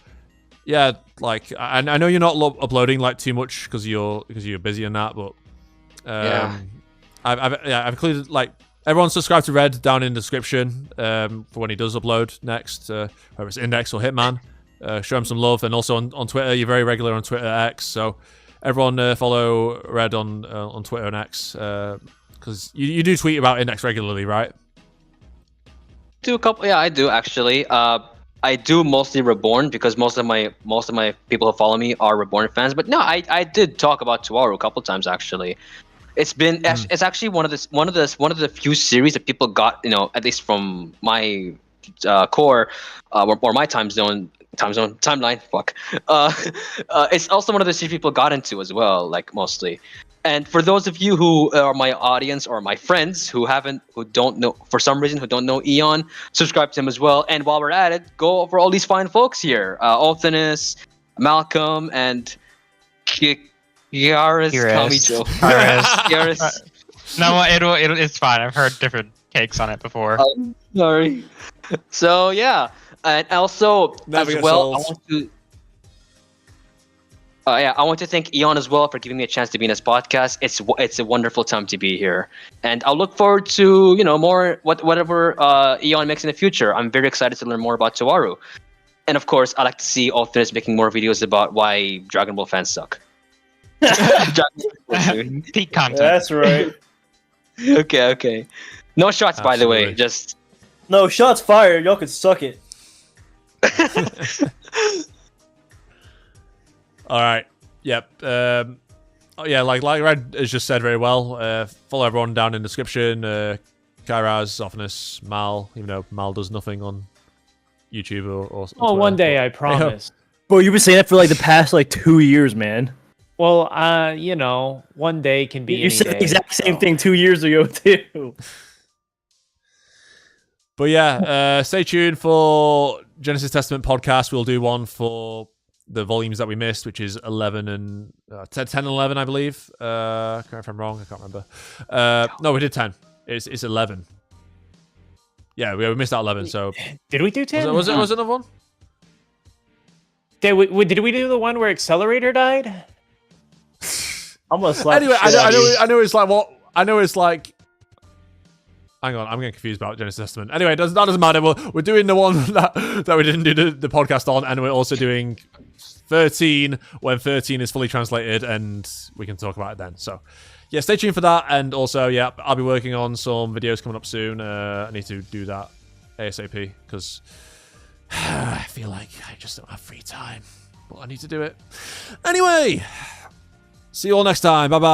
yeah, like I know you're not uploading like too much because you're busy and that, but I've included like everyone subscribe to Red down in the description for when he does upload next, whether it's Index or Hitman. Show him some love, and also on Twitter, you're very regular on Twitter X, so everyone follow Red on Twitter and X, because you do tweet about Index regularly, right? I do actually. I do mostly Reborn because most of my people who follow me are Reborn fans. But no, I did talk about Toaru a couple times actually. It's been it's actually one of the few series that people got, at least from my core or my timeline. Fuck. It's also one of the series people got into as well, like mostly. And for those of you who are my audience or my friends who don't know for some reason who don't know Eon, subscribe to him as well. And while we're at it, go over all these fine folks here: Othinus, Malcolm, and KYRASS Kamijo. KYRASS. No, it's fine. I've heard different takes on it before. Sorry. So yeah, and also Never as well, solved. I want to thank Eon as well for giving me a chance to be in this podcast. It's a wonderful time to be here, and I'll look forward to more whatever Eon makes in the future. I'm very excited to learn more about Toaru, and of course, I like to see Othinus making more videos about why Dragon Ball fans suck. Peak content. That's right. Okay. No shots, by the way. Absolutely. Just No shots fired. Y'all could suck it. All right. Yep. Like Red has just said very well. Follow everyone down in the description. KYRASS, Othinus, Mal. Even though Mal does nothing on YouTube or Oh, Twitter, one day, but- I promise. Bro, you've been saying that for like the past 2 years, man. Well, one day can be. You any said the day, exact same so. thing 2 years ago too. But yeah, stay tuned for Genesis Testament podcast. We'll do one for the volumes that we missed, which is 11 and 10 and 11, I believe. Correct if I'm wrong, I can't remember. No, we did 10. It's 11. Yeah, we missed out 11. So Did we do 10? was it another one? Did we do the one where Accelerator died? I'm gonna slap. Anyway, the shit out of you. I know it's like what I know it's like. Hang on, I'm getting confused about Genesis Testament. Anyway, that doesn't matter. We're doing the one that we didn't do the podcast on, and we're also doing 13 when 13 is fully translated, and we can talk about it then. So, yeah, stay tuned for that. And also, yeah, I'll be working on some videos coming up soon. I need to do that ASAP because I feel like I just don't have free time, but I need to do it. Anyway, see you all next time. Bye bye.